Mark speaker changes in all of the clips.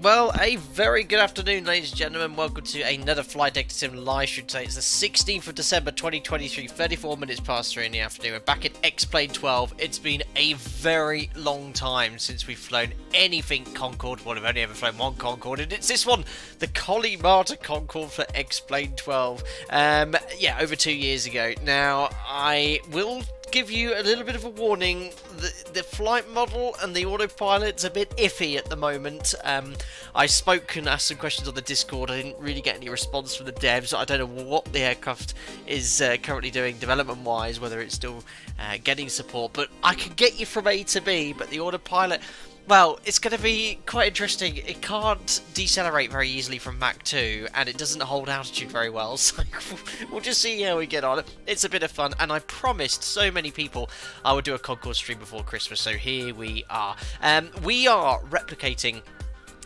Speaker 1: Well, a very good afternoon, ladies and gentlemen. Welcome to another Flight Deck Sim live stream today. It's the 16th of December 2023, 34 minutes past 3 in the afternoon. We're back at X-Plane 12. It's been a very long time since we've flown anything Concorde. Well, we've only ever flown one Concorde, and it's this one, the Colimata Concorde for X-Plane 12. Yeah, over 2 years ago. Now, I will give you a little bit of a warning. The flight model and the autopilot's a bit iffy at the moment. I spoke and asked some questions on the Discord. I didn't really get any response from the devs. I don't know what the aircraft is currently doing development wise, whether it's still getting support, but I can get you from A to B. But the autopilot, well, it's going to be quite interesting. It can't decelerate very easily from Mach 2, and it doesn't hold altitude very well, so we'll just see how we get on. It's a bit of fun, and I promised so many people I would do a Concorde stream before Christmas, so here we are. We are replicating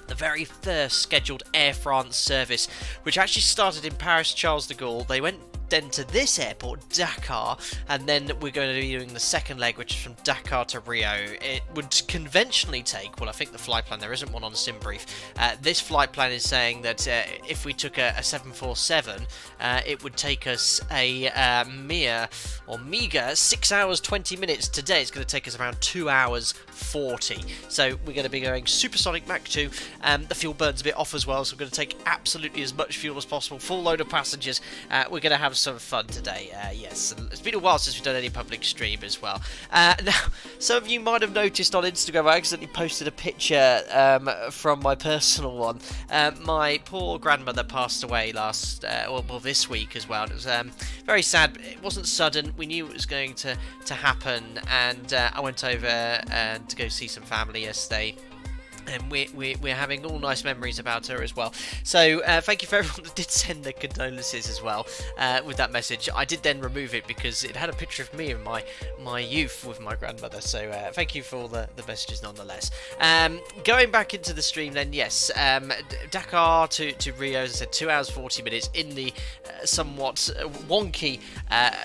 Speaker 1: the very first scheduled Air France service, which actually started in Paris Charles de Gaulle. They went then to this airport, Dakar, and then we're going to be doing the second leg, which is from Dakar to Rio. It would conventionally take, well, I think the flight plan, there isn't one on SimBrief. This flight plan is saying that if we took a 747, it would take us a meager 6 hours 20 minutes. Today it's going to take us around 2 hours 40. So we're going to be going supersonic Mach 2. The fuel burns a bit off as well, so we're going to take absolutely as much fuel as possible, full load of passengers. We're going to have some fun today. Yes, and it's been a while since we've done any public stream as well. Now, some of you might have noticed on Instagram I accidentally posted a picture from my personal one. My poor grandmother passed away this week as well. It was very sad. It wasn't sudden. We knew it was going to happen, and I went over to go see some family yesterday. And we're having all nice memories about her as well. So thank you for everyone that did send their condolences as well with that message. I did then remove it because it had a picture of me in my youth with my grandmother. So thank you for all the messages nonetheless. Going back into the stream then, yes, Dakar to Rio, as I said, 2 hours 40 minutes in the somewhat wonky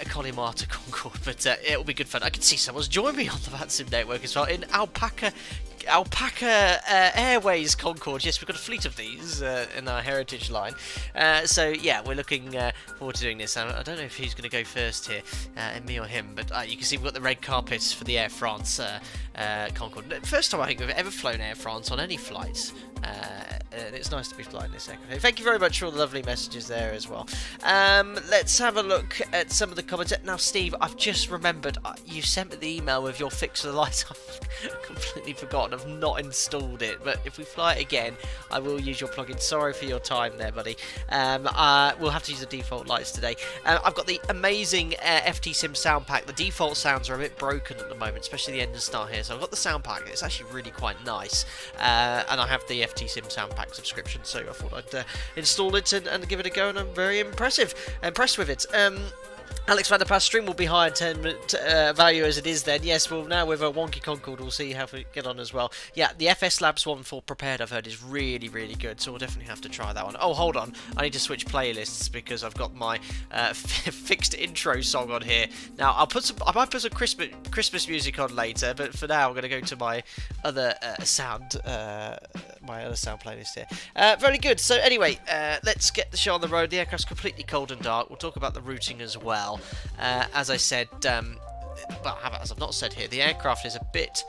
Speaker 1: Colimata Concorde, but it'll be good fun. I can see someone's joined me on the VATSIM network as well in Alpaca Airways Concorde. Yes, we've got a fleet of these in our heritage line. So yeah, we're looking forward to doing this. I don't know if he's going to go first here, me or him, but you can see we've got the red carpets for the Air France Concorde. First time I think we've ever flown Air France on any flights. And it's nice to be flying this aircraft. Thank you very much for all the lovely messages there as well. Let's have a look at some of the comments. Now, Steve, I've just remembered you sent me the email with your fix for the lights. I've completely forgotten. I've not installed it, but if we fly it again, I will use your plugin. Sorry for your time there, buddy. We'll have to use the default lights today. I've got the amazing FT Sim sound pack. The default sounds are a bit broken at the moment, especially the end and start here. So I've got the sound pack. It's actually really quite nice, and I have the FT Sim sound pack subscription, so I thought I'd install it and give it a go, and I'm very impressed with it. Alex Van der Paas stream will be higher in 10-minute value as it is then. Yes, well, now with a wonky Concorde, we'll see how we get on as well. Yeah, the FS Labs one for Prepared, I've heard, is really, really good, so we'll definitely have to try that one. Oh, hold on. I need to switch playlists because I've got my fixed intro song on here. Now, I might put some Christmas music on later, but for now, I'm going to go to my other sound playlist here. Very good. So anyway, let's get the show on the road. The aircraft's completely cold and dark. We'll talk about the routing as well. As I said, as I've not said here, the aircraft is a bit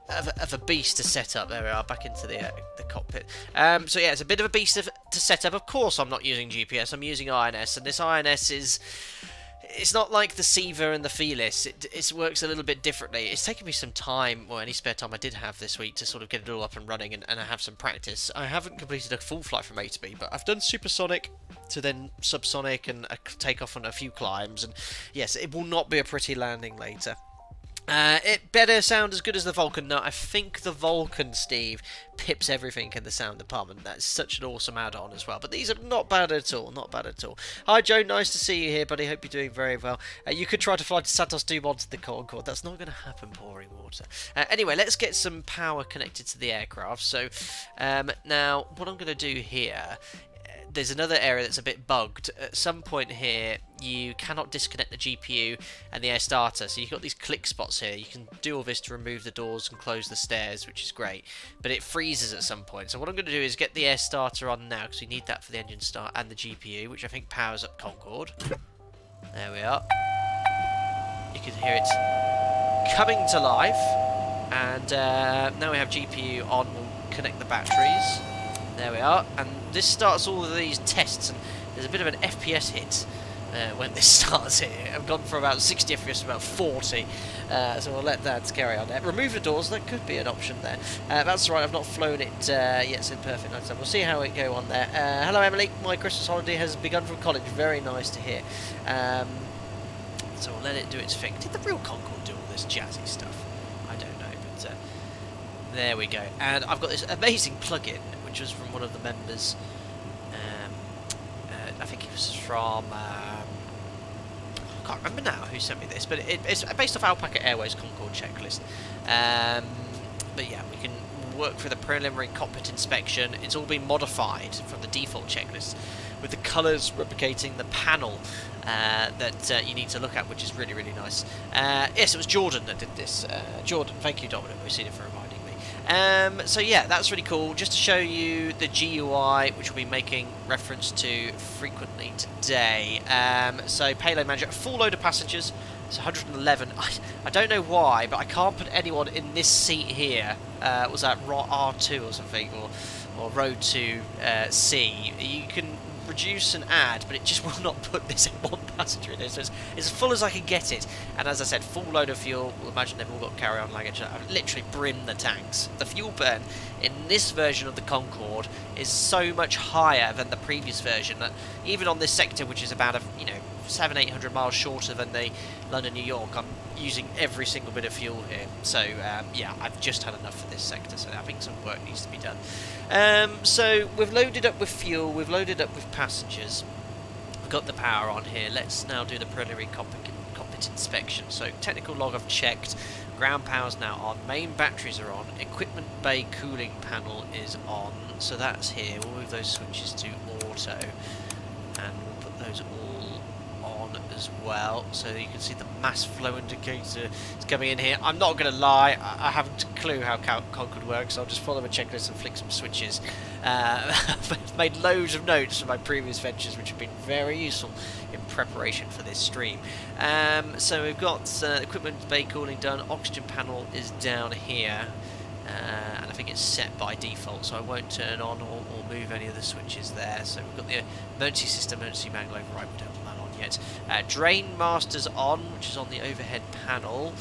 Speaker 1: of a beast to set up. There we are, back into the cockpit. So yeah, it's a bit of a beast to set up. Of course, I'm not using GPS. I'm using INS, and this INS is... It's not like the Seaver and the Felis. It works a little bit differently. It's taken me some time, or any spare time I did have this week, to sort of get it all up and running and I have some practice. I haven't completed a full flight from A to B, but I've done supersonic to then subsonic and a takeoff on a few climbs. And yes, it will not be a pretty landing later. It better sound as good as the Vulcan. No, I think the Vulcan, Steve, pips everything in the sound department. That's such an awesome add-on as well. But these are not bad at all, not bad at all. Hi Joe, nice to see you here, buddy. Hope you're doing very well. You could try to fly to Santos Dumont to the Concorde. That's not going to happen, pouring water. Anyway, let's get some power connected to the aircraft. So now, what I'm going to do here... there's another area that's a bit bugged. At some point here, you cannot disconnect the GPU and the air starter, so you've got these click spots here. You can do all this to remove the doors and close the stairs, which is great, but it freezes at some point. So what I'm going to do is get the air starter on now, because we need that for the engine start and the GPU, which I think powers up Concorde. There we are. You can hear it coming to life, and now we have GPU on. We'll connect the batteries. There we are, and this starts all of these tests, and there's a bit of an FPS hit when this starts here. I've gone from about 60 FPS to about 40, so we'll let that carry on there. Remove the doors, that could be an option there. That's right, I've not flown it yet, so perfect. Nice. We'll see how it go on there. Hello Emily, my Christmas holiday has begun from college, very nice to hear. So we'll let it do its thing. Did the real Concorde do all this jazzy stuff? I don't know, but there we go. And I've got this amazing plugin, which was from one of the members. I think it was from... I can't remember now who sent me this, but it's based off Alpaca Airways Concorde checklist. But yeah, we can work through the preliminary cockpit inspection. It's all been modified from the default checklist, with the colours replicating the panel that you need to look at, which is really, really nice. Yes, it was Jordan that did this. Jordan, thank you, Dominic. We've seen it for reminding me. So yeah, that's really cool. Just to show you the GUI, which we'll be making reference to frequently today. So payload manager, a full load of passengers. It's 111. I don't know why, but I can't put anyone in this seat here. Was that R2 or something, or row 2C? You can reduce and add, but it just will not put this one passenger in there. So it's as full as I can get it. And as I said, full load of fuel. We'll imagine they've all got carry-on luggage. I've literally brimmed the tanks. The fuel burn in this version of the Concorde is so much higher than the previous version that even on this sector, which is about 700-800 miles shorter than the London-New York, I'm using every single bit of fuel here. So yeah, I've just had enough for this sector, so I think some work needs to be done. So we've loaded up with fuel, we've loaded up with passengers, we've got the power on here. Let's now do the preliminary cockpit inspection. So technical log I've checked, ground power's now on, main batteries are on, equipment bay cooling panel is on, so that's here. We'll move those switches to auto, and we'll put those all on as well, so you can see the mass flow indicator is coming in here. I'm not going to lie, I haven't a clue how Concorde works, so I'll just follow a checklist and flick some switches. I've made loads of notes from my previous ventures, which have been very useful in preparation for this stream. So we've got equipment bay cooling done, oxygen panel is down here, and I think it's set by default, so I won't turn on or move any of the switches there. So we've got the emergency system, emergency manual override, we don't have that on yet. Drain master's on, which is on the overhead panel.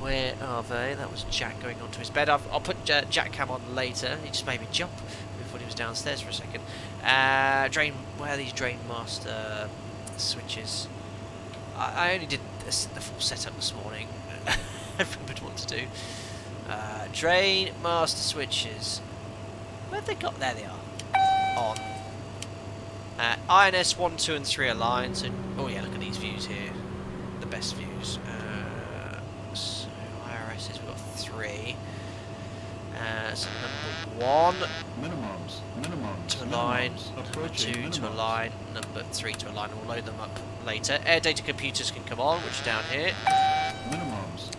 Speaker 1: Where are they? That was Jack going onto his bed. I'll put Jack cam on later. He just made me jump. We thought he was downstairs for a second. Where are these drain master switches? I only did the full setup this morning. I remembered what to do. Drain master switches. Where have they got? There they are. On. INS 1, 2 and 3 aligned. So, oh yeah, look at these views here. The best views. So IRSs, we've got 3. So number 1
Speaker 2: minimums
Speaker 1: to align, number 2 to align, number 3 to align. We'll load them up later. Air data computers can come on, which are down here.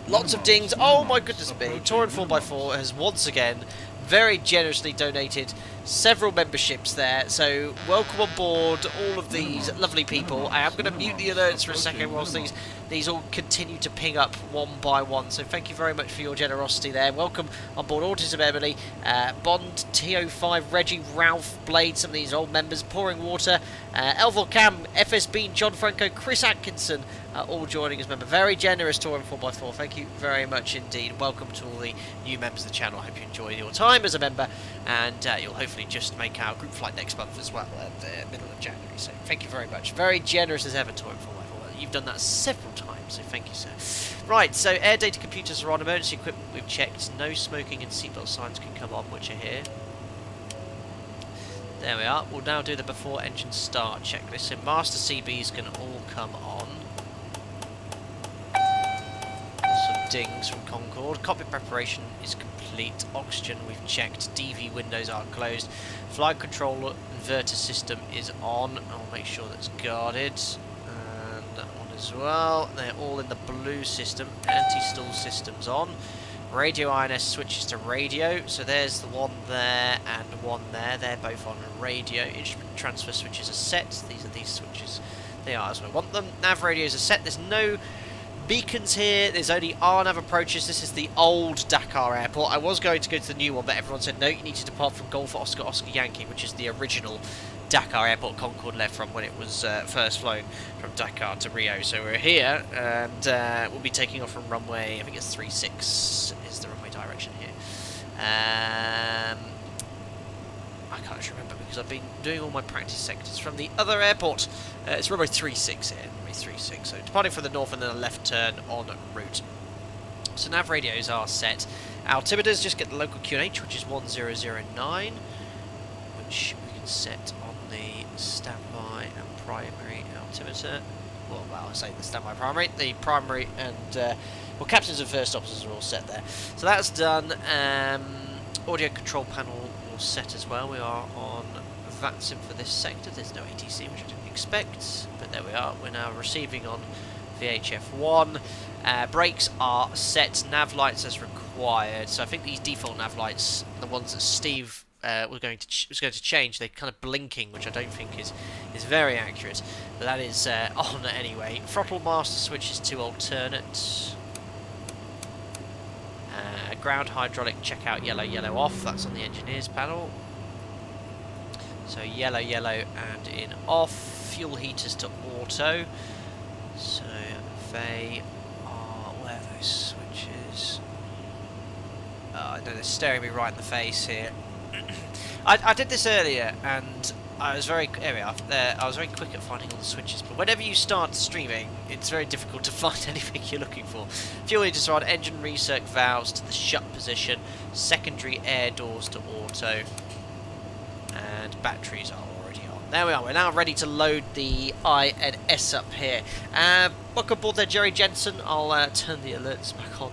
Speaker 1: Lots of dings. Oh my goodness me. Torrent 4x4 has once again very generously donated several memberships there, so welcome on board all of these lovely people. I am going to mute the alerts for a second whilst these all continue to ping up one by one, so thank you very much for your generosity there. Welcome on board Autism Emily, Bond, TO5, Reggie, Ralph, Blade, some of these old members, Pouring Water, Elvil Cam, FS Bean, John Franco, Chris Atkinson, all joining as members. Very generous Touring 4x4, thank you very much indeed. Welcome to all the new members of the channel. I hope you enjoy your time as a member, and you'll hopefully just make our group flight next month as well at the middle of January. So thank you very much. Very generous as ever, Touring 4x4. You've done that several times, so thank you, sir. Right, so air data computers are on, emergency equipment we've checked, no smoking and seatbelt signs can come on, which are here. There we are. We'll now do the before engine start checklist. So master CBs can all come on. Awesome dings from Concorde. Cockpit preparation is complete. Oxygen we've checked. DV windows are closed. Flight control inverter system is on. I'll make sure that's guarded. And that one as well. They're all in the blue system. Anti-stall system's on. Radio INS switches to radio, so there's the one there and one there. They're both on radio. Instrument transfer switches are set. These are these switches. They are as we want them. Nav radios are set. There's no beacons here. There's only RNAV approaches. This is the old Dakar airport. I was going to go to the new one, but everyone said no, you need to depart from Golf Oscar Oscar Yankee, which is the original Dakar airport Concorde left from when it was first flown from Dakar to Rio. So we're here, and we'll be taking off from runway, I think it's 36 is the runway direction here. I can't actually remember because I've been doing all my practice sectors from the other airport. It's runway 36 here, runway 36. So departing from the north and then a left turn en route. So nav radios are set. Altimeters, just get the local QNH, which is 1009, which we can set on the standby and primary altimeter. Well, I say the standby primary, the primary and well, captains and first officers are all set there. So that's done. Audio control panel all set as well. We are on VATSIM for this sector. There's no ATC, which I didn't expect, but there we are. We're now receiving on VHF1. Brakes are set. Nav lights as required. So I think these default nav lights, the ones that Steve was going to change, they're kind of blinking, which I don't think is very accurate, but that is on anyway. Throttle master switches to alternate. Ground hydraulic check out yellow yellow off. That's on the engineers panel. So yellow yellow and in off. Fuel heaters to auto. So they are, where are those switches? I know they're staring me right in the face here. I did this earlier, and I was very I was very quick at finding all the switches. But whenever you start streaming, it's very difficult to find anything you're looking for. Fuel heaters are on. Engine recirc valves to the shut position. Secondary air doors to auto, and batteries are already on. There we are. We're now ready to load the INS up here. Welcome aboard there, Jerry Jensen. I'll turn the alerts back on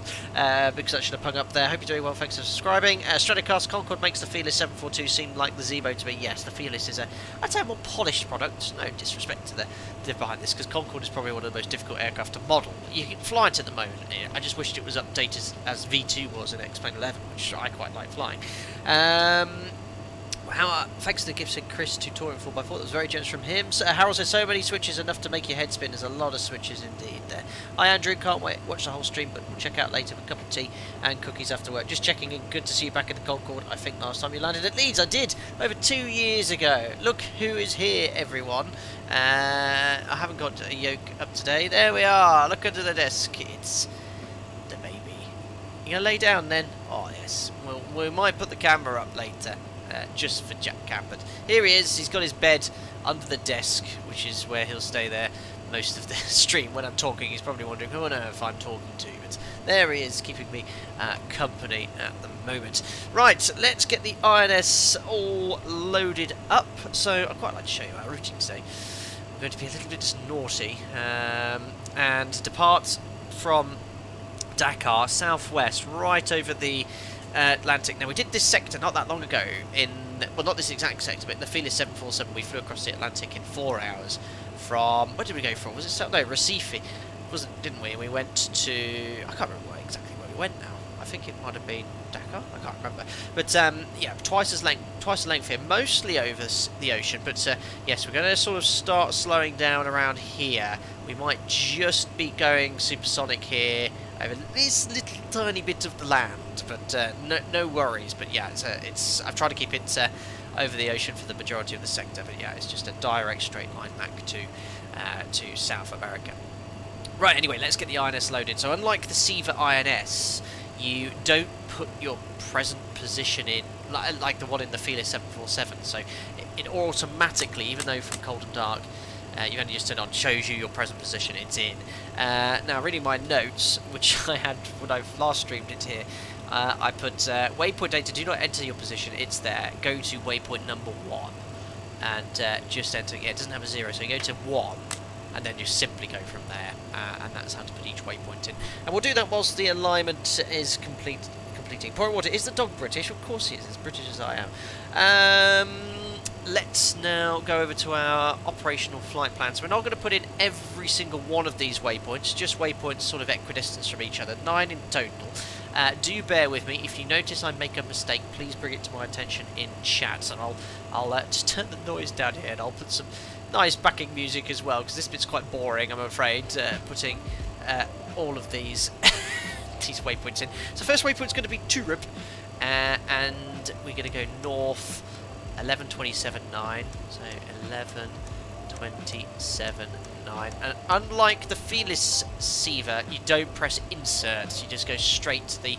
Speaker 1: because that should have hung up there. Hope you're doing well. Thanks for subscribing. Stratocast Concorde makes the Fearless 742 seem like the Zebo to me. Yes, the Fearless is I'd say a more polished product. No disrespect to the behind this, because Concorde is probably one of the most difficult aircraft to model. You can fly it at the moment. I just wished it was updated as V2 was in X-Plane 11, which I quite like flying. Thanks to the gifts in Chris tutorial 4x4, that was very generous from him. So, Harold says, so many switches, enough to make your head spin. There's a lot of switches indeed there. Hi Andrew, can't wait, watch the whole stream, but we'll check out later with a cup of tea and cookies after work. Just checking in, good to see you back in the Concorde. I think last time you landed at Leeds, I did, over 2 years ago. Look who is here, everyone. I haven't got a yoke up today. There we are, look under the desk. It's the baby. You gonna lay down then? Oh yes, we might put the camera up later. Just for Jack Campbell. Here he is, he's got his bed under the desk, which is where he'll stay there most of the stream. When I'm talking, he's probably wondering who on earth I'm talking to, but there he is, keeping me company at the moment. Right, let's get the INS all loaded up. So I'd quite like to show you our routing today. We're going to be a little bit naughty and depart from Dakar, southwest, right over the Atlantic. Now, we did this sector not that long ago well, not this exact sector, but in the Fearless 747 we flew across the Atlantic in 4 hours from, where did we go from? Was it, no, Recife, didn't we? We went to, I can't remember exactly where we went now. I think it might have been Dakar, I can't remember. But yeah, twice the length here, mostly over the ocean. But yes, we're going to sort of start slowing down around here. We might just be going supersonic here over this little tiny bit of the land, but no worries. But yeah, I've tried to keep it over the ocean for the majority of the sector. But yeah, it's just a direct straight line back to South America. Right, anyway, let's get the INS loaded. So unlike the SIVA INS, you don't put your present position in like the one in the Fearless 747. So it automatically, even though from cold and dark, you only just turn on, shows you your present position it's in. Now, reading my notes, which I had when I last streamed it here, I put waypoint data, do not enter your position, it's there. Go to waypoint number 1 and just enter. Yeah, it doesn't have a 0, so you go to 1 and then you simply go from there, and that's how to put each waypoint in. And we'll do that whilst the alignment is completing. Point water, is the dog British? Of course he is, as British as I am. Let's now go over to our operational flight plans. We're not going to put in every single one of these waypoints, just waypoints sort of equidistant from each other, 9 in total. Do bear with me. If you notice I make a mistake, please bring it to my attention in chat, and I'll just turn the noise down here, and I'll put some nice backing music as well, because this bit's quite boring, I'm afraid, putting all of these these waypoints in. So first waypoint's going to be Turip, and we're going to go north 11.27.9, so 11.27.9, and unlike the Felis Siva, you don't press insert, you just go straight to the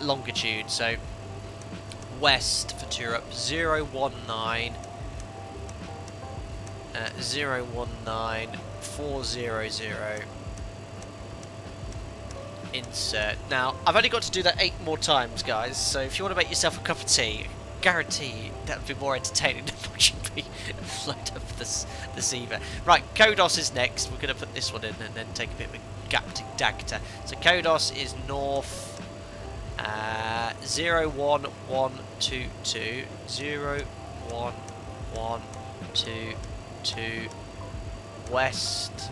Speaker 1: longitude. So west for Turip 019 400, insert. Now I've only got to do that 8 more times, guys, so if you want to make yourself a cup of tea, guarantee that would be more entertaining than watching me float up the Siva. Right, Kodos is next. We're going to put this one in and then take a bit of a gap to Dagta. So Kodos is north 01122 01122 west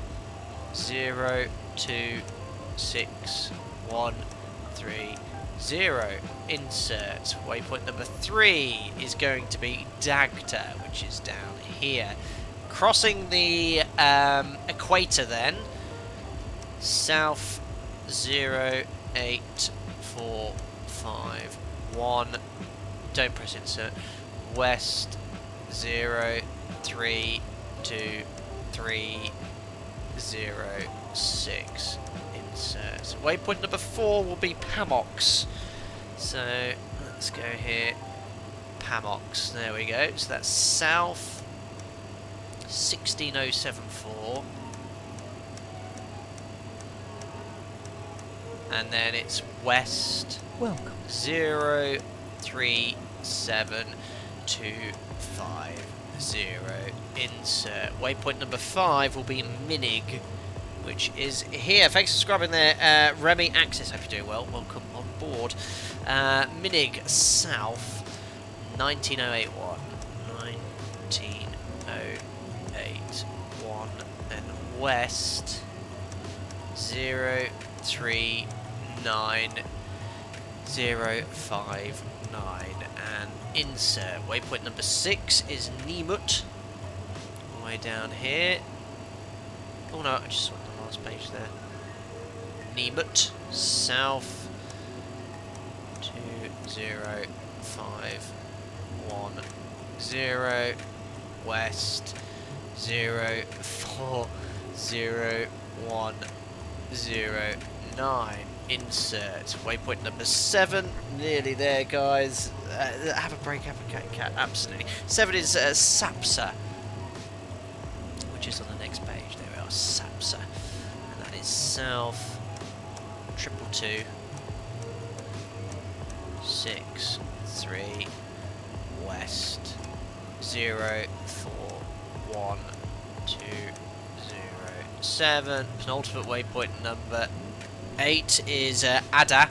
Speaker 1: 02613. Insert. Waypoint number 3 is going to be Dagta, which is down here. Crossing the equator then, south 08451, don't press insert, west 0323006. Insert. Waypoint number 4 will be Pamox. So let's go here. Pamox. There we go. So that's south 16074. And then it's west 03725. Insert. Waypoint number 5 will be Minig, which is here. Thanks for subscribing there, Remy Access. Hope you're doing well. Welcome on board. Minig south 19081, 19081, and west 039059, and insert. Waypoint number 6 is Nimut, all the way down here. Oh no, I just saw the last page there. Nimut south 20510, west 0401009. Insert. Waypoint number 7, nearly there, guys. Have a break, have a cat, absolutely. 7 is Sapsa, which is on the next page. There we are, Sapsa, and that is south 222 63 west 0412007. Penultimate waypoint number 8 is Ada,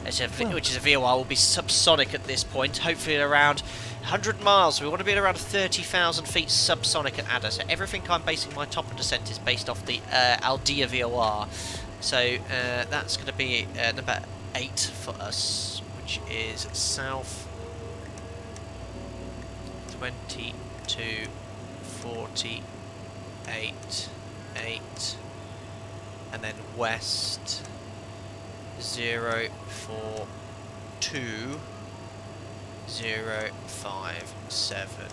Speaker 1: which is a VOR. Will be subsonic at this point, hopefully around 100 miles. We want to be at around 30,000 feet subsonic at Ada. So everything I'm basing my top and descent is based off the Aldea VOR. So that's going to be number 8 for us, which is south 2248 8, and then west 042,057.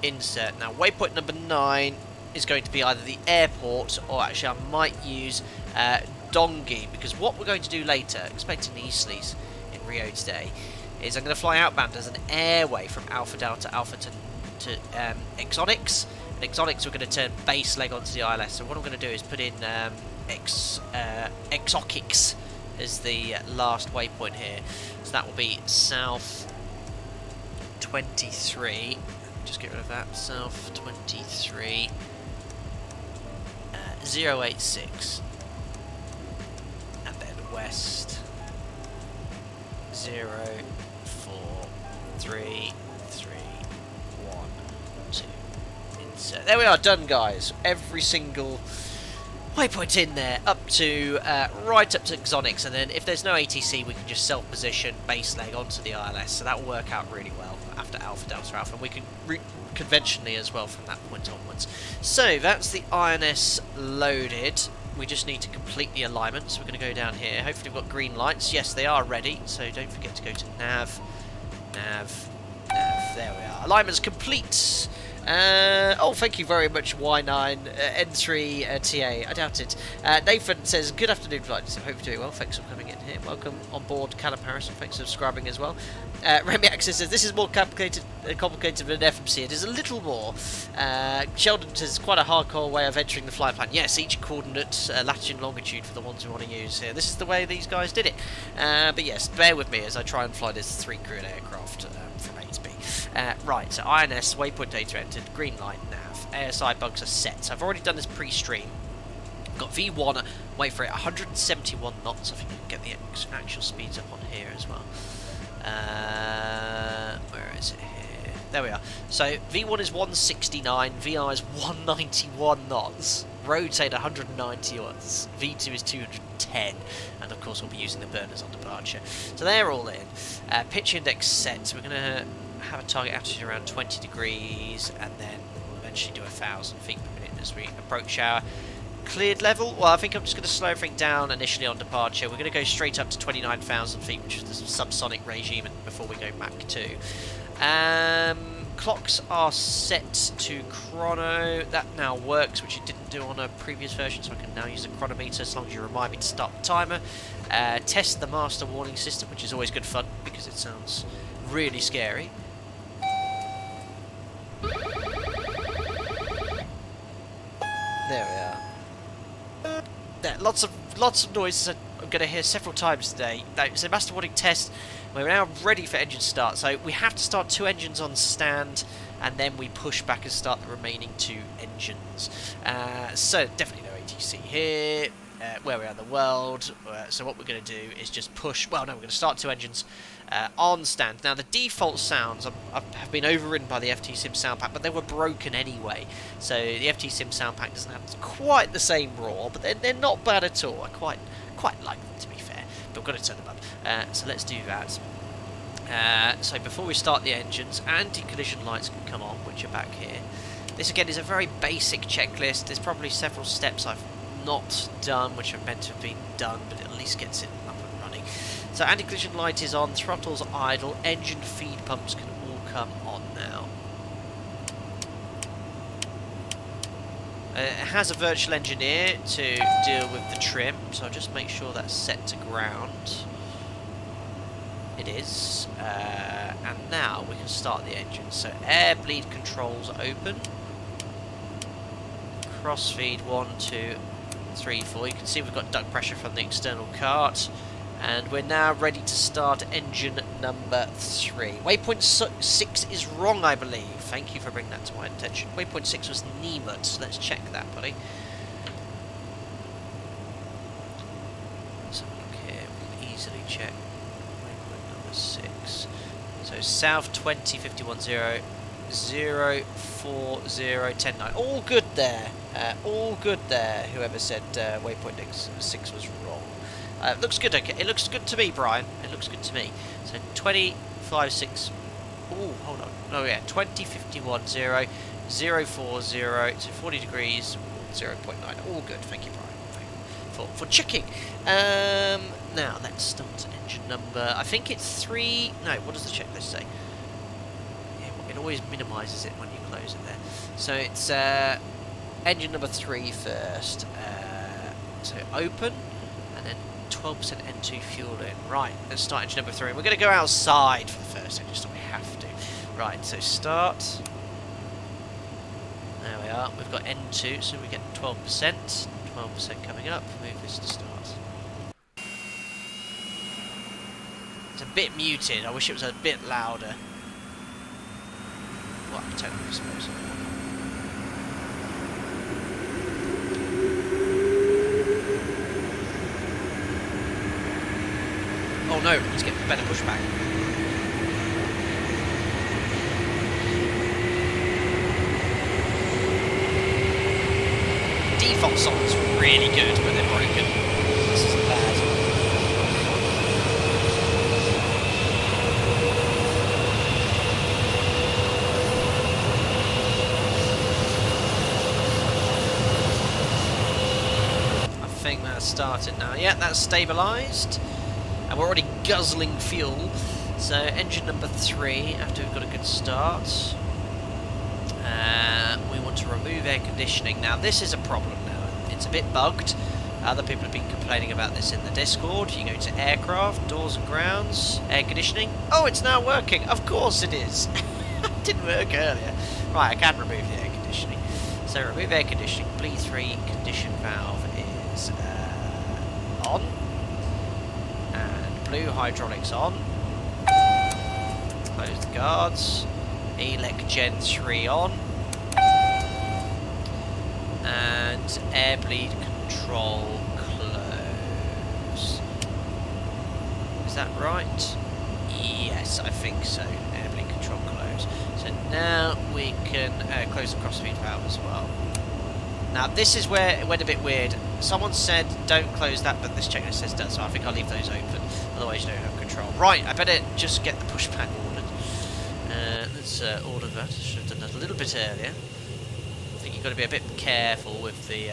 Speaker 1: Insert. Now waypoint number 9 is going to be either the airport, or actually I might use Dongi, because what we're going to do later, expecting the Eastleys in Rio today, is I'm going to fly outbound as an airway from Alpha Delta Alpha to Exonics. And Exonics we're going to turn base leg onto the ILS. So what I'm going to do is put in Exokics as the last waypoint here. So that will be south 23. Just get rid of that. South 23. 086. And then west 0 4 3 3 1 2. Insert. There we are, done, guys. Every single waypoint in there, up to right up to Exonics, and then if there's no ATC, we can just self-position base leg onto the ILS. So that will work out really well after Alpha Delta Alpha, and we can conventionally as well from that point onwards. So that's the INS loaded. We just need to complete the alignment. So we're going to go down here. Hopefully we've got green lights. Yes, they are ready. So don't forget to go to nav, nav, nav. There we are. Alignment's complete. Oh, thank you very much, Y9, N3, TA. I doubt it. Nathan says, good afternoon, flight. So hope you're doing well. Thanks for coming in here. Welcome on board, Callum Harrison. Thanks for subscribing as well. Remy Access says, this is more complicated than an FMC. It is a little more. Sheldon says, quite a hardcore way of entering the flight plan. Yes, each coordinate, latitude and longitude for the ones we want to use here. This is the way these guys did it. But yes, bear with me as I try and fly this 3-crewed aircraft from A to B. Right, so INS, waypoint data entered, green light, nav, ASI bugs are set. So I've already done this pre-stream. Got V1, wait for it, 171 knots. I think you can get the actual speeds up on here as well. Where is it here? There we are. So V1 is 169, VI is 191 knots, rotate 190 knots, V2 is 210, and of course we'll be using the burners on departure. So they're all in. Pitch index set, so we're going to have a target altitude around 20 degrees, and then we'll eventually do 1,000 feet per minute as we approach our cleared level. Well, I think I'm just going to slow everything down initially on departure. We're going to go straight up to 29,000 feet, which is the subsonic regime, before we go Mach 2. Clocks are set to chrono. That now works, which it didn't do on a previous version, so I can now use the chronometer as long as you remind me to start the timer. Test the master warning system, which is always good fun because it sounds really scary. There we are. There, lots of noises I'm going to hear several times today. So master warning test. We're now ready for engine start. So we have to start 2 engines on stand, and then we push back and start the remaining 2 engines. So definitely no ATC here. Where we are in the world. So what we're going to do is just push. Well, no, we're going to start 2 engines on stand. Now the default sounds have been overridden by the FT Sim sound pack, but they were broken anyway. So the FT Sim sound pack doesn't have quite the same roar, but they're not bad at all. I quite like them, to be fair. But we've got to turn them up. So let's do that. So before we start the engines, anti-collision lights can come on, which are back here. This again is a very basic checklist. There's probably several steps I've not done, which are meant to have been done, but it at least gets it up and running. So anti-collision light is on, throttles are idle, engine feed pumps can all come on now. It has a virtual engineer to deal with the trim, so I'll just make sure that's set to ground. It is. And now we can start the engine. So air bleed controls open. Crossfeed 1, 2, 3, 4. You can see we've got duct pressure from the external cart. And we're now ready to start engine number 3. Waypoint 6 is wrong, I believe. Thank you for bringing that to my attention. Waypoint 6 was Nemut, so let's check that, buddy. Let's have a look here. We can easily check waypoint number 6. So south 20, 510, 040, 109. All good there. All good there. Whoever said waypoint 6 was wrong. Looks good. Okay, it looks good to me, Brian. It looks good to me. So 25, 6. Oh, hold on. Oh yeah, 20, 51, 0, 040, so 40 degrees, 0.9. All good. Thank you, Brian, for checking. Now let's start engine number. I think it's 3. No, what does the checklist say? Yeah, it always minimises it when you close it there. So it's engine number 3 first. So open, and then 12% N2 fuel in. Right, let's start engine number 3. We're going to go outside for the first engine, so we have to. Right, so start. There we are. We've got N2, so we get 12%. 12% coming up. Move this to start. It's a bit muted. I wish it was a bit louder. Well, I can turn it up, I suppose. Oh no, let's get better pushback. Default songs were really good, but they're broken. This is bad. I think that's started now. Yeah, that's stabilised. And we're already guzzling fuel. So engine number 3, after we've got a good start. We want to remove air conditioning. Now this is a problem now. It's a bit bugged. Other people have been complaining about this in the Discord. You go to aircraft, doors and grounds, air conditioning. Oh, it's now working. Of course it is. It didn't work earlier. Right, I can remove the air conditioning. So remove air conditioning. B3 condition valve is on. And blue hydraulics on. Close the guards. Elec Gen 3 on. And air bleed control close. Is that right? Yes, I think so. Air bleed control close. So now we can close the crossfeed valve as well. Now this is where it went a bit weird. Someone said don't close that, but this checklist says does, so I think I'll leave those open. Otherwise you don't have control. Right, I better just get the pushback ordered. Let's order that. Should have done that a little bit earlier. I think you've got to be a bit careful with the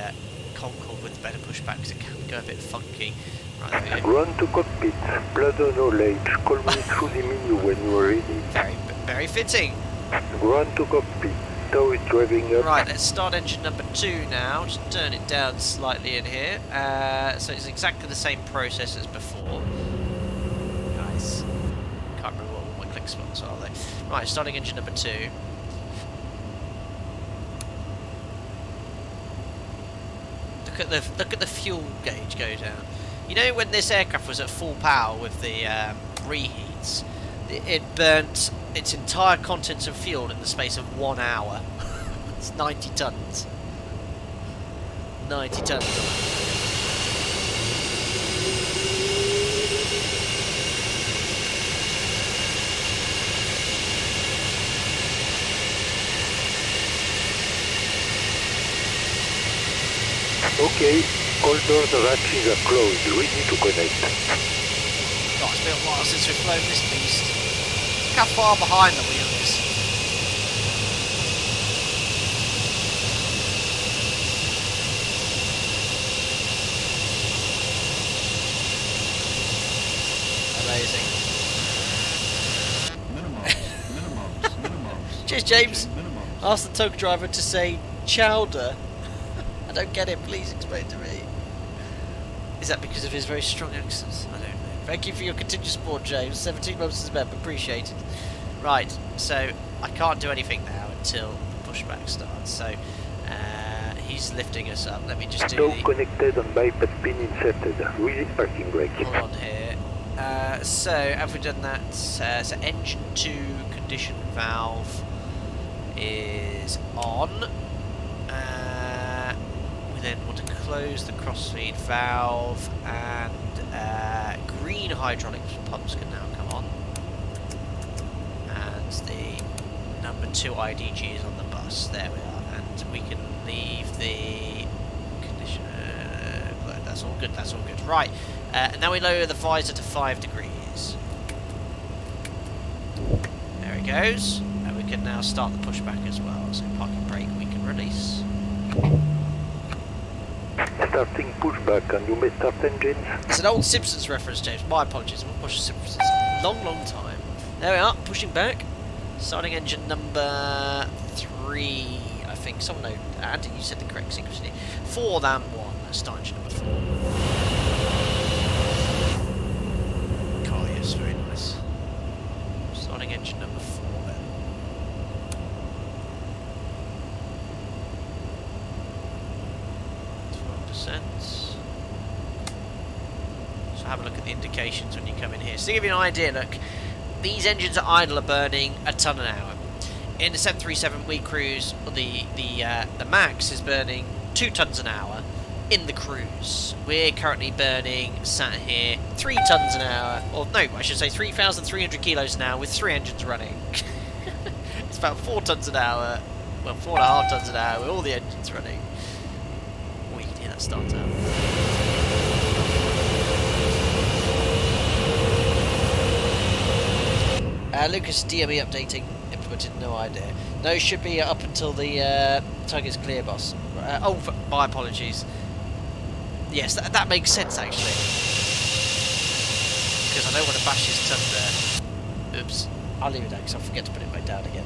Speaker 1: Concorde with the better pushback because it can go a bit funky. Right, there we go.
Speaker 3: Run to cockpit. Blood knowledge. Call me through the menu when you are ready.
Speaker 1: Very fitting.
Speaker 3: Run to cockpit. Tow is driving up.
Speaker 1: Right, let's start engine number 2 now. Just turn it down slightly in here. So it's exactly the same process as before. Nice. Can't remember what all my click spots are though. Right, starting engine number 2. Look at the fuel gauge go down. You know when this aircraft was at full power with the reheats, it burnt its entire contents of fuel in the space of 1 hour. It's 90 tons. 90 tons.
Speaker 3: Okay, all doors and hatches are closed, ready to connect.
Speaker 1: Oh, it's been a while since we've flown this beast. Look how far behind the wheel is. Amazing.
Speaker 2: Minimums.
Speaker 1: Cheers, James.
Speaker 2: Minimums.
Speaker 1: Ask the tug driver to say chowder. I don't get it, please explain to me. Is that because of his very strong accents? I don't know. Thank you for your continued support, James. 17 months as a member, appreciated. Right, so I can't do anything now until the pushback starts. So he's lifting us up. Let me just do
Speaker 3: Tow connected and bypass pin inserted. Release parking brake.
Speaker 1: Hold on here. So have we done that? So engine 2 condition valve is on. We then want to close the crossfeed valve, and green hydraulic pumps can now come on. And the number 2 IDG is on the bus. There we are. And we can leave the conditioner. That's all good. That's all good. Right. And now we lower the visor to 5 degrees. There it goes. And we can now start the pushback as well. So parking brake we can release.
Speaker 3: Starting pushback, and you may start engines.
Speaker 1: It's an old Simpsons reference, James. My apologies. I've watched Simpsons long time. There we are, pushing back. Starting engine number 3, I think. Someone know, Andy, you said the correct sequence. 4 than 1. Let's start engine number 4. Oh yes, very nice. Starting engine number 4 then. So have a look at the indications when you come in here. So to give you an idea, look, these engines at idle are burning a ton an hour. In the 737 we cruise, the max is burning 2 tons an hour, in the cruise. We're currently burning, sat here, 3 tons an hour, or no, I should say 3,300 kilos an hour with 3 engines running. It's about 4 tons an hour, well 4.5 tons an hour with all the engines running. Oh, you can hear that start up. Lucas, DME updating, implemented, no idea. No, should be up until the target's clear, boss. My apologies. Yes, that makes sense, actually. Because I don't want to bash his tug there. Oops. I'll leave it down because I'll forget to put it back down again.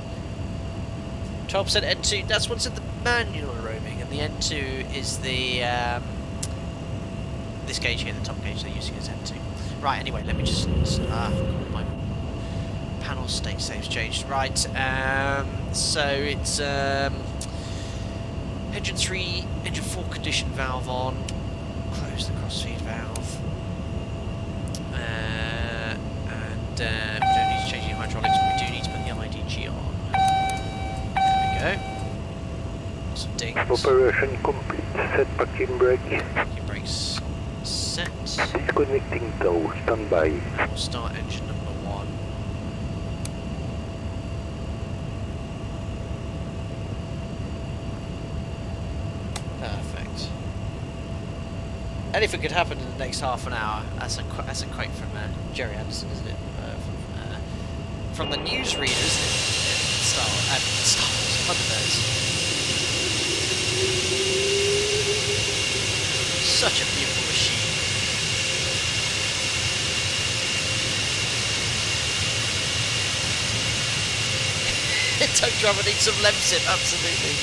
Speaker 1: 12% N2, that's what's in the manual roaming, and the N2 is the this gauge here, the top gauge they're using as N2. Right, anyway, let me just my panel state saves changed. Right, so it's engine 3, engine 4 condition valve on, close the crossfeed valve, and we don't need to change any hydraulics, but we do need to put the IDG on. There we go. Some dings.
Speaker 3: Operation complete. Set parking brake.
Speaker 1: Parking brakes set.
Speaker 3: Disconnecting tow. Standby.
Speaker 1: We'll start engine number 1. Perfect. Anything could happen in the next half an hour. That's a quote from Jerry Anderson, isn't it? From the newsreaders, isn't it? Star Wars, Thunderbirds. Such a beautiful machine. Tug driver needs some Lemsip, absolutely.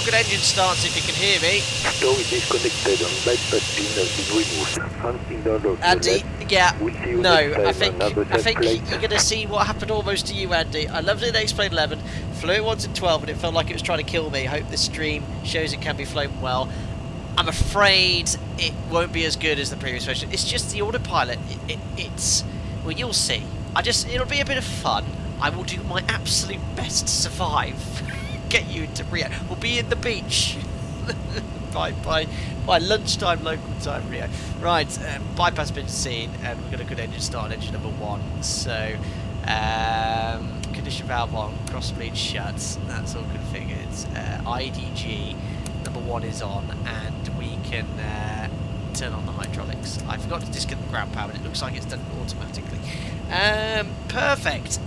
Speaker 1: Good engine starts if you can hear me.
Speaker 3: Tow is disconnected and bypass pin has been removed. Hunting down of
Speaker 1: Andy, yeah,
Speaker 3: we'll see you
Speaker 1: no,
Speaker 3: next time.
Speaker 1: I think you're going to see what happened almost to you, Andy. I loved it in X-Plane 11, flew it once in 12 and it felt like it was trying to kill me. I hope this stream shows it can be flown well. I'm afraid it won't be as good as the previous version. It's just the autopilot. It's well, you'll see. It'll be a bit of fun. I will do my absolute best to survive. Get you into Rio. We'll be in the beach by lunchtime local time, Rio. Right, bypass been seen, and we've got a good engine start on engine number 1. So, condition valve on, cross bleed shut. That's all configured. IDG number 1 is on, and we can turn on the hydraulics. I forgot to disconnect the ground power, but it looks like it's done automatically. Perfect.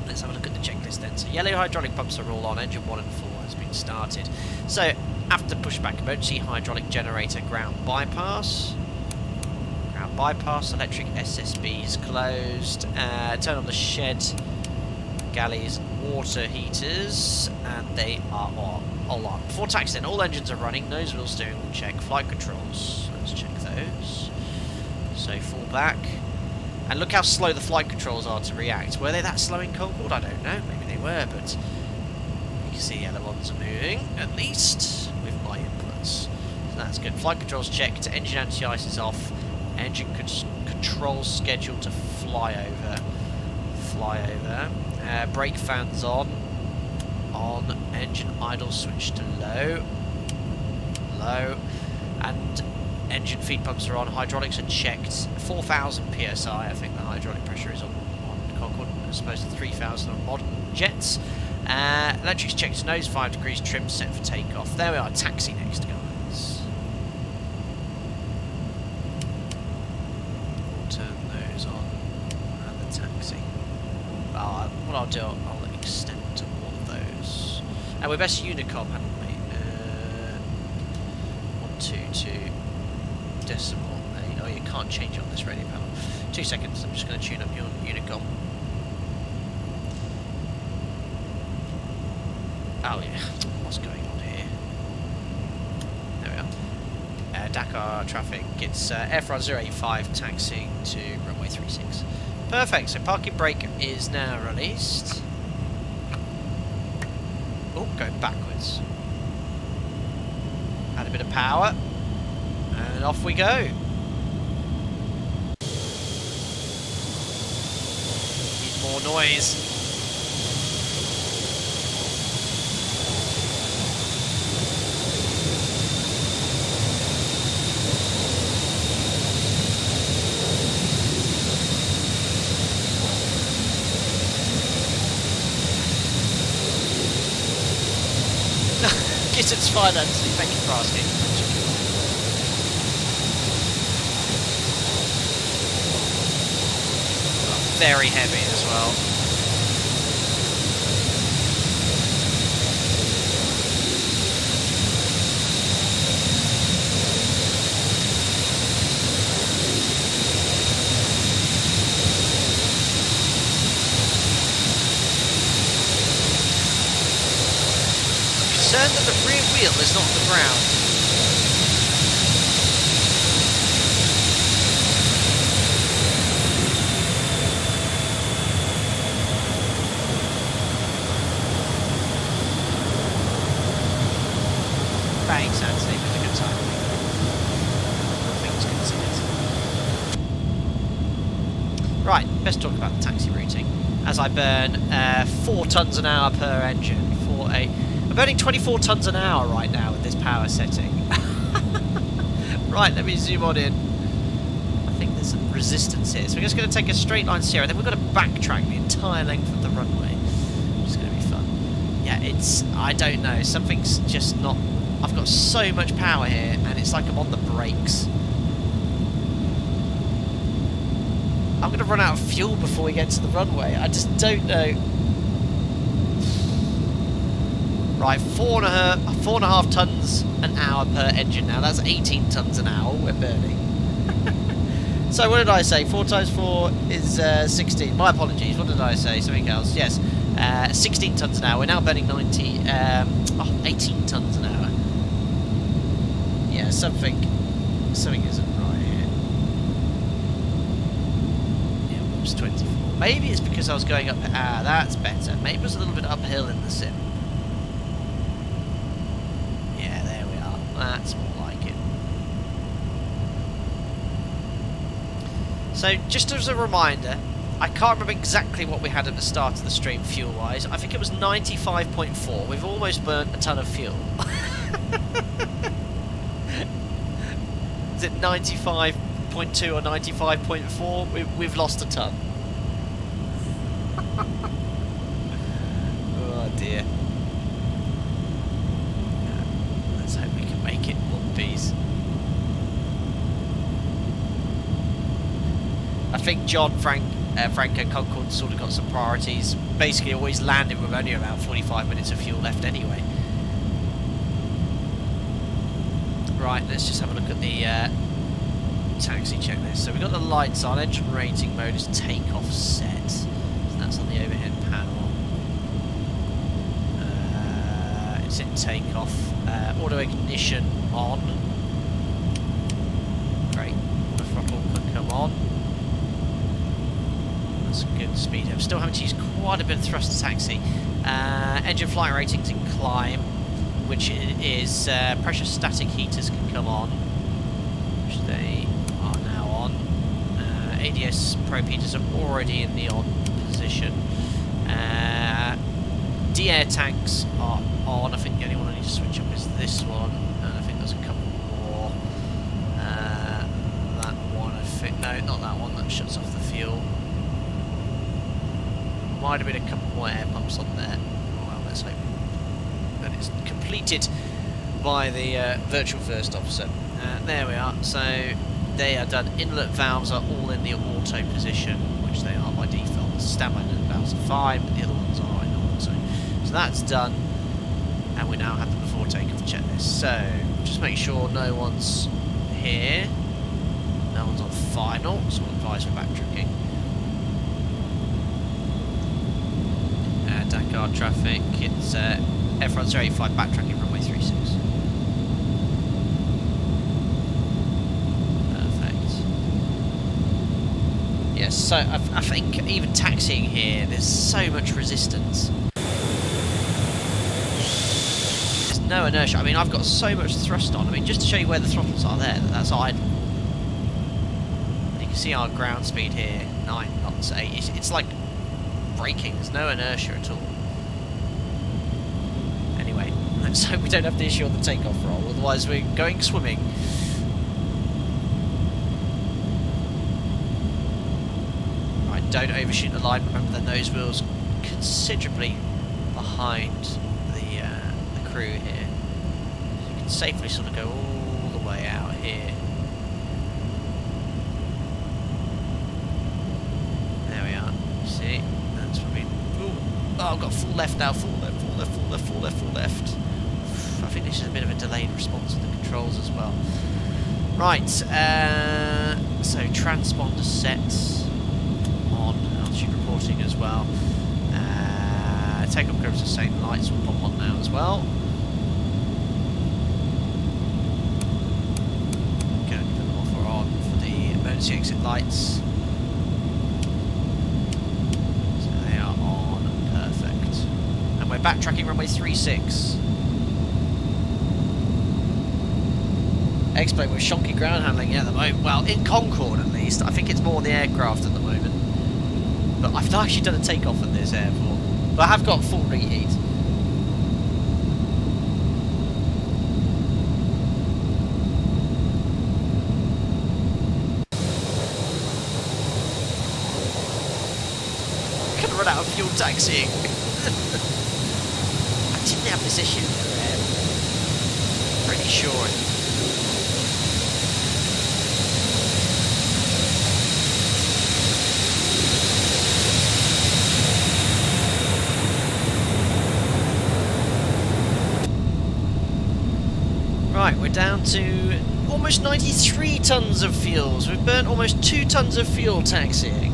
Speaker 1: Let's have a look at the checklist then. So yellow hydraulic pumps are all on, engine 1 and 4 has been started. So after pushback, emergency hydraulic generator ground bypass. Ground bypass, electric SSB is closed. Turn on the shed, galleys, water heaters, and they are all on. Before taxi then, all engines are running, nose wheel steering wheel check, flight controls. Let's check those. So fall back. And look how slow the flight controls are to react. Were they that slow in Concorde? I don't know. Maybe they were, but you can see the ailerons are moving, at least with my inputs. So that's good. Flight controls checked. Engine anti-ice is off. Engine controls scheduled to fly over. Brake fans on. Engine idle switch to low. And engine feed pumps are on, hydraulics are checked, 4,000 psi, I think the hydraulic pressure is on Concorde, as opposed to 3,000 on modern jets. Electrics checked to nose, 5 degrees, trim set for takeoff. There we are, taxi next, guys. We'll turn those on, and the taxi. What I'll do, I'll extend to all of those. And we're best Unicom, haven't we? 122. Decimal. Oh, you can't change it on this radio panel. 2 seconds, I'm just going to tune up your Unicom. Oh yeah, what's going on here? There we are. Dakar traffic, it's Air France 085 taxiing to runway 36. Perfect, so parking brake is now released. Oh, going backwards. Add a bit of power. And off we go. Need more noise. It's fine, Anthony. Thank you for asking. Very heavy as well. Concerned that the rear wheel is not on the ground. Thanks, Anthony, it was a good time. All things considered. Right, let's talk about the taxi routing. As I burn 4 tonnes an hour per engine for a... I'm burning 24 tonnes an hour right now with this power setting. Right, let me zoom on in. I think there's some resistance here. So we're just going to take a straight line steer, and then we're going to backtrack the entire length of the runway. Which is going to be fun. Yeah, it's... I don't know. Something's just not... I've got so much power here, and it's like I'm on the brakes. I'm going to run out of fuel before we get to the runway. I just don't know. Right, 4.5 tonnes an hour per engine now. That's 18 tonnes an hour we're burning. So what did I say? 4 times 4 is 16. My apologies. What did I say? Something else. Yes. 16 tonnes an hour. We're now burning 18 tonnes an hour. Yeah, something isn't right here. Yeah, whoops, 24. Maybe it's because I was going up... Ah, that's better. Maybe it was a little bit uphill in the sim. Yeah, there we are. That's more like it. So, just as a reminder, I can't remember exactly what we had at the start of the stream fuel-wise. I think it was 95.4. We've almost burnt a ton of fuel. Is it 95.2 or 95.4? We've lost a ton. Oh dear. Let's hope we can make it one piece. I think John, Frank and Concorde sort of got some priorities. Basically always landed with only about 45 minutes of fuel left anyway. Right, let's just have a look at the taxi checklist. So we've got the lights on, engine rating mode is takeoff set. So that's on the overhead panel. It's in takeoff. Auto ignition on. Great. The throttle can come on. That's good speed. I'm still having to use quite a bit of thrust to taxi. Engine flight ratings in climb, which is pressure static heaters can come on, which they are now on. ADS probe heaters are already in the on position. D-air tanks are on. I think the only one I need to switch up is this one, and I think there's a couple more. That one, I think, no, not that one, that shuts off the fuel. Might have been a couple more air pumps on there. Well, let's hope that it's completed by the virtual first officer. There we are. So they are done. Inlet valves are all in the auto position, which they are by default. The standby inlet valves are fine, but the other ones are in auto. So that's done, and we now have the before takeoff checklist. So just make sure no one's here. No one's on final, so we'll advise for backtracking. Dakar traffic, it's F1 085 backtracking runway 36. Perfect. Yes, so I think even taxiing here, there's so much resistance. There's no inertia. I mean, I've got so much thrust on. I mean, just to show you where the throttles are there, that's idle. And you can see our ground speed here, 9 knots, 8. It's like braking. There's no inertia at all. Anyway, let's hope we don't have the issue on the takeoff roll, otherwise we're going swimming. Right, don't overshoot the line. Remember the nose wheel's considerably behind the crew here. So you can safely sort of go all the way out here. There we are. See, that's probably. Ooh. Oh, I've got full left now. Full left, full left, full left, full left, full left. I think this is a bit of a delayed response to the controls as well. Right, so transponder set on, altitude reporting as well. Takeoff curves are saying lights will pop on now as well. Going to put them off or on for the emergency exit lights. So they are on, perfect. And we're backtracking runway 36. Explain with shonky ground handling at the moment. Well, in Concorde at least. I think it's more on the aircraft at the moment. But I've not actually done a takeoff at this airport. But I have got full reheat. I'm gonna run out of fuel taxiing. I didn't have this issue there. Pretty sure. Right, we're down to almost 93 tons of fuels. We've burnt almost 2 tons of fuel taxiing.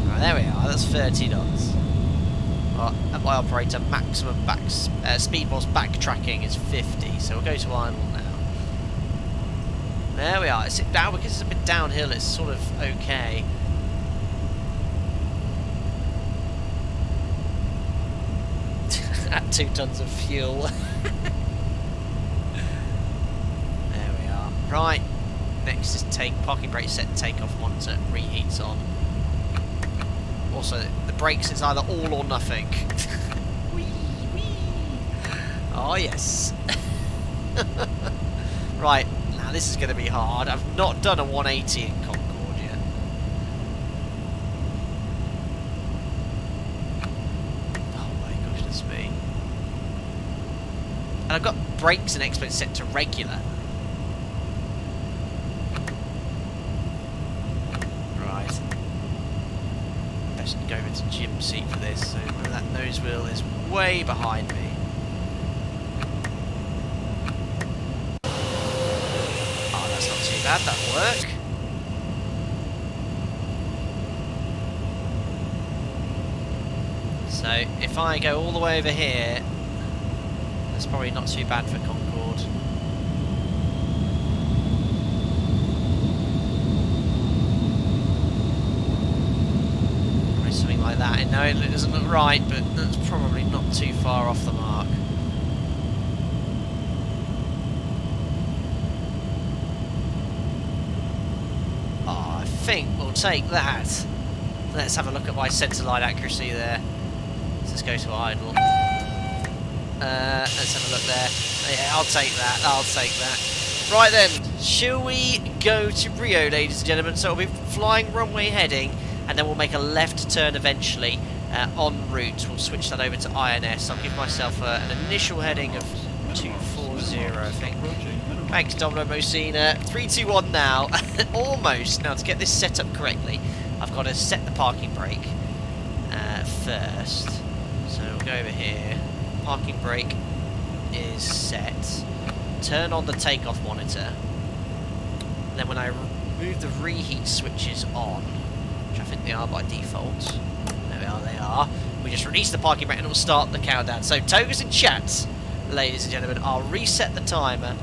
Speaker 1: Right, there we are. That's 30 knots. Well, at my operator, maximum speed whilst backtracking is 50. So we'll go to idle now. There we are. Now because it's a bit downhill, it's sort of okay. At 2 tons of fuel. There we are. Right. Next is parking brake set, takeoff monitor, reheats on. Also, the brakes is either all or nothing. Whee, whee. Oh yes. Right. Now this is going to be hard. I've not done a 180 in Concorde yet. Me. And I've got brakes and expo set to regular. Right. Best go into gym seat for this, so that nose wheel is way behind me. Oh, that's not too bad, that'll work. So, if I go all the way over here, that's probably not too bad for Concorde. Probably something like that. No, it doesn't look right, but that's probably not too far off the mark. Oh, I think we'll take that. Let's have a look at my centre line accuracy there. Let's go to idle. Let's have a look there. Yeah, I'll take that. I'll take that. Right then, shall we go to Rio, ladies and gentlemen? So we'll be flying runway heading, and then we'll make a left turn eventually en route. We'll switch that over to INS. I'll give myself an initial heading of 240, I think. Thanks, Domino Mosina. 321 now. Almost. Now, to get this set up correctly, I've got to set the parking brake first. So we'll go over here. Parking brake is set. Turn on the takeoff monitor. Then when I move the reheat switches on, which I think they are by default. There we are, they are. We just release the parking brake and it will start the countdown. So Toga's in chat, ladies and gentlemen. I'll reset the timer.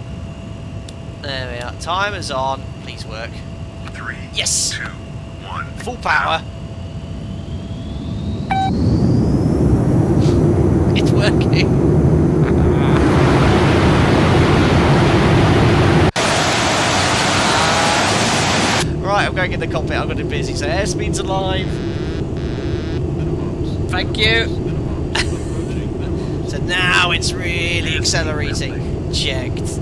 Speaker 1: There we are. Timer's on. Please work.
Speaker 4: 3,
Speaker 1: yes.
Speaker 4: 2, 1.
Speaker 1: Full power. It's working. the cockpit, I've got it busy. So airspeed's alive.
Speaker 2: Minimums.
Speaker 1: Thank you.
Speaker 2: Minimums. Approaching minimums.
Speaker 1: So now it's really accelerating. Checked.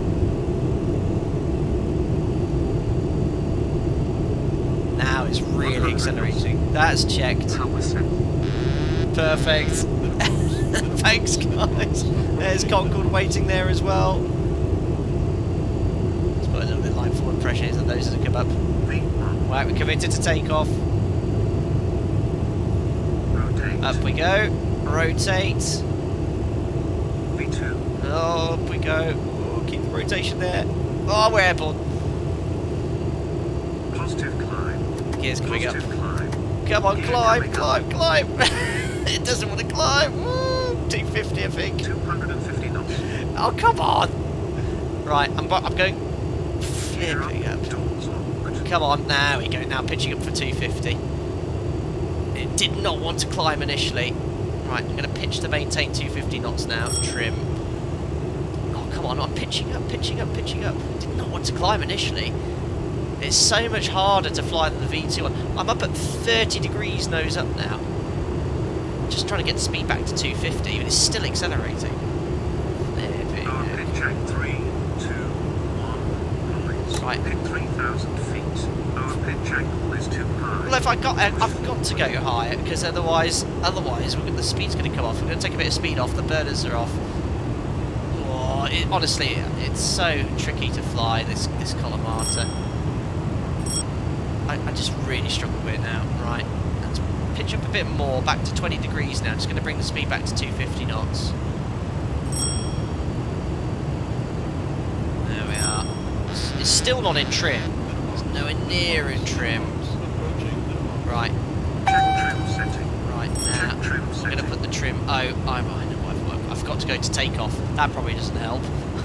Speaker 1: Now it's really accelerating. That's checked. Perfect. Thanks, guys. There's Concorde waiting there as well. Let's put a little bit of line forward pressure so those as come up. Right, we're committed to takeoff.
Speaker 4: Rotate.
Speaker 1: Up we go. Rotate.
Speaker 4: V2.
Speaker 1: Oh, up we go. Oh, keep the rotation there. Oh, we're airborne.
Speaker 4: Positive climb.
Speaker 1: Gears coming up.
Speaker 4: Positive climb.
Speaker 1: Come on,
Speaker 4: Gear
Speaker 1: climb,
Speaker 4: coming
Speaker 1: climb, climb. It doesn't want to climb. Woo, 250, I think.
Speaker 4: 250 knots.
Speaker 1: Oh, come on. Right, I'm going
Speaker 4: Gear
Speaker 1: flipping up.
Speaker 4: Doors locked.
Speaker 1: Come on, now we go. Now pitching up for 250. It did not want to climb initially. Right, I'm going to pitch to maintain 250 knots now. Trim. Oh, come on, I'm pitching up, pitching up, pitching up. Did not want to climb initially. It's so much harder to fly than the V2 one. I'm up at 30 degrees nose up now. Just trying to get the speed back to 250, but it's still accelerating. There we
Speaker 4: Our
Speaker 1: go.
Speaker 4: pitch check 3, 2, 1. Points.
Speaker 1: Right.
Speaker 4: Hit 3,000 feet. Our pitch angle is too high.
Speaker 1: Well, if I've got to go higher because otherwise, the speed's going to come off. We're going to take a bit of speed off. The burners are off. Oh, honestly, it's so tricky to fly this Colimata. I just really struggle with it now. Right, let's pitch up a bit more, back to 20 degrees now. Just going to bring the speed back to 250 knots. There we are. It's still not in trim. It's nowhere near in trim.
Speaker 2: Approaching minimums.
Speaker 1: Right,
Speaker 4: Check trim setting.
Speaker 1: right now.
Speaker 4: Check trim
Speaker 1: I'm going to
Speaker 4: setting.
Speaker 1: put the trim. Oh, I know. I've got to go to takeoff. That probably doesn't help.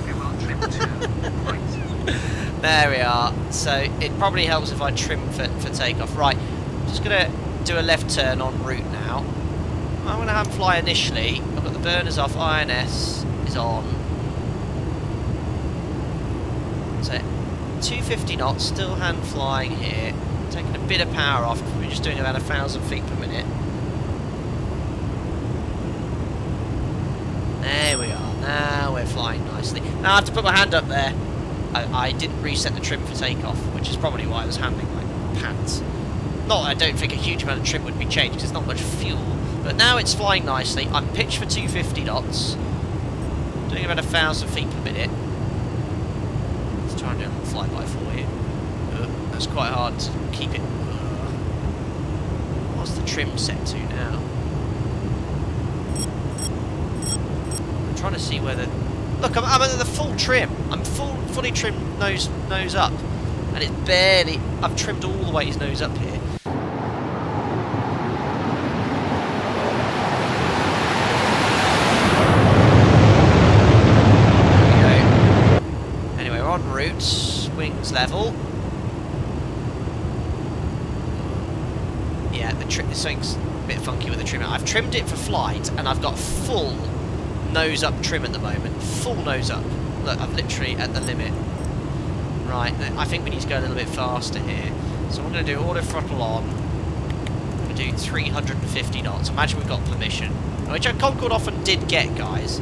Speaker 4: You will trim 2 points.
Speaker 1: There we are. So it probably helps if I trim for takeoff. Right, just going to do a left turn en route now. I'm going to have fly initially. I've got the burners off. INS is on. So 250 knots, still hand flying here. Taking a bit of power off because we're just doing about 1,000 feet per minute. There we are. Now we're flying nicely. Now I have to put my hand up there. I didn't reset the trim for takeoff, which is probably why I was handling like pants. Not that I don't think a huge amount of trim would be changed, because there's not much fuel. But now it's flying nicely. I'm pitched for 250 knots. Doing about 1,000 feet per minute. Let's try and do a little flyby for you. That's quite hard to keep it. What's the trim set to now? I'm trying to see whether... Look, I'm at the full trim. I'm fully trimmed nose up, and it's barely. I've trimmed all the way his nose up here. There we go. Anyway, we're en route. Wings level. Yeah, something's a bit funky with the trim. I've trimmed it for flight, and I've got full nose up trim at the moment. Full nose up. Look, I'm literally at the limit. Right, I think we need to go a little bit faster here. So I'm going to do auto throttle on. I'm going to do 350 knots. Imagine we've got permission. Which Concorde often did get, guys.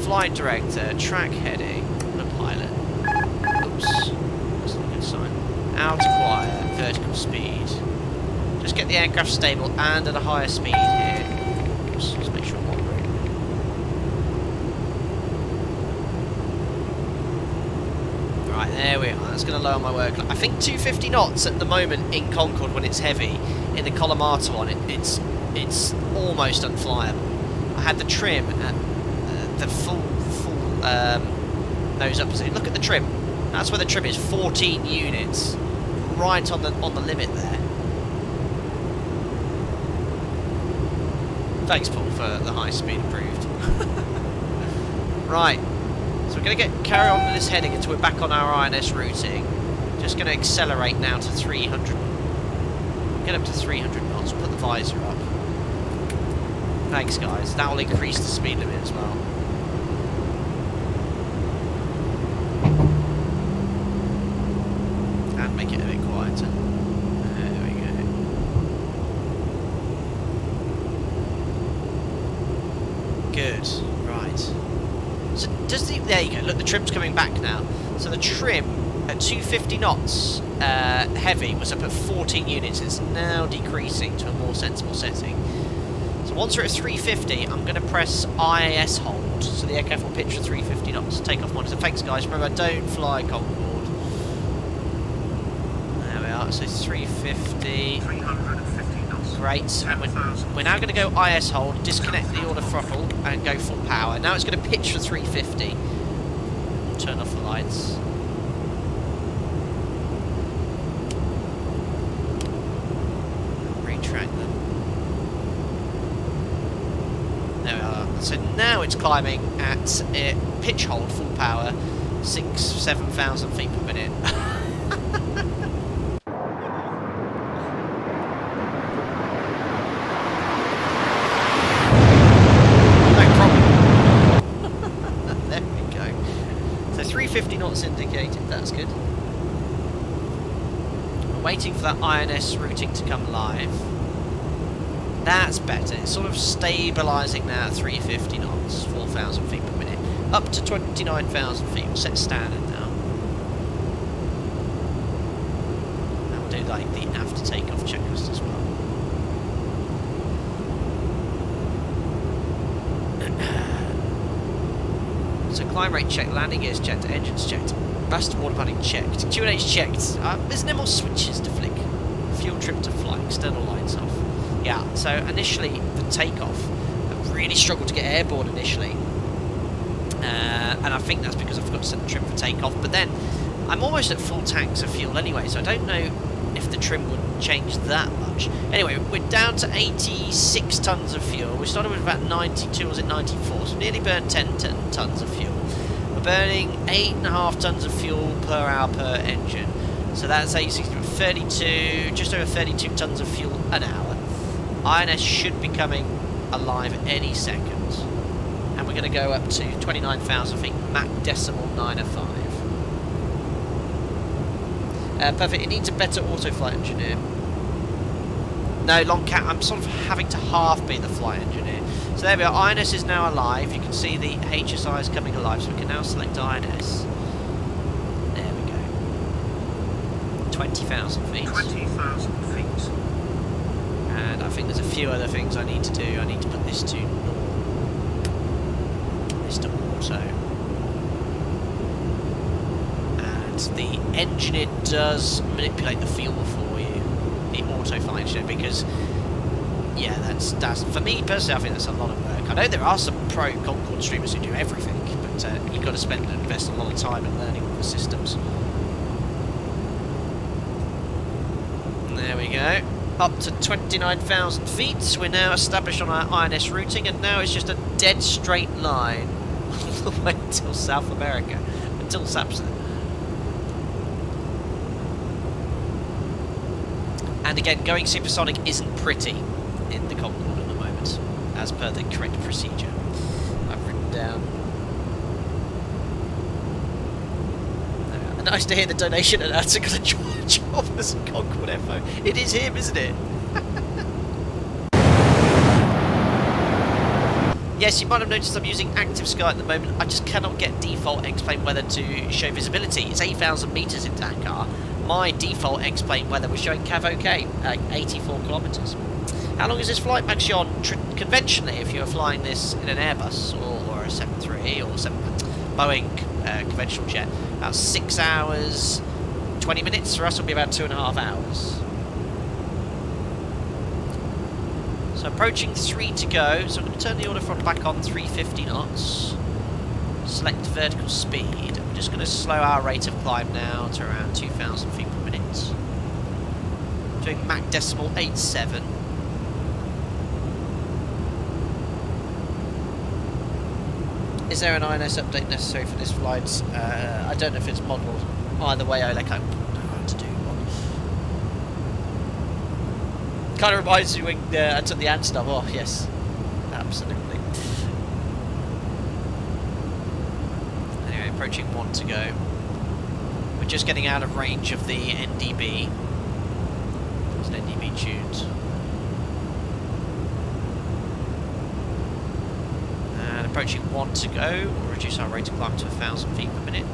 Speaker 1: Flight director, track heading, the pilot. Oops. That's not a good sign. Out acquire, vertical speed. Just get the aircraft stable and at a higher speed here. Oops, just make sure I'm on route. Right, there we are. That's going to lower my work. I think 250 knots at the moment in Concorde when it's heavy. In the Colimata one, it's almost unflyable. I had the trim at the full nose up position. Look at the trim. That's where the trim is. 14 units, right on the limit there. Thanks, Paul, for the high speed improved. Right. So we're going to carry on with this heading until we're back on our INS routing. Just going to accelerate now to 300. Get up to 300 knots. Put the visor up. Thanks, guys. That will increase the speed limit as well. And make it a bit quiet. button. There we go. Good. Right. So does there you go. Look, the trim's coming back now. So the trim at 250 knots, heavy, was up at 14 units. It's now decreasing to a more sensible setting. So once we're at 350, I'm going to press IAS hold, so the aircraft will pitch for 350 knots. Takeoff monitor. Thanks, guys. Remember, don't fly Concorde. There we are. So 350.
Speaker 4: 350 knots.
Speaker 1: Great. And we're now going to go IS hold, disconnect the auto throttle, and go full power. Now it's going to pitch for 350. Turn off the lights. Retract them. There we are. So now it's climbing at pitch hold, full power, 7,000 feet per minute. No problem. There we go. So 350 knots indicated, that's good. We're waiting for that INS routing to come live. That's better. It's sort of stabilising now at 350 knots, 4,000 feet per minute. Up to 29,000 feet. We'll set standard now. And we'll do like the after takeoff checklist as well. So climb rate checked, landing gears checked, engines checked, master water padding checked, QNH checked. There's no more switches to flick. Fuel trim to fly, external lights off. Yeah, so initially the takeoff, I really struggled to get airborne initially, and I think that's because I forgot to set the trim for takeoff. But then I'm almost at full tanks of fuel anyway, so I don't know if the trim would change that much. Anyway, we're down to 86 tons of fuel. We started with about 92, or was it 94? So we nearly burned 10 tons of fuel. We're burning 8.5 tons of fuel per hour per engine. So that's 32, just over 32 tons of fuel an hour. INS should be coming alive any second. And we're going to go up to 29,000 feet, Mach decimal 905. Perfect, it needs a better auto-flight engineer. No, Longcat, I'm sort of having to half be the flight engineer. So there we are, INS is now alive. You can see the HSI is coming alive, so we can now select INS. There we go. 20,000 feet.
Speaker 4: 20,000 feet.
Speaker 1: And I think there's a few other things I need to do. I need to put this to auto. And the engineer does manipulate the fuel for you, the auto flight engineer, because yeah, that's for me personally, I think that's a lot of work. I know there are some pro Concorde streamers who do everything, but you've got to spend and invest a lot of time in learning all the systems. And there we go. Up to 29,000 feet. We're now established on our INS routing, and now it's just a dead straight line all the way until South America, until Sapson. And again, going supersonic isn't pretty in the Concorde at the moment, as per the correct procedure. I've written down. Nice to hear the donation announcer got a job as a Concorde FO. It is him, isn't it? Yes, you might have noticed I'm using active sky at the moment. I just cannot get default X-plane weather to show visibility. It's 8,000 metres in Dakar. My default X-plane weather was showing CAV OK, 84 kilometres. How long is this flight, Maxion? Conventionally, if you were flying this in an Airbus or a 73 or 7 Boeing conventional jet, about 6 hours, 20 minutes. For us, it'll be about 2.5 hours. So approaching 3 to go. So I'm going to turn the auto throttle back on 350 knots. Select vertical speed. I'm just going to slow our rate of climb now to around 2,000 feet per minute. Doing Mach decimal 87. Is there an INS update necessary for this flight? I don't know if it's modelled. Either way, Oleg, I don't know how to do one. Kind of reminds me when I took the Amsterdam. Oh, yes. Absolutely. Anyway, approaching 1 to go. We're just getting out of range of the NDB. It's an NDB tuned. And approaching 1 to go. We'll reduce our rate of climb to 1,000 feet per minute.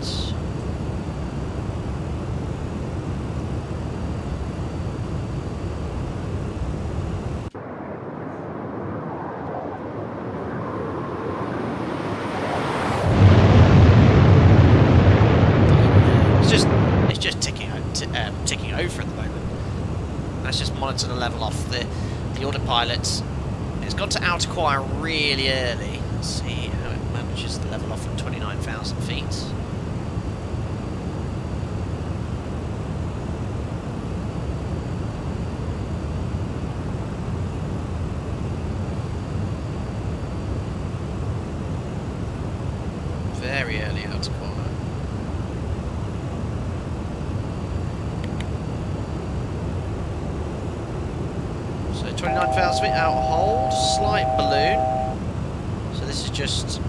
Speaker 1: It's just ticking over at the moment. Let's just monitor the level off the autopilot. It's gone to outer quiet really early. Let's see how it manages the level off at 29,000 feet. Very early outer quiet. So 29,000 feet out hold, slight balloon. So this is just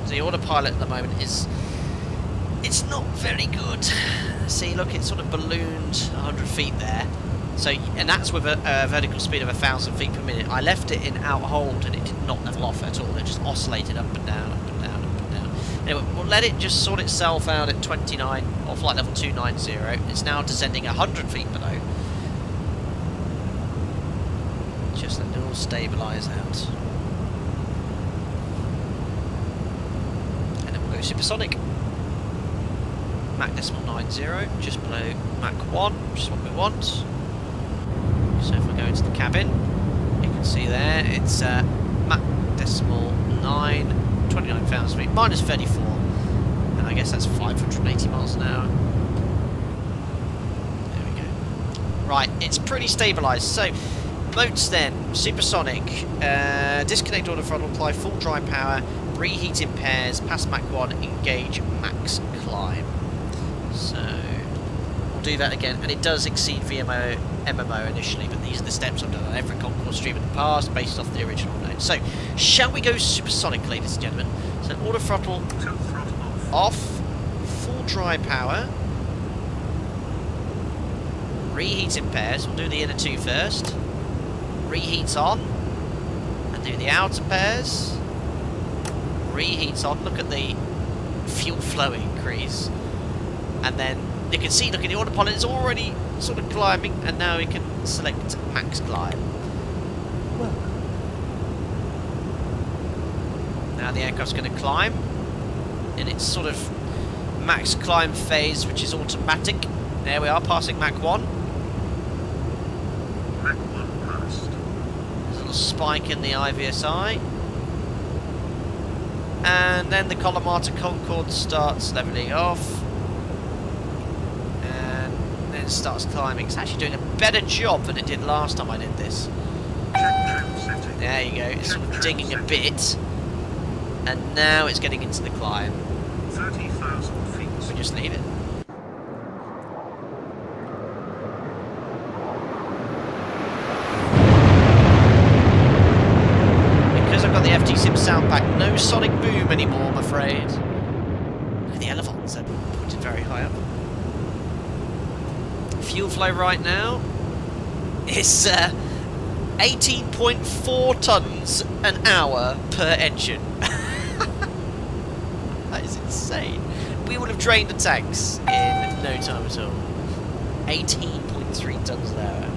Speaker 1: the autopilot at the moment it's not very good. See, look, it's sort of ballooned 100 feet there. So, and that's with a vertical speed of 1,000 feet per minute. I left it in out hold and it did not level off at all. It just oscillated up and down, up and down, up and down. Anyway, we'll let it just sort itself out at 29, or flight level 290. It's now descending 100 feet below. Just let it all stabilise out. And then we'll go supersonic. Mach decimal 90, just below Mach 1, which is what we want. So if we go into the cabin, you can see there it's Mach decimal 9, 29,000 feet, minus 34, and I guess that's 580 miles an hour. There we go. Right, it's pretty stabilised. So, boats then, supersonic, disconnect auto throttle, apply full dry power, reheat in pairs, pass Mach 1, engage max climb. So, we'll do that again, and it does exceed MMO initially, but these are the steps I've done on every Concorde stream in the past, based off the original note. So, shall we go supersonic, ladies and gentlemen? So, auto throttle off, full dry power, reheat in pairs. We'll do the inner two first. Reheats on, and do the outer pairs. Reheats on. Look at the fuel flow increase. And then you can see, look at the autopilot is already sort of climbing, and now we can select max climb. Now the aircraft's going to climb in its sort of max climb phase, which is automatic. There we are, passing Mach 1.
Speaker 4: Mach 1 passed.
Speaker 1: There's a little spike in the IVSI. And then the Colimata Concorde starts levelling off. Starts climbing. It's actually doing a better job than it did last time I did this.
Speaker 4: Check trim setting.
Speaker 1: There you go. It's sort of dinging a bit, and now it's getting into the climb.
Speaker 4: 30,000 feet.
Speaker 1: We just leave it. Because I've got the FT Sim sound pack, no sonic boom anymore, I'm afraid. Look at the elephants, they're pointed very high up. Fuel flow right now is 18.4 tons an hour per engine. That is insane. We would have drained the tanks in no time at all. 18.3 tons an hour.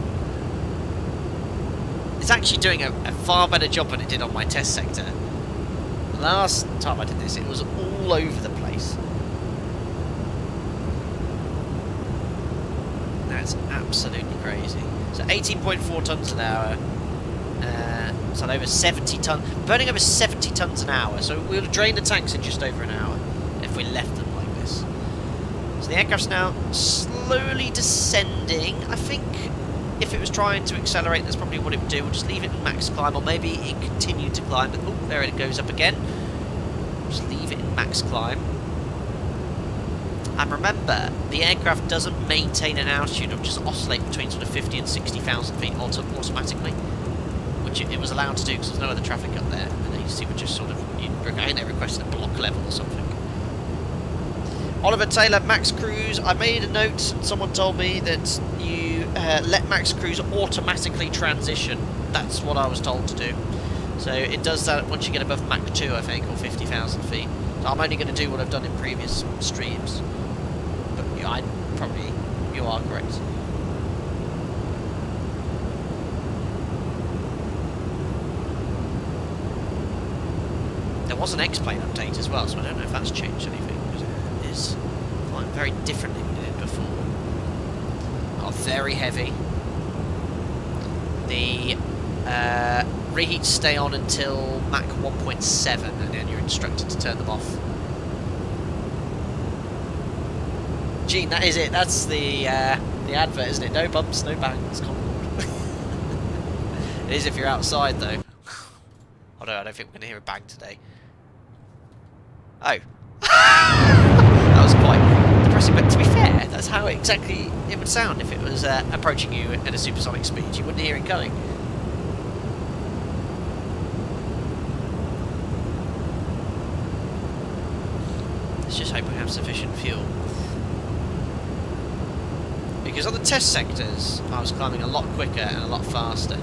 Speaker 1: It's actually doing a far better job than it did on my test sector. Last time I did this, it was all over the place. That's absolutely crazy. So 18.4 tons an hour. So over 70 tons, burning over 70 tons an hour. So we'll drain the tanks in just over an hour if we left them like this. So the aircraft's now slowly descending. I think if it was trying to accelerate, that's probably what it would do. We'll just leave it in max climb, or maybe it continued to climb. But oh, there it goes up again. Just leave it in max climb. And remember, the aircraft doesn't maintain an altitude of just oscillate between sort of 50 and 60,000 feet automatically, which it was allowed to do because there's no other traffic up there. And then you see, we're just sort of, I think they requested a block level or something. Oliver Taylor, max cruise. I made a note, someone told me that you let max cruise automatically transition. That's what I was told to do. So it does that once you get above Mach 2, I think, or 50,000 feet. So I'm only going to do what I've done in previous streams. But yeah, you are correct. There was an X-plane update as well, so I don't know if that's changed anything, because it is flying very differently than it did before. Very heavy. The reheats stay on until Mach 1.7, and then you're instructed to turn them off. Gene, that is it. That's the advert, isn't it? No bumps, no bangs, Concorde. It is if you're outside, though. Although I don't think we're going to hear a bang today. Oh. That was quite depressing, but to be fair, that's how exactly it would sound if it was approaching you at a supersonic speed. You wouldn't hear it going. Let's just hope we have sufficient fuel. Because on the test sectors, I was climbing a lot quicker and a lot faster.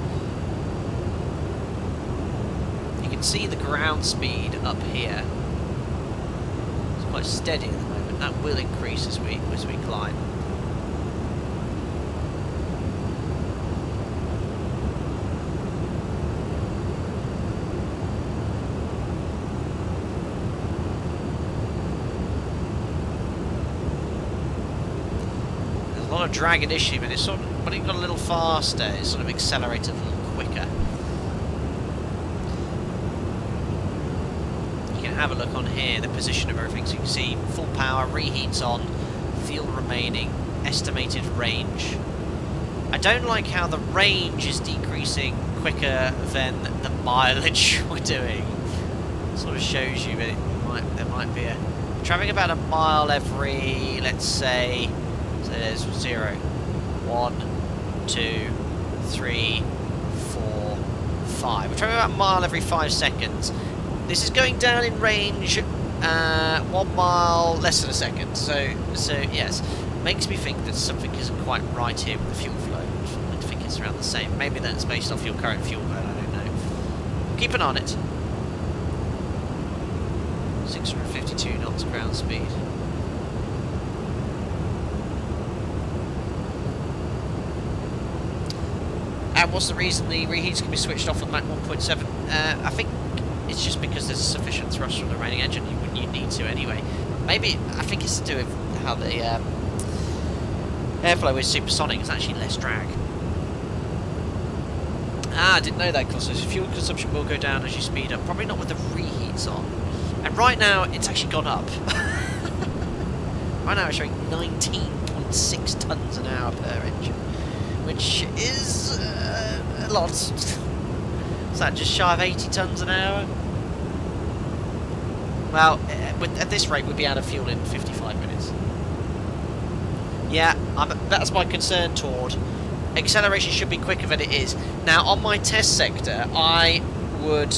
Speaker 1: You can see the ground speed up here. It's quite steady at the moment. That will increase as we climb. There's a lot of drag initially, but it's sort of, when it got a little faster, it sort of accelerated a little quicker. Have a look on here, the position of everything, so you can see full power, reheats on, fuel remaining, estimated range. I don't like how the range is decreasing quicker than the mileage we're doing. It sort of shows you that there might be travelling about a mile every, let's say, so there's 0, 1, 2, 3, 4, 5. We're travelling about a mile every 5 seconds. This is going down in range 1 mile less than a second, so yes, makes me think that something isn't quite right here with the fuel flow. I think it's around the same. Maybe that's based off your current fuel burn, I don't know. Keep an eye on it. 652 knots ground speed. And what's the reason the reheats can be switched off at Mach 1.7? I think it's just because there's sufficient thrust from the remaining engine. You need to anyway. Maybe, I think it's to do with how the airflow is supersonic. It's actually less drag. Ah, I didn't know that, because fuel consumption will go down as you speed up. Probably not with the reheats on. And right now, it's actually gone up. Right now, it's showing 19.6 tons an hour per engine, which is a lot. Is that just shy of 80 tons an hour? Well, at this rate, we'd be out of fuel in 55 minutes. Yeah, that's my concern, Tord. Acceleration should be quicker than it is. Now, on my test sector, I would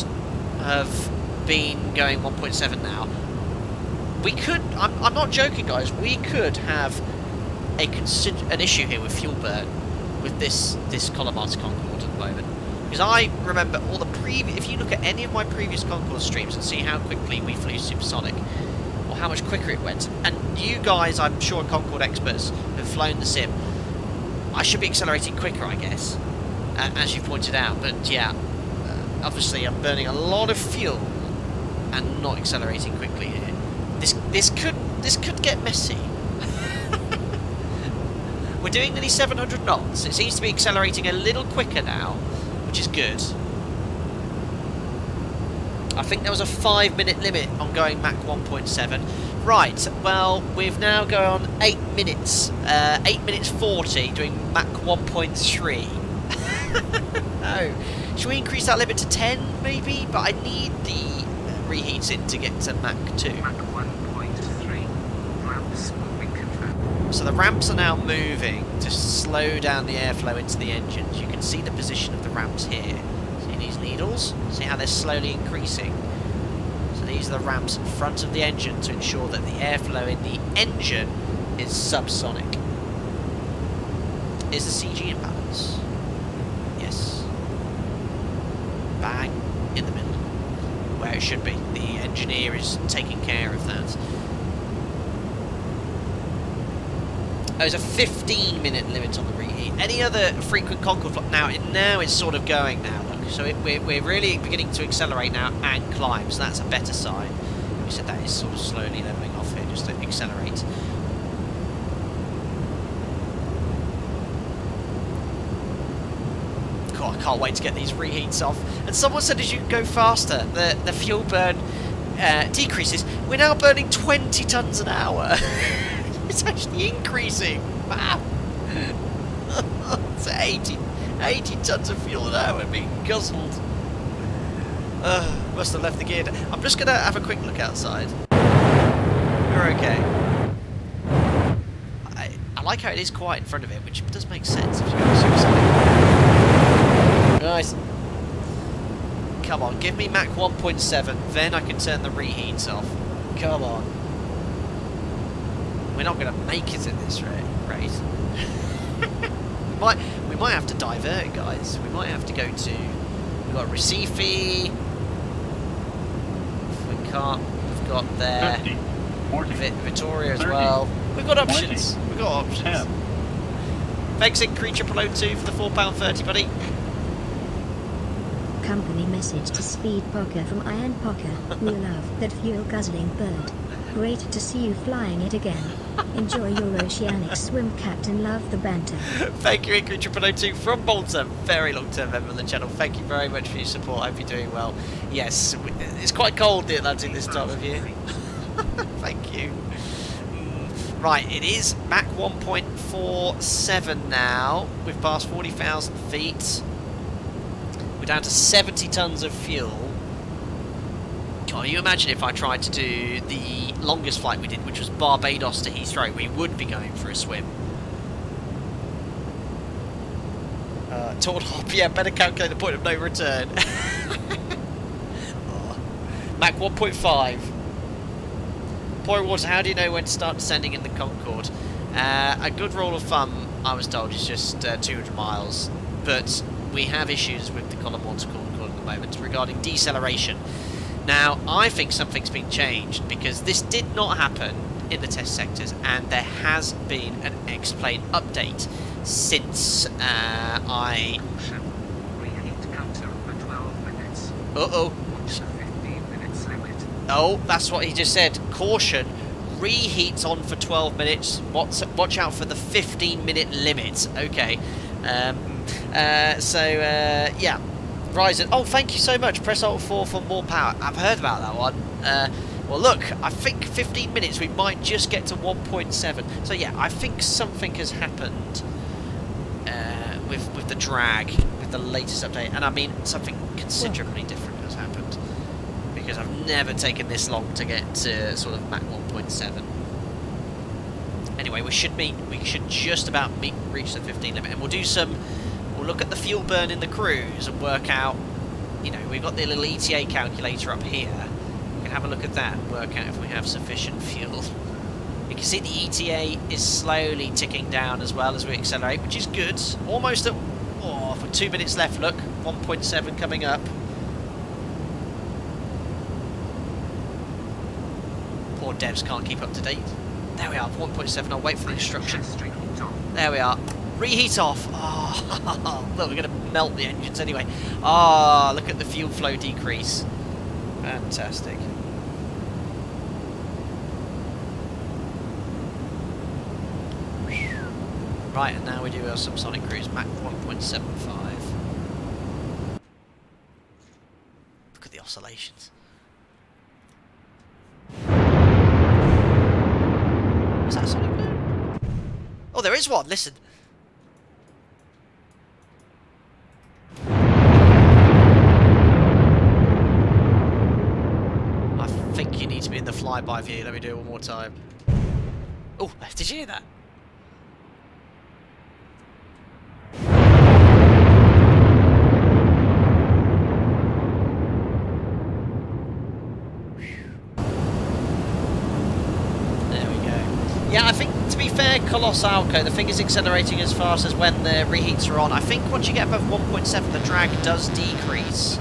Speaker 1: have been going 1.7 now. We could, I'm not joking, guys, we could have an issue here with fuel burn with this Colimata Concorde at the moment. Because I remember all the if you look at any of my previous Concorde streams and see how quickly we flew supersonic, or how much quicker it went, and you guys, I'm sure Concorde experts, have flown the sim, I should be accelerating quicker, I guess, as you pointed out, but yeah, obviously I'm burning a lot of fuel and not accelerating quickly here. This could get messy. We're doing nearly 700 knots. It seems to be accelerating a little quicker now, which is good. I think there was a 5-minute limit on going Mach 1.7. Right, well, we've now gone 8 minutes. 8 minutes 40, doing Mach 1.3. Oh, should we increase that limit to 10, maybe? But I need the reheats in to get to Mach 2.
Speaker 4: Mach 1.3. Ramps moving control.
Speaker 1: So the ramps are now moving to slow down the airflow into the engines. You can see the position of the ramps here. See these needles? See how they're slowly increasing? So these are the ramps in front of the engine to ensure that the airflow in the engine is subsonic. Is the CG in balance? Yes. Bang in the middle, where it should be. The engineer is taking care of that. There's a 15-minute limit on the reheat. Any other frequent Concorde flight? Now it's sort of going now, look. So we're really beginning to accelerate now and climb, so that's a better sign. We said that is sort of slowly leveling off here, just to accelerate. God, I can't wait to get these reheats off. And someone said as you go faster, the fuel burn decreases. We're now burning 20 tons an hour. It's actually increasing. Wow. It's 80 tons of fuel an hour being guzzled. Must have left the gear. I'm just going to have a quick look outside. We're okay. I like how it is quiet in front of it, which does make sense if you go to Supersonic. Nice. Come on, give me Mach 1.7, then I can turn the reheats off. Come on. We're not going to make it at this rate. we might have to divert, guys. We might have to go to... We've got Recife. If we can't, we've got there.
Speaker 5: 50, 40,
Speaker 1: Vittoria as
Speaker 5: 30,
Speaker 1: well. We've got options.
Speaker 5: 20,
Speaker 1: We've got options.
Speaker 5: 10.
Speaker 1: Thanks, Creature Prologue 2 for the £4.30, buddy.
Speaker 6: Company message to Speed Poker from Iron Poker. We love that fuel guzzling bird. Great to see you flying it again. Enjoy your Oceanic swim, Captain. Love the banter.
Speaker 1: Thank you, Creature Prologue 2 from Bolton. Very long-term member of the channel. Thank you very much for your support. I hope you're doing well. Yes, it's quite cold in the Atlantic this time of year. Thank you. Right, it is Mach 1.47 now. We've passed 40,000 feet. We're down to 70 tons of fuel. Can you imagine if I tried to do the longest flight we did, which was Barbados to Heathrow? We would be going for a swim. Torn hop, yeah, better calculate the point of no return. Mach 1.5. Point was, how do you know when to start descending in the Concorde? A good rule of thumb, I was told, is just 200 miles. But we have issues with the Colimata Concorde at the moment regarding deceleration. Now, I think something's been changed because this did not happen in the test sectors, and there has been an X-plane update since I...
Speaker 4: Reheat counter for 12 minutes.
Speaker 1: Uh-oh.
Speaker 4: Watch the 15 minutes limit.
Speaker 1: Oh, that's what he just said. Caution. Reheats on for 12 minutes. Watch out for the 15-minute limit. Okay. Yeah. Ryzen. Oh, thank you so much. Press Alt 4 for more power. I've heard about that one. Well, look, I think 15 minutes we might just get to 1.7. So yeah, I think something has happened with the drag, with the latest update. And I mean, something considerably different has happened. Because I've never taken this long to get to sort of Mach 1.7. Anyway, we should just about reach the 15 limit. And we'll do some... We'll look at the fuel burn in the cruise and work out, you know, we've got the little ETA calculator up here. We can have a look at that and work out if we have sufficient fuel. You can see the ETA is slowly ticking down as well as we accelerate, which is good. Almost at, for 2 minutes left, look, 1.7 coming up. Poor devs can't keep up to date. There we are, 1.7, I'll wait for the instruction. There we are. Reheat off. Oh, look, we're going to melt the engines anyway. Ah, look at the fuel flow decrease. Fantastic. Right, and now we do our subsonic cruise, Mach 1.75. Look at the oscillations. Is that a sonic boom? Oh, there is one, listen. I think you need to be in the flyby view. Let me do it one more time. Oh, did you hear that? Yeah, I think, to be fair, Colossalco, the thing is accelerating as fast as when the reheats are on. I think once you get above 1.7, the drag does decrease.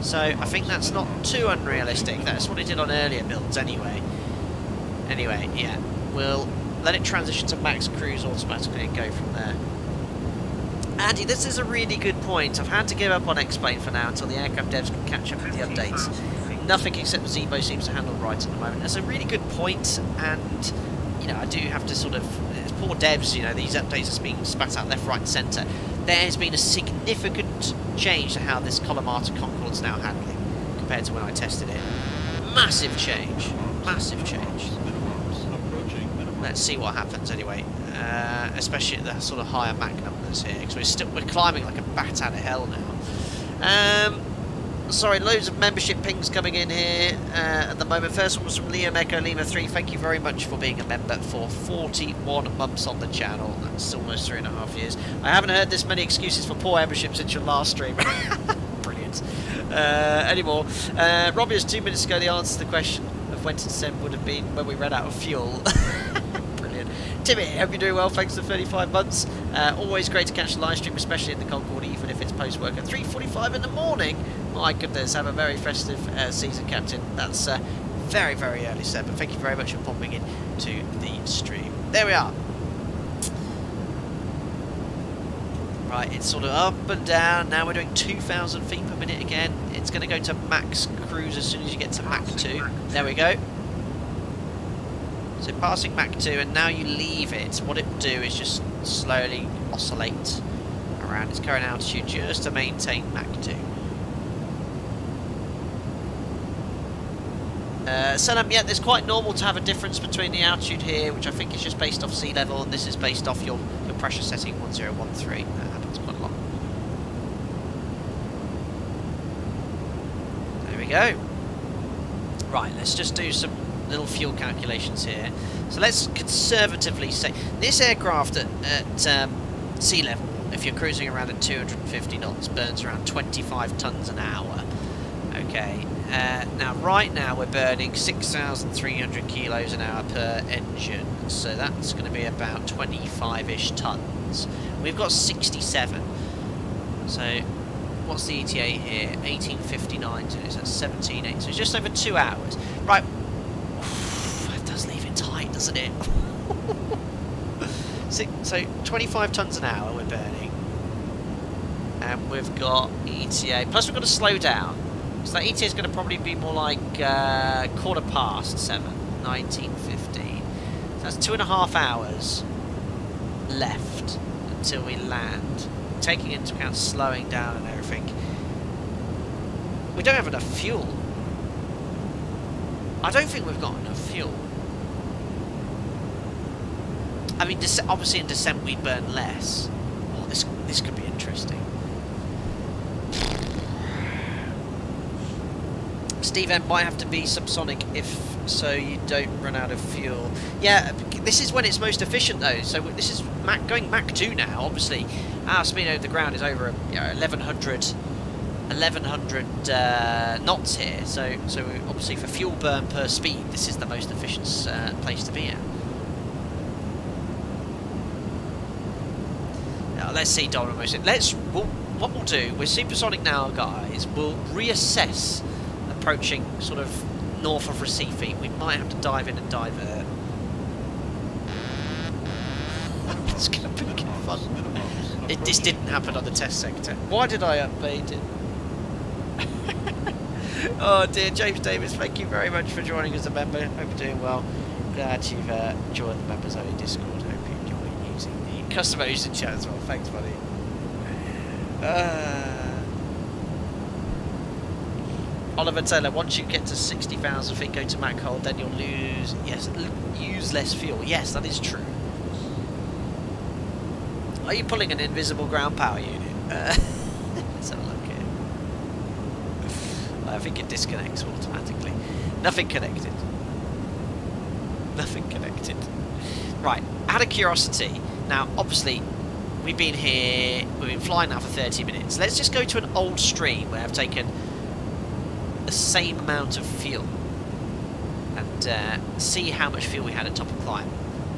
Speaker 1: So I think that's not too unrealistic. That's what it did on earlier builds anyway. Anyway, yeah, we'll let it transition to max cruise automatically and go from there. Andy, this is a really good point. I've had to give up on X-Plane for now until the aircraft devs can catch up with the updates. Nothing except the Zebo seems to handle right at the moment. That's a really good point, and you know, I do have to sort of, poor devs, you know, these updates are being spat out left, right and centre. There has been a significant change to how this Colimata Concorde is now handling compared to when I tested it. Massive change. Massive change. Let's see what happens anyway, especially at the sort of higher Mach numbers here, because we're climbing like a bat out of hell now. Sorry, loads of membership pings coming in here at the moment. First one was from Liam Echo Lima 3. Thank you very much for being a member for 41 months on the channel. That's almost 3.5 years. I haven't heard this many excuses for poor membership since your last stream. Brilliant. Anymore. Robbie, has 2 minutes ago the answer to the question of when to send would have been when we ran out of fuel. Brilliant. Timmy, hope you're doing well. Thanks for 35 months. Always great to catch the live stream, especially in the Concorde, even if it's post-work at 3:45 in the morning. My goodness, have a very festive season, Captain. That's very, very early said, but thank you very much for popping in to the stream. There we are. Right, it's sort of up and down. Now we're doing 2,000 feet per minute again. It's going to go to max cruise as soon as you get to Mach 2. There we go. So passing Mach 2, and now you leave it. What it will do is just slowly oscillate around its current altitude just to maintain Mach 2. Selam, yeah, it's quite normal to have a difference between the altitude here, which I think is just based off sea level, and this is based off your pressure setting 1013. That happens quite a lot. There we go. Right, let's just do some little fuel calculations here. So let's conservatively say this aircraft at sea level, if you're cruising around at 250 knots, burns around 25 tons an hour. Okay. Now, right now we're burning 6,300 kilos an hour per engine, so that's going to be about 25-ish tons. We've got 67. So, what's the ETA here? 1859, so that's 17.8. So it's just over 2 hours. Right. That does leave it tight, doesn't it? So 25 tons an hour we're burning, and we've got ETA. Plus we've got to slow down. So that ETA is going to probably be more like 7:15, 19:15. So that's 2.5 hours left until we land. Taking into account slowing down and everything. We don't have enough fuel. I don't think we've got enough fuel. I mean, obviously in descent we burn less. Oh, this could be interesting. Steve M might have to be subsonic if so you don't run out of fuel. Yeah, this is when it's most efficient though. So this is going Mach 2 now. Obviously, our speed over the ground is over 1100 knots here. So obviously for fuel burn per speed, this is the most efficient place to be at. Now, let's see, Don. What we'll do, we're supersonic now, guys. We'll reassess. Approaching sort of north of Recife, we might have to dive in and divert. It's gonna be fun. This didn't happen on the test sector. Why did I update it? Oh dear, James Davis, thank you very much for joining as a member. Hope you're doing well. Glad you've joined the members only Discord. Hope you enjoy using the customer using chat as well. Thanks, buddy. Oliver Taylor, once you get to 60,000 feet, go to Mach hold, then you'll use less fuel. Yes, that is true. Are you pulling an invisible ground power unit? Let's have a look here. I think it disconnects automatically. Nothing connected. Nothing connected. Right, out of curiosity, now obviously we've been flying now for 30 minutes. Let's just go to an old stream where I've taken the same amount of fuel and see how much fuel we had at top of climb.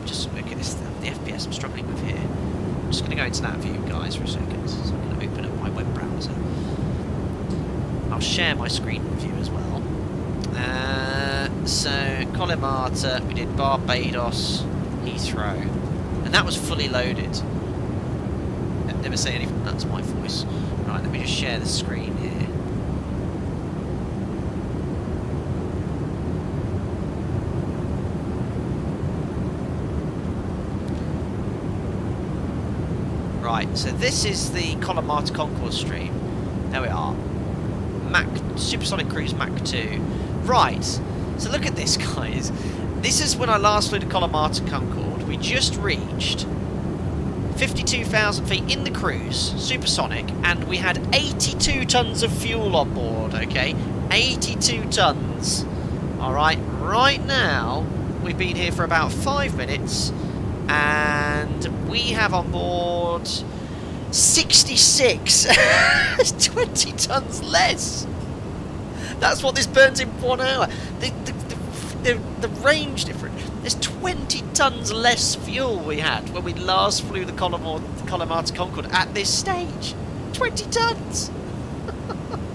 Speaker 1: just look at this, the FPS I'm struggling with here. I'm just going to go into that view, guys, for a second. So I'm going to open up my web browser. I'll share my screen with you as well. So, Colimata, we did Barbados, Heathrow, and that was fully loaded. Never say anything, that's my voice. Right, let me just share the screen here. Right, so this is the Colimata Concorde stream. There we are. Supersonic Cruise Mach 2. Right, so look at this, guys. This is when I last flew the Colimata Concorde. We just reached 52,000 feet in the cruise, supersonic, and we had 82 tons of fuel on board, okay? 82 tons. Alright, right now, we've been here for about 5 minutes, and we have on board 66. 20 tons less. That's what this burns in 1 hour. The range difference. There's 20 tons less fuel we had when we last flew the Colimata Concorde at this stage. 20 tons.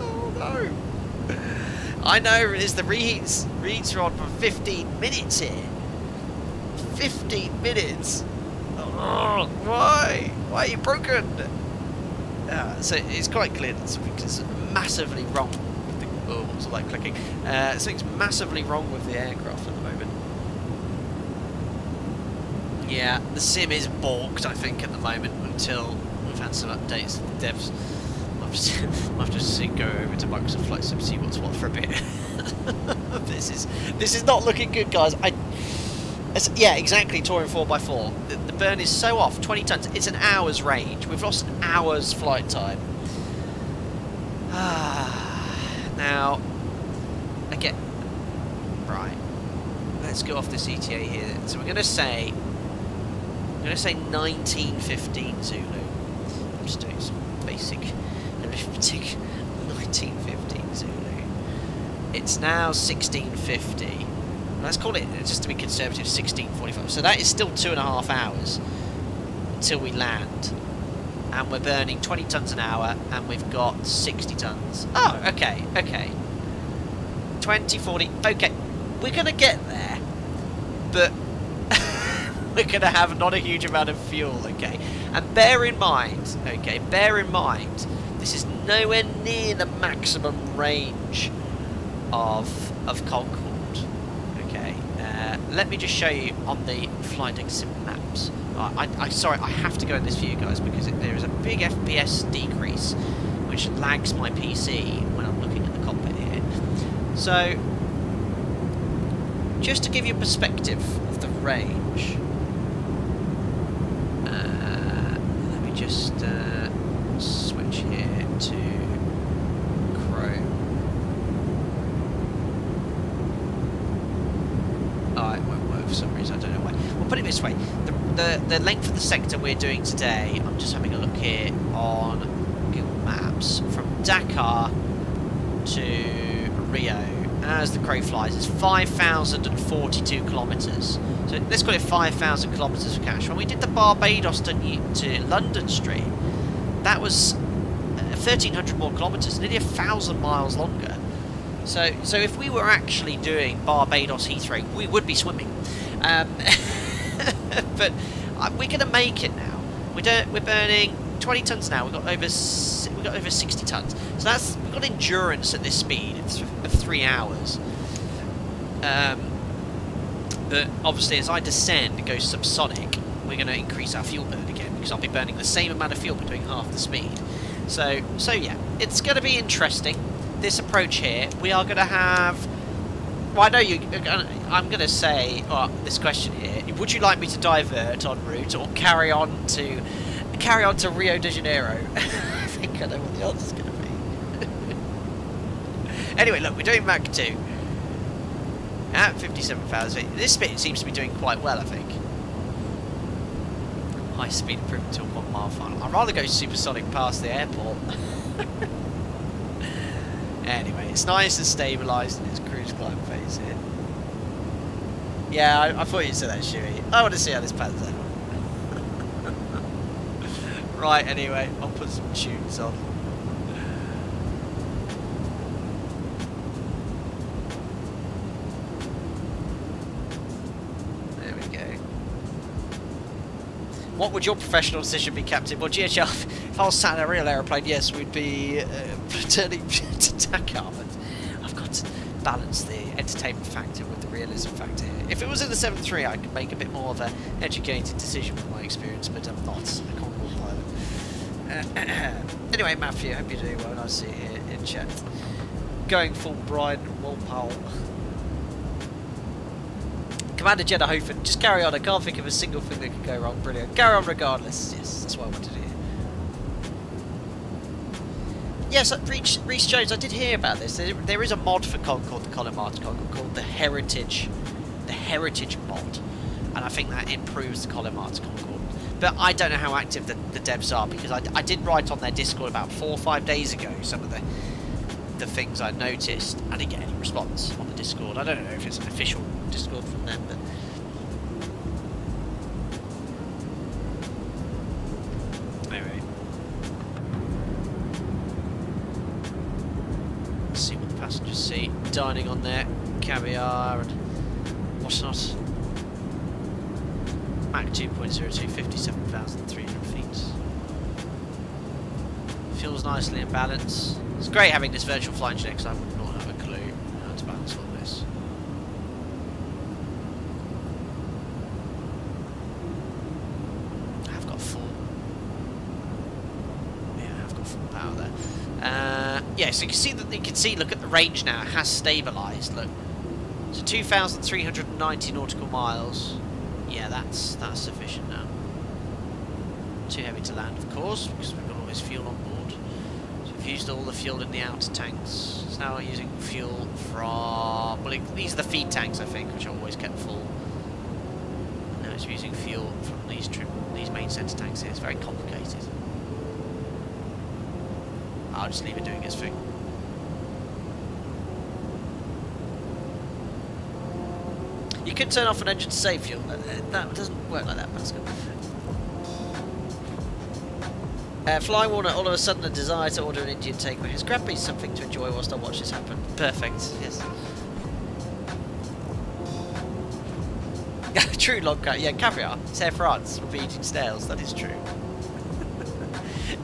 Speaker 1: Oh no. I know, it's the reads are on for 15 minutes here. 15 minutes. Oh, why? Why are you broken? So it's quite clear that something's massively wrong with the... Oh, what was that clicking? Something's massively wrong with the aircraft at the moment. Yeah, the sim is balked, I think, at the moment, until we've had some updates from the devs. I'll just go over to Microsoft Flight Sim, see what's what for a bit. This is not looking good, guys. Yeah, exactly, touring 4x4. The burn is so off, 20 tons. It's an hour's range. We've lost an hour's flight time. Now, again, right. Let's go off this ETA here then. So we're going to say 1915 Zulu. I'm just doing some basic arithmetic. 1915 Zulu. It's now 1650. Let's call it, just to be conservative, 16:45. So that is still 2.5 hours until we land. And we're burning 20 tons an hour, and we've got 60 tons. Oh, okay, okay. 20, 40, okay. We're going to get there, but we're going to have not a huge amount of fuel, okay? And bear in mind, okay, this is nowhere near the maximum range of Concorde. Let me just show you on the flight deck sim maps. Sorry, I have to go in this view, guys, because there is a big FPS decrease, which lags my PC when I'm looking at the cockpit here. So, just to give you a perspective of the range, let me just switch here to Chrome. It won't work for some reason, I don't know why. We'll put it this way, the length of the sector we're doing today, I'm just having a look here on Google Maps, from Dakar to Rio, as the crow flies, is 5,042 kilometres. So let's call it 5,000 kilometres for cash. When we did the Barbados to London stream, that was 1,300 more kilometres, nearly 1,000 miles longer. So if we were actually doing Barbados Heathrow, we would be swimming. But we're going to make it now. We're burning 20 tons now. We've got over 60 tons. So we've got endurance at this speed of 3 hours. But obviously, as I descend and go subsonic, we're going to increase our fuel burn again, because I'll be burning the same amount of fuel but doing half the speed. So yeah, it's going to be interesting. This approach here, we are going to have... Well, I know I'm going to say this question here: would you like me to divert en route or carry on to Rio De Janeiro? I think I know what the answer's going to be. Anyway, look, we're doing Mach 2 at 57,000. This bit seems to be doing quite well, I think. High speed improvement to 1 mile final. I'd rather go supersonic past the airport. Anyway, it's nice and stabilised in its cruise climb phase here. Yeah, I thought you'd say that, Shuey. I want to see how this pans out. Right, anyway, I'll put some tunes on. There we go. What would your professional decision be, Captain? Well, GHL, if I was sat in a real aeroplane, yes, we'd be returning to Dakar, but I've got to balance the entertainment factor with the realism factor here. If it was in the 7.3, I could make a bit more of an educated decision from my experience, but I'm not a Concorde pilot. Anyway, Matthew, I hope you're doing well, and I'll see you here in chat. Going full Brian Walpole. Commander Jeddah Hofen, just carry on. I can't think of a single thing that could go wrong. Brilliant. Carry on regardless. Yes, that's what I wanted to hear. Yes, Reece Jones, I did hear about this. There is a mod for Concorde, the Colimata Concorde, called the Heritage mod, and I think that improves the Colimata Concorde. But I don't know how active the devs are, because I did write on their Discord about 4 or 5 days ago some of the things I noticed. I didn't get any response on the Discord. I don't know if it's an official Discord from them, but anyway. Let's see what the passengers see. Dining on their caviar and whatnot. Mach 2.02, 57,300 feet. Feels nicely in balance. It's great having this virtual flight engineer, because I would not have a clue how to balance all this. I've got full. Yeah, I've got full power there. Yeah, so you can see. Look at the range now. It has stabilised. Look, so 2,390 nautical miles. Yeah, that's sufficient now. Too heavy to land, of course, because we've got all this fuel on board. So we've used all the fuel in the outer tanks. So now we're using fuel from... Well, these are the feed tanks, I think, which are always kept full. Now it's using fuel from these main centre tanks here. It's very complicated. I'll just leave it doing its thing. You can turn off an engine to save fuel. That doesn't work like that, but that's good. Fly Warner, all of a sudden a desire to order an Indian takeaway has grabbed me something to enjoy whilst I watch this happen. Perfect, yes. True, long cut. Yeah, caviar. It's Air France. We'll be eating snails. That is true.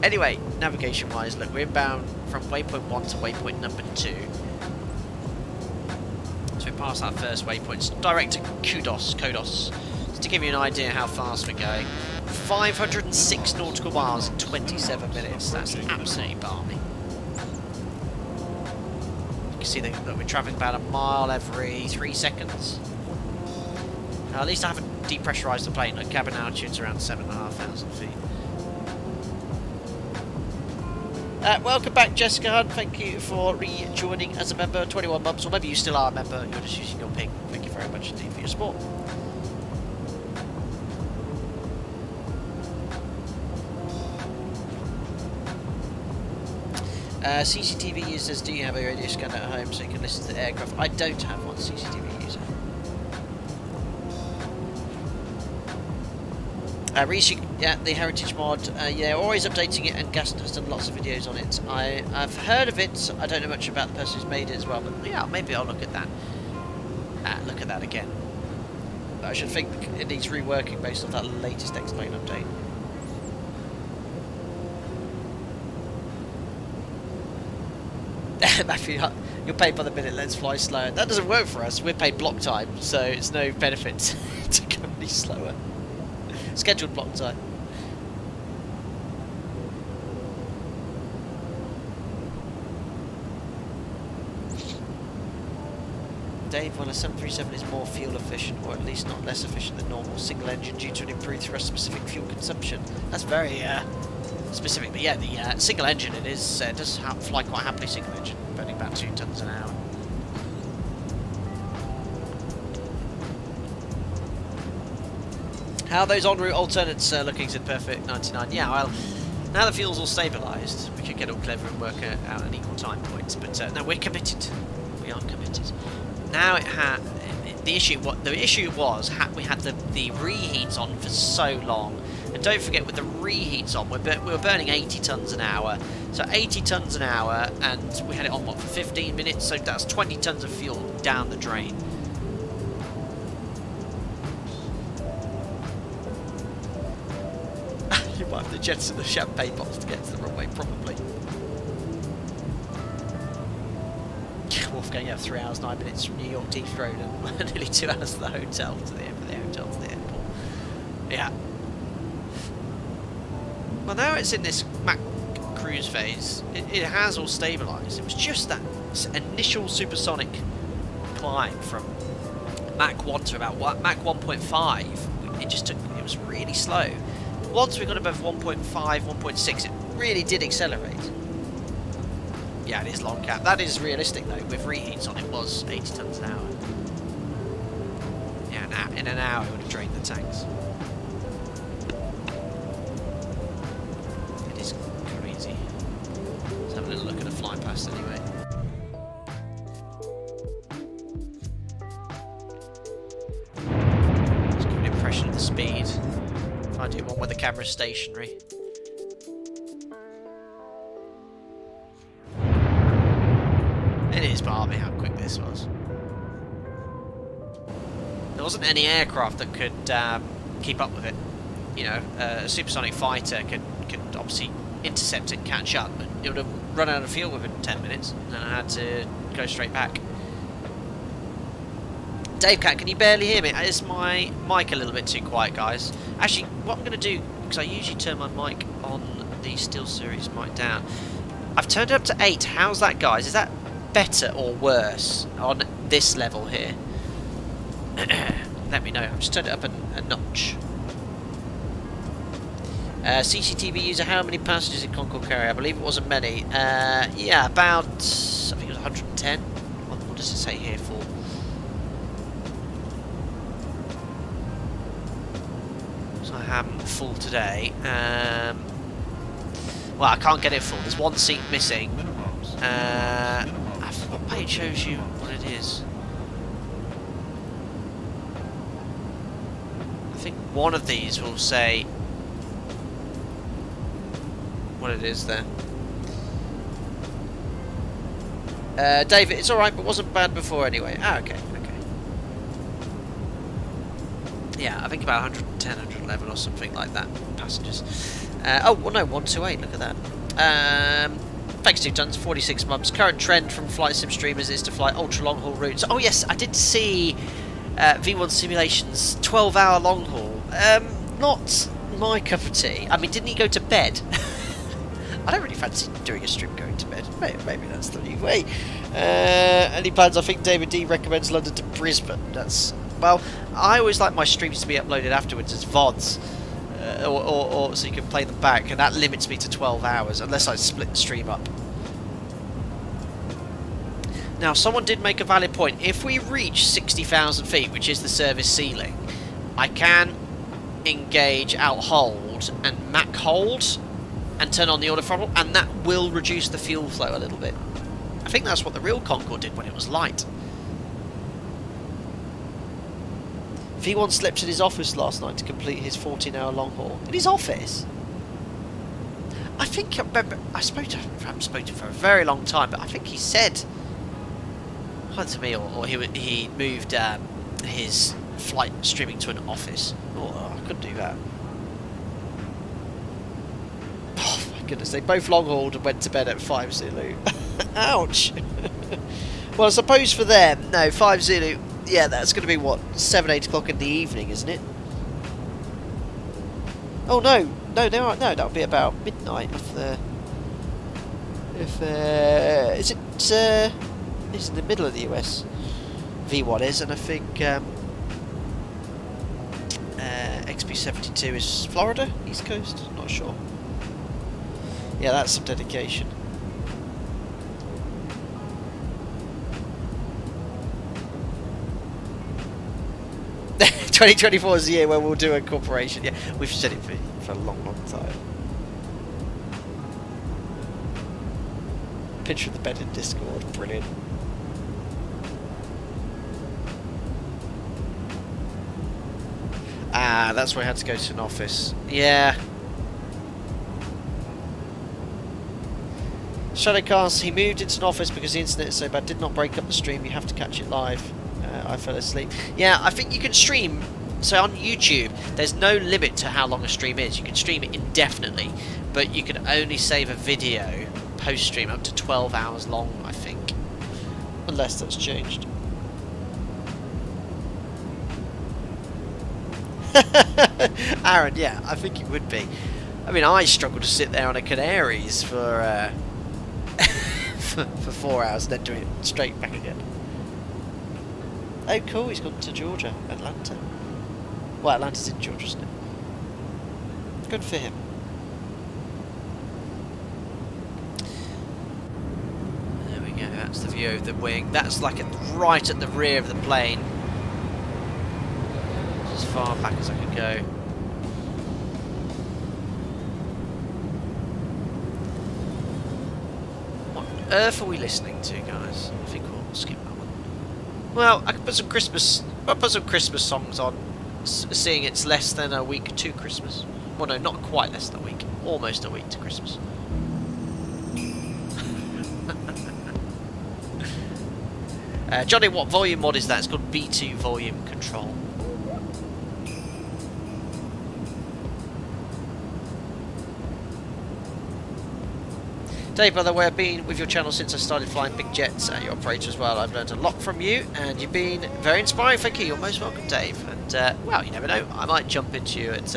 Speaker 1: Anyway, navigation-wise, look, we're inbound from waypoint 1 to waypoint number 2. So we passed that first waypoint. It's direct to Kodos. Just to give you an idea how fast we're going. 506 nautical miles in 27 minutes. That's absolutely balmy. You can see that we're travelling about a mile every 3 seconds. At least I haven't depressurised the plane. Look, cabin altitude's around 7,500 feet. Welcome back, Jessica Hunt. Thank you for rejoining as a member. 21 months, or maybe you still are a member. You're just using your ping. Thank you very much indeed for your support. CCTV users, do you have a radio scanner at home so you can listen to the aircraft? I don't have one CCTV user. Yeah, the Heritage mod, yeah, always updating it, and Gaston has done lots of videos on it. I've heard of it, I don't know much about the person who's made it as well, but yeah, maybe I'll look at that. Look at that again. I should think it needs reworking based on that latest X-Plane update. Matthew, you're paid by the minute, let's fly slower. That doesn't work for us, we're paid block time, so it's no benefit to go any slower. Scheduled block time. Dave, well, a 737 is more fuel efficient, or at least not less efficient than normal single engine due to an improved thrust-specific fuel consumption. That's very specific, but yeah, the single engine, it is does fly quite happily single engine, burning about 2 tons an hour. How are those en route alternates looking? Said Perfect 99. Yeah, well, now the fuel's all stabilised, we can get all clever and work out an equal time points. But no, we're committed. We are committed. Now the issue was we had the reheats on for so long, and don't forget with the reheats on we were burning 80 tons an hour, so 80 tons an hour, and we had it on what for 15 minutes, so that's 20 tons of fuel down the drain. You might have to jettison the champagne bottles to get to the runway, probably. Wolfgang, you have 3 hours 9 minutes from New York to Heathrow and nearly 2 hours to the hotel, to the airport. Yeah. Well, now it's in this Mach cruise phase. It has all stabilised. It was just that initial supersonic climb from Mach 1 to about Mach 1.5. It was really slow. Once we got above 1.5, 1.6, it really did accelerate. Yeah, it is long cap. That is realistic though. With reheats on, it was 80 tons an hour. Yeah, in an hour it would have drained the tanks. It is crazy. Let's have a little look at the fly past anyway. Let's give an impression of the speed. If I do one where the camera's stationary. It is balmy how quick this was. There wasn't any aircraft that could keep up with it. You know, a supersonic fighter could obviously intercept it and catch up, but it would have run out of fuel within 10 minutes, and then I had to go straight back. Dave Cat, can you barely hear me? Is my mic a little bit too quiet, guys? Actually, what I'm going to do, because I usually turn my mic on the SteelSeries mic down, I've turned it up to 8. How's that, guys? Is that better or worse on this level here? Let me know. I've just turned it up a notch. CCTV user, how many passengers in Concorde carry? I believe it wasn't many. Yeah, about, I think it was 110. What does it say here for? So I am full today. Well, I can't get it full. There's one seat missing. What page shows you what it is? I think one of these will say what it is there. David, it's alright, but wasn't bad before anyway. Ah, okay. Yeah, I think about 110, 111 or something like that passengers. Oh, well, no, 128, look at that. Thanks 2 tons, 46 months. Current trend from flight sim streamers is to fly ultra long haul routes. Oh yes, I did see V1 Simulations 12-hour long haul. Not my cup of tea. I mean, didn't he go to bed? I don't really fancy doing a stream going to bed. Maybe that's the new way. Any plans? I think David D recommends London to Brisbane. That's, well, I always like my streams to be uploaded afterwards as VODs. Or so you can play them back, and that limits me to 12 hours unless I split the stream up. Now, someone did make a valid point. If we reach 60,000 feet, which is the service ceiling, I can engage out hold and Mach hold and turn on the auto throttle, and that will reduce the fuel flow a little bit. I think that's what the real Concorde did when it was light. V1 slept in his office last night to complete his 14-hour long haul. In his office? I think I remember. I haven't spoken to him for a very long time, but I think he said either to me or he moved his flight streaming to an office. Oh, I couldn't do that. Oh my goodness! They both long hauled and went to bed at 5 Zulu. Ouch. Well, I suppose for them, no, 5 Zulu. Yeah, that's going to be, what, 7, 8 o'clock in the evening, isn't it? Oh, no, that'll be about midnight it's in the middle of the US, V1 is, and I think XB72 is Florida, East Coast, not sure. Yeah, that's some dedication. 2024 is the year where we'll do a corporation. Yeah, we've said it for a long, long time. Picture of the bed in Discord, brilliant. Ah, that's why I had to go to an office. Yeah. Shadowcast, he moved into an office because the internet is so bad. Did not break up the stream. You have to catch it live. I fell asleep. Yeah, I think you can stream. So on YouTube, there's no limit to how long a stream is. You can stream it indefinitely, but you can only save a video post-stream up to 12 hours long, I think. Unless that's changed. Aaron, yeah, I think it would be. I mean, I struggle to sit there on a Canaries for for 4 hours and then do it straight back again. Oh, cool, he's gone to Georgia, Atlanta. Well, Atlanta's in Georgia, isn't it? Good for him. There we go, that's the view of the wing. That's like right at the rear of the plane. As far back as I could go. What on earth are we listening to, guys? I think we'll skip that one. Well, I could put some Christmas. I'll put some Christmas songs on. Seeing it's less than a week to Christmas. Well, no, not quite less than a week. Almost a week to Christmas. Johnny, what volume mod is that? It's called B2 volume control. Dave, by the way, I've been with your channel since I started flying big jets at your operator as well. I've learned a lot from you, and you've been very inspiring. Thank you. You're most welcome, Dave. And, well, you never know. I might jump into you at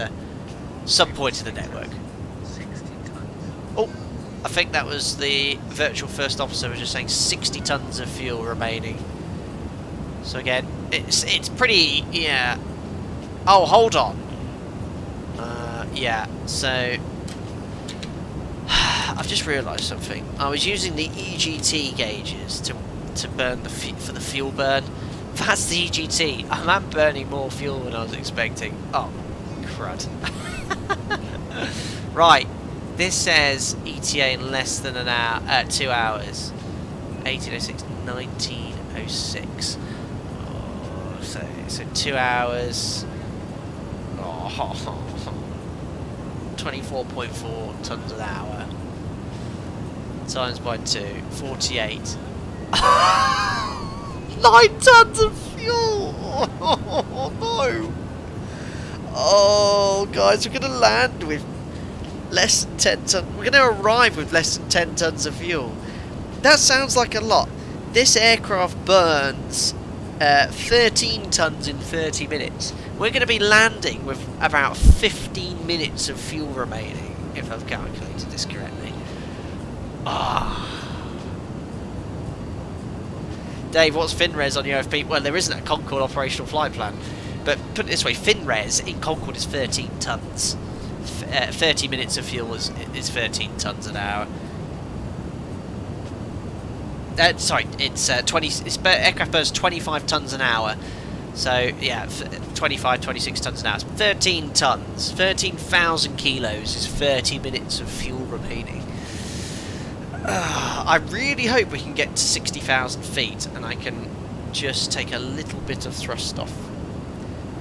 Speaker 1: some point in the network.
Speaker 4: 60 tons.
Speaker 1: Oh, I think that was the virtual first officer was just saying 60 tons of fuel remaining. So again, it's pretty, yeah. Oh, hold on. Yeah, so I've just realised something. I was using the EGT gauges to burn for the fuel burn. That's the EGT. I'm burning more fuel than I was expecting. Oh, crud. Right, this says ETA in less than an hour, 2 hours. 1806, 1906. Oh, so 2 hours. Oh, 24.4 tons an hour. Times by 2, 48. 9 tons of fuel! Oh no! Oh, guys, we're going to land with less than 10 tons. We're going to arrive with less than 10 tons of fuel. That sounds like a lot. This aircraft burns 13 tons in 30 minutes. We're going to be landing with about 15 minutes of fuel remaining, if I've calculated this correctly. Ah. Dave, what's FinRes on your FP? Well, there isn't a Concorde operational flight plan. But put it this way, FinRes in Concorde is 13 tons. 30 minutes of fuel is 13 tons an hour. Sorry, it's 20. Aircraft burns 25 tons an hour. So yeah, 25, 26 tons an hour. 13 tons, 13,000 kilos is 30 minutes of fuel remaining. I really hope we can get to 60,000 feet and I can just take a little bit of thrust off.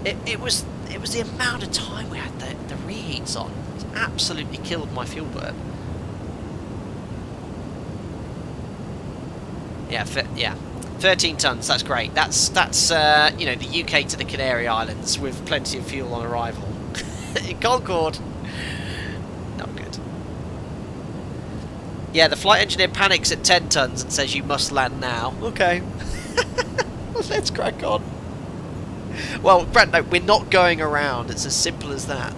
Speaker 1: It was the amount of time we had the reheats on. It absolutely killed my fuel burn. Yeah, 13 tons. That's great. That's you know, the UK to the Canary Islands with plenty of fuel on arrival. In Concorde, not good. Yeah, the flight engineer panics at 10 tons and says you must land now. Okay. Let's crack on. Well, Brent, no, we're not going around. It's as simple as that.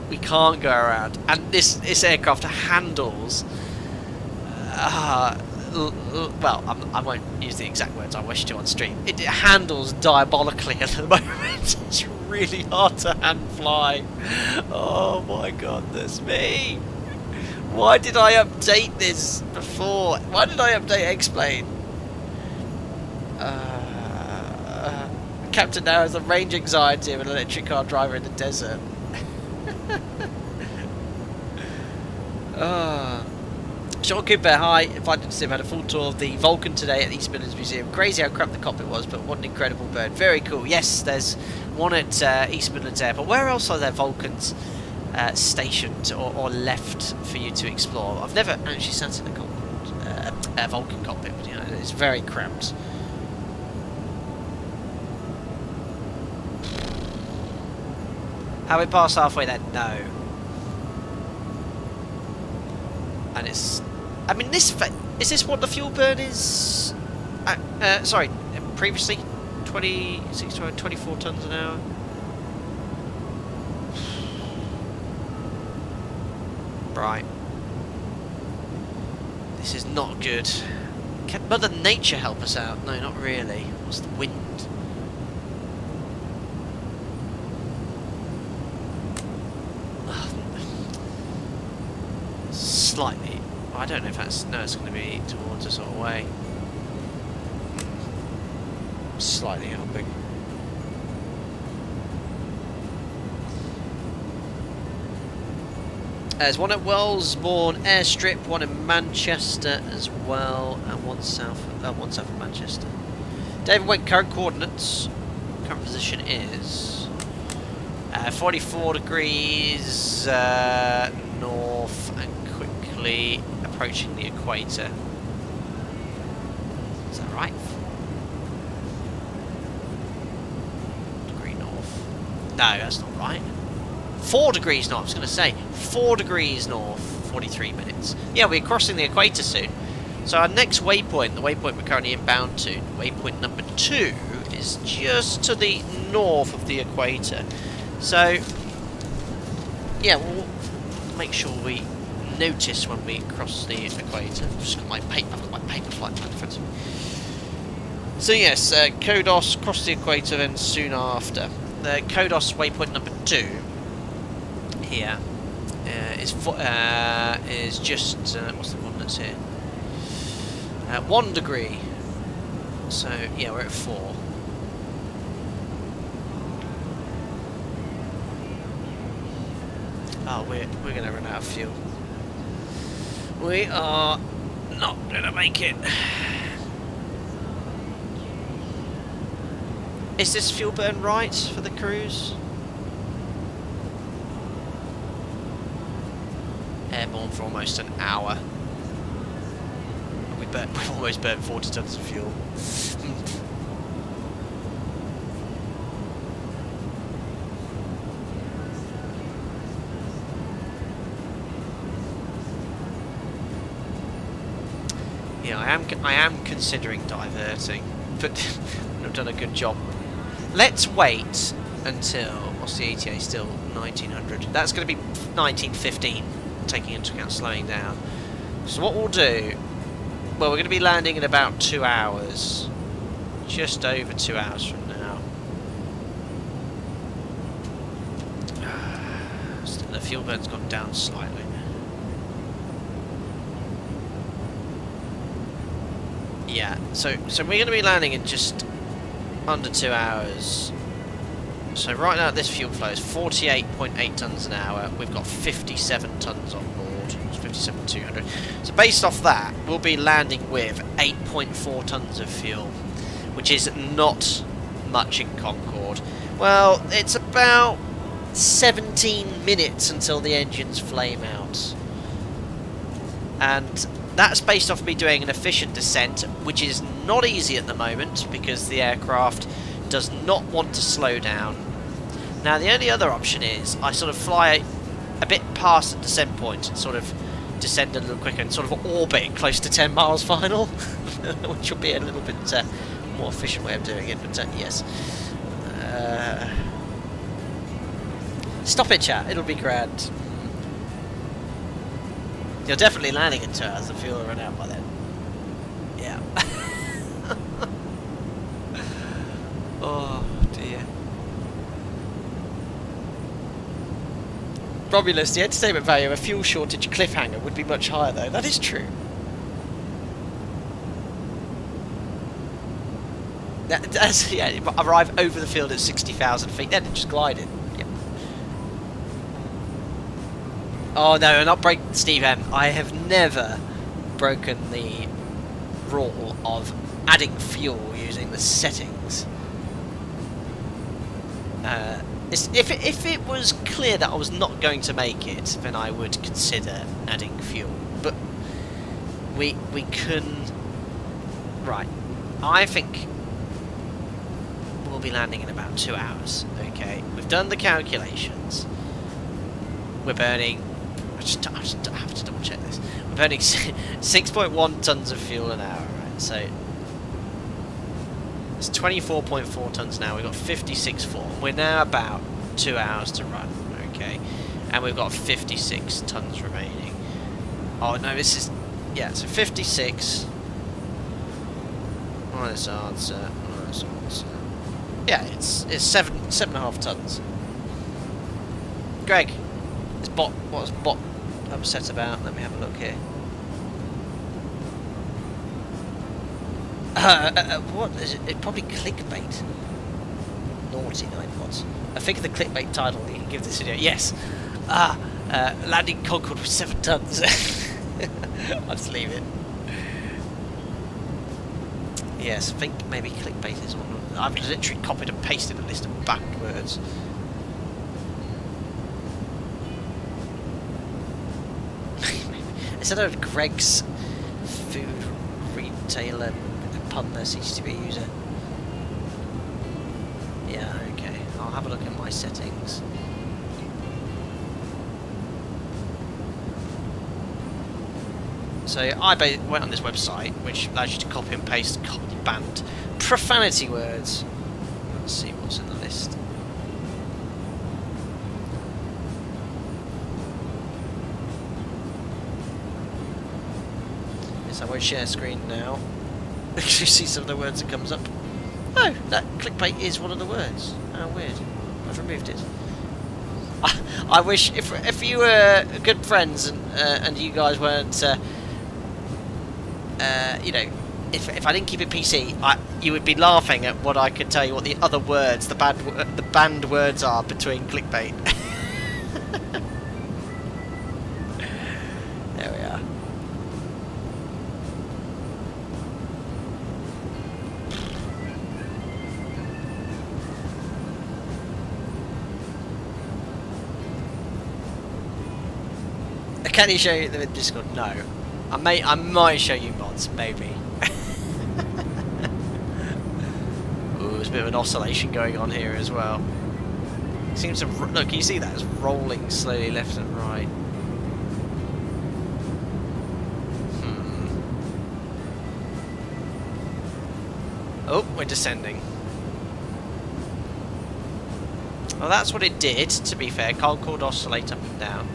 Speaker 1: We can't go around. And this aircraft handles... well, I won't use the exact words I wish to on stream. It handles diabolically at the moment. It's really hard to hand fly. Oh my goodness me. Why did I update this before? Why did I update X-Plane? Captain now has a range anxiety of an electric car driver in the desert. Sean Cooper, hi. Invited to see him. Had a full tour of the Vulcan today at the East Midlands Museum. Crazy how crap the cockpit was, but what an incredible bird. Very cool. Yes, there's one at East Midlands Airport. Where else are there Vulcans stationed or left for you to explore? I've never actually sat in a Vulcan cockpit, but you know, it's very cramped. Have we passed halfway then? No. And it's... I mean, is this what the fuel burn is? Sorry, previously? 24 tons an hour? Right. This is not good. Can Mother Nature help us out? No, not really. What's the wind? Slightly. I don't know if that's... No, it's going to be towards us or away. Slightly helping. There's one at Wellesbourne Airstrip, one in Manchester as well, and one south of Manchester. David Wake, current coordinates. Current position is 44 degrees north and quickly approaching the equator. Is that right? Degree north. No, that's not right. 4 degrees north, I was going to say. 4 degrees north, 43 minutes. Yeah, we're crossing the equator soon. So our next waypoint, the waypoint we're currently inbound to, waypoint number 2, is just to the north of the equator. So, yeah, we'll make sure we notice when we cross the equator. I've just got I've got my paper flight plan in front of me. So yes, Kodos, cross the equator then soon after. The Kodos waypoint number 2 here is just what's the coordinates here? 1 degree. So yeah, we're at 4. Oh, we're going to run out of fuel. We are not going to make it. Is this fuel burn right for the cruise? Airborne for almost an hour. We've almost burnt 40 tons of fuel. Yeah, I am considering diverting, but I've done a good job. Let's wait until, what's the ETA still? 1900. That's going to be 1915, taking into account slowing down. So what we'll do, well, we're going to be landing in about 2 hours. Just over 2 hours from now. The fuel burn's gone down slightly. Yeah, so we're going to be landing in just under 2 hours. So right now this fuel flow is 48.8 tons an hour. We've got 57 tons on board. It's 57,200. So based off that, we'll be landing with 8.4 tons of fuel, which is not much in Concorde. Well, it's about 17 minutes until the engines flame out. And that's based off me doing an efficient descent, which is not easy at the moment because the aircraft does not want to slow down. Now the only other option is I sort of fly a bit past the descent point and sort of descend a little quicker and sort of orbit close to 10 miles final, which will be a little bit more efficient way of doing it, but yes. Stop it, chat, it'll be grand. You're definitely landing in 2 hours, the fuel will run out by then. Yeah. Oh dear. Romulus, the entertainment value of a fuel shortage cliffhanger would be much higher though. That is true. That's, yeah, arrive over the field at 60,000 feet, then just glide it. Yep. Oh no, not break Steve M. I have never broken the rule of adding fuel using the settings. If it was clear that I was not going to make it, then I would consider adding fuel. But we can. Right, I think we'll be landing in about 2 hours. Okay, we've done the calculations. We're burning. I have to double check this. We're burning 6.1 tons of fuel an hour. Right, so it's 24.4 tons now. We've got 56.4. We're now about 2 hours to run. Okay, and we've got 56 tons remaining. Oh no, this is so 56. Minus answer. Yeah, it's 7.5 tons. Greg, what's bot upset about? Let me have a look here. What is it? It's probably clickbait. Naughty 9 bots. I think the clickbait title you can give this video. Yes. Landing Concorde with 7 tons. I'll just leave it. Yes, I think maybe clickbait is one. I've literally copied and pasted a list of banned words. Instead of Greg's food retailer pun there seems to be a user. Yeah, okay. I'll have a look at my settings. So I went on this website, which allows you to copy and paste banned profanity words. Let's see what's in the list. Yes, I won't share screen now. You see some of the words that comes up. Oh, that clickbait is one of the words. How weird. I've removed it. I wish if you were good friends and you guys weren't. You know, if I didn't keep it PC, you would be laughing at what I could tell you what the other words, the banned words are between clickbait. There we are. Can you show you them in Discord? No. I might show you mods, maybe. Ooh, there's a bit of an oscillation going on here as well. It seems to look. You see that it's rolling slowly left and right. Oh, we're descending. Well, that's what it did. To be fair, Concorde oscillate up and down.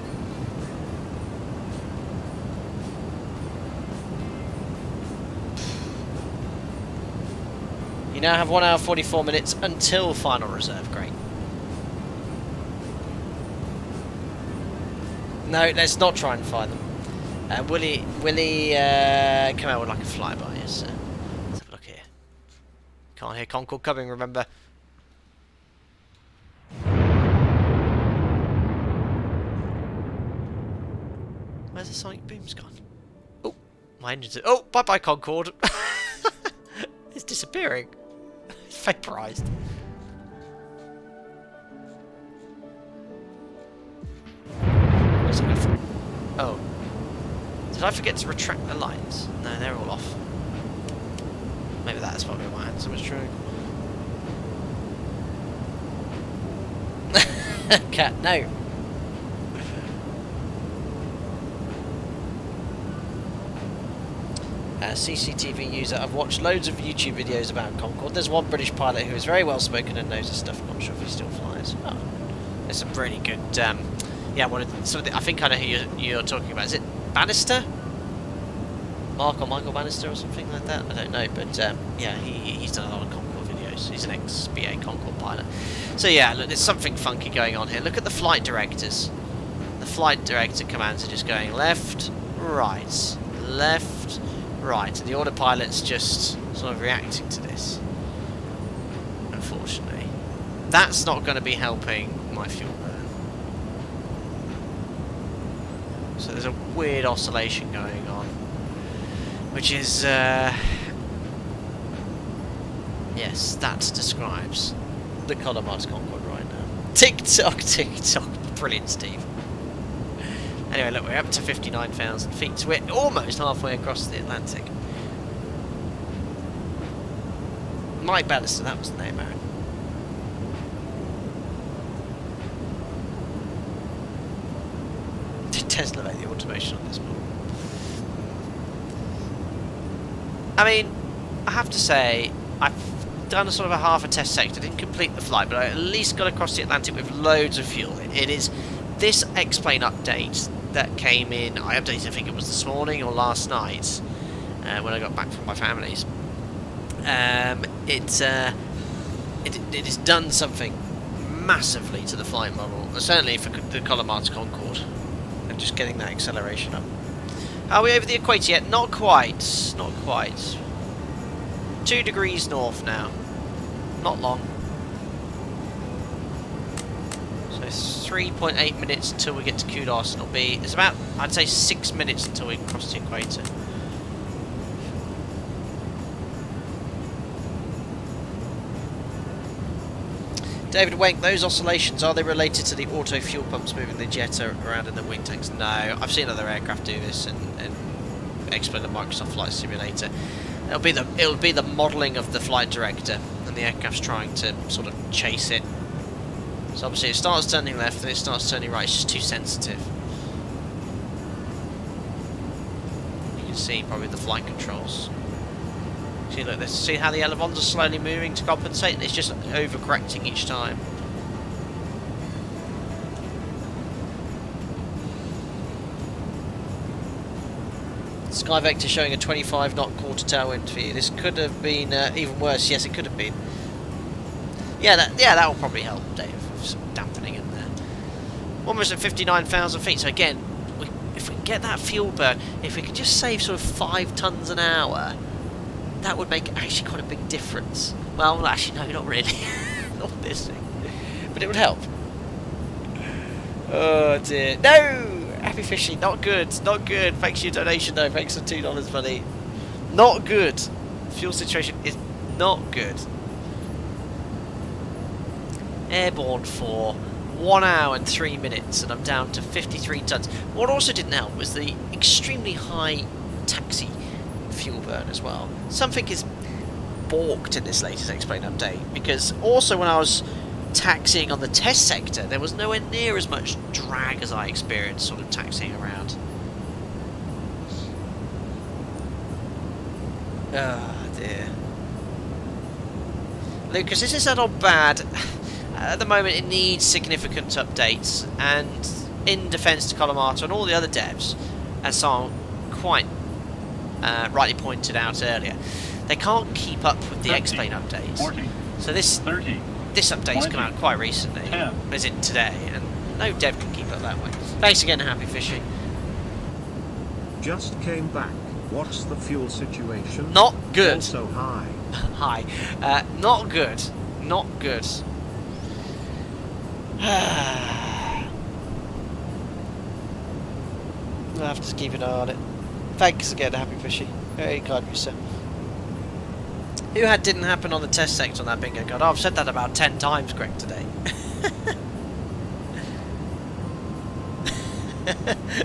Speaker 1: You now have 1 hour 44 minutes until final reserve. Great. No, let's not try and find them. Will he come out with like a flyby? Yes. Let's have a look here. Can't hear Concorde coming. Remember. Where's the sonic boom's gone? Oh, my engine's. Oh, bye bye Concorde. It's disappearing. It's vaporized. Oh. Did I forget to retract the lights? No, they're all off. Maybe that's probably why I had so much drag. Cat, no. CCTV user. I've watched loads of YouTube videos about Concorde. There's one British pilot who is very well spoken and knows his stuff. I'm not sure if he still flies. Oh, there's some really good. Yeah, I think I know who you're talking about. Is it Bannister? Mark or Michael Bannister or something like that? I don't know, but yeah, he's done a lot of Concorde videos. He's an ex-BA Concorde pilot. So yeah, look, there's something funky going on here. Look at the flight directors. The flight director commands are just going left, right, left, right, and the autopilot's just sort of reacting to this. Unfortunately, that's not going to be helping my fuel burn. So there's a weird oscillation going on. which is yes, that describes the Colimata Concorde right now. TikTok, TikTok, brilliant, Steve. Anyway, look, we're up to 59,000 feet, so we're almost halfway across the Atlantic. Mike Bannister, that was the name, Aaron. Did Tesla make the automation on this one? I mean, I have to say, I've done a sort of a half a test sector, didn't complete the flight, but I at least got across the Atlantic with loads of fuel. It is this X-Plane update that came in, I updated, I think it was this morning or last night, when I got back from my family's. It has done something massively to the flight model, certainly for the Colimata Concorde, and just getting that acceleration up. Are we over the equator yet? Not quite, not quite. 2 degrees north now, not long. So 3.8 minutes until we get to Kudos, and it's about, I'd say, 6 minutes until we cross the equator. David Wank, those oscillations, are they related to the auto fuel pumps moving the jet around in the wing tanks? No, I've seen other aircraft do this and explain the Microsoft Flight Simulator. It'll be the modelling of the flight director, and the aircraft's trying to sort of chase it. So obviously it starts turning left, and it starts turning right. It's just too sensitive. You can see probably the flight controls. See, look, this. See how the elevons are slowly moving to compensate, and it's just overcorrecting each time. Sky Vector showing a 25 knot quarter tailwind for you. This could have been even worse. Yes, it could have been. Yeah, that will probably help, Dave. Some dampening in there. Almost at 59,000 feet. So again, if we can get that fuel burn, if we could just save sort of 5 tons an hour, that would make actually quite a big difference. Well, actually, no, not really. Not this thing. But it would help. Oh dear. No! Happy fishing, not good, not good. Thanks for your donation though, thanks for $2, buddy. Not good. Fuel situation is not good. Airborne for 1 hour and 3 minutes, and I'm down to 53 tons. What also didn't help was the extremely high taxi fuel burn as well. Something is balked in this latest X-Plane update, because also when I was taxiing on the test sector, there was nowhere near as much drag as I experienced sort of taxiing around. Oh dear. Lucas, this is not bad. At the moment it needs significant updates, and in defence to Colimata and all the other devs, as someone quite rightly pointed out earlier, they can't keep up with the X-Plane updates.
Speaker 5: 40,
Speaker 1: so this
Speaker 5: 30.
Speaker 1: This update's come out quite recently, as in today, and no dev can keep up that way. Thanks again, Happy Fishing.
Speaker 7: Just came back. What's the fuel situation?
Speaker 1: Not good.
Speaker 7: Also high.
Speaker 1: Hi. Not good. Not good. I'll have to keep an eye on it. Thanks again, Happy Fishing. Very kind of you, sir. Who had didn't happen on the test sector on that bingo card? Oh, I've said that about 10 times, Greg, today.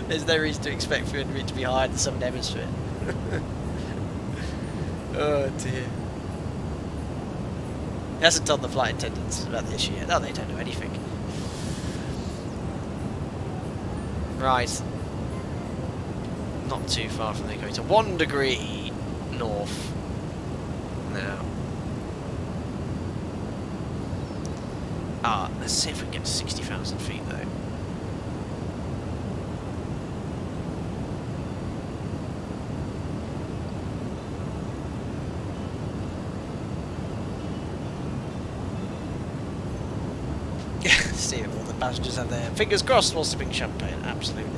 Speaker 1: There's no reason to expect for it to be higher than some demonstrate. Oh dear. He hasn't told the flight attendants about the issue yet. No, they don't know anything. Right. Not too far from the equator. 1 degree north. Now. Let's see if we can get to 60,000 feet though. See if all the passengers have their fingers crossed while sipping champagne. Absolutely.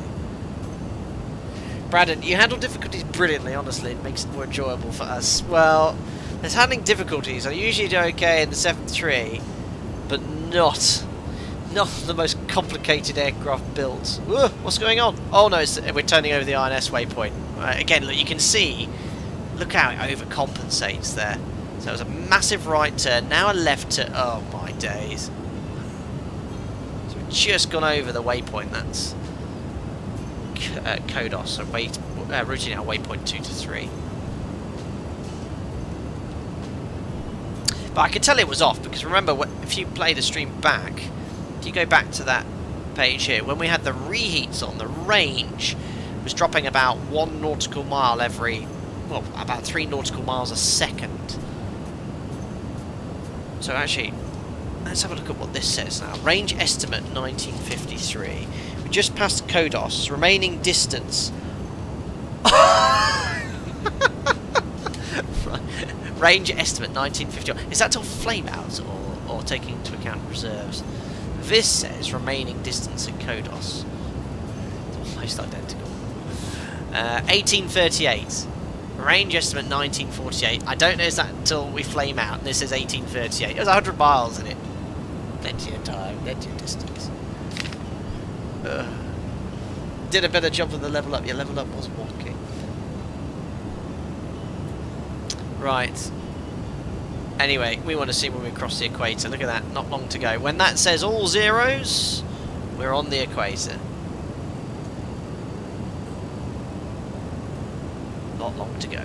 Speaker 1: Braddon, you handle difficulties brilliantly, honestly. It makes it more enjoyable for us. Well, there's handling difficulties. I usually do okay in the 7.3, but not the most complicated aircraft built. Whoa, what's going on? Oh no, we're turning over the INS waypoint. Again, look, you can see look how it overcompensates there. So it was a massive right turn, now a left turn. Oh my days. So we've just gone over the waypoint. That's Kodos, so routing out waypoint 2 to 3. But I could tell it was off, because remember, if you play the stream back, if you go back to that page here, when we had the reheats on, the range was dropping about 1 nautical mile every, well, about 3 nautical miles a second. So actually, let's have a look at what this says now. Range estimate 1953. We just passed Kodos. Remaining distance. Range estimate 1950. Is that till flame outs or taking into account reserves? This says remaining distance at Kodos. It's almost identical. 1838. Range estimate 1948. I don't know is that until we flame out. This is 1838. It was 100 miles in it. Plenty of time, plenty of distance. Did a better job of the level up. Yeah, level up was wonky. Right. Anyway, we want to see when we cross the equator. Look at that, not long to go. When that says all zeros, we're on the equator. Not long to go.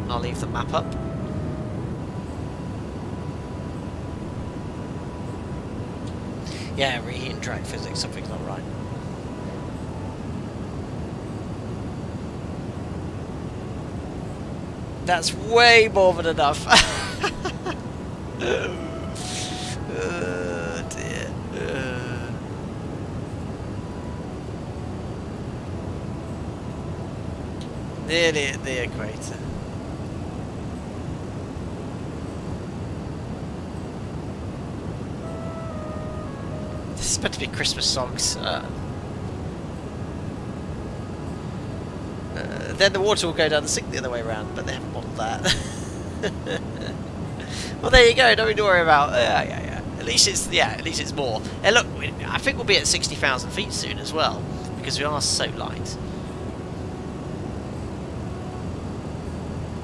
Speaker 1: I'll leave the map up. Yeah, reheat and drag physics, something's not right. That's way more than enough. Oh dear. Nearly at the equator. This is meant to be Christmas songs. Then the water will go down the sink the other way around, but they haven't modelled that. Well, there you go. Don't need to worry about. Yeah. At least it's more. And look, I think we'll be at 60,000 feet soon as well, because we are so light.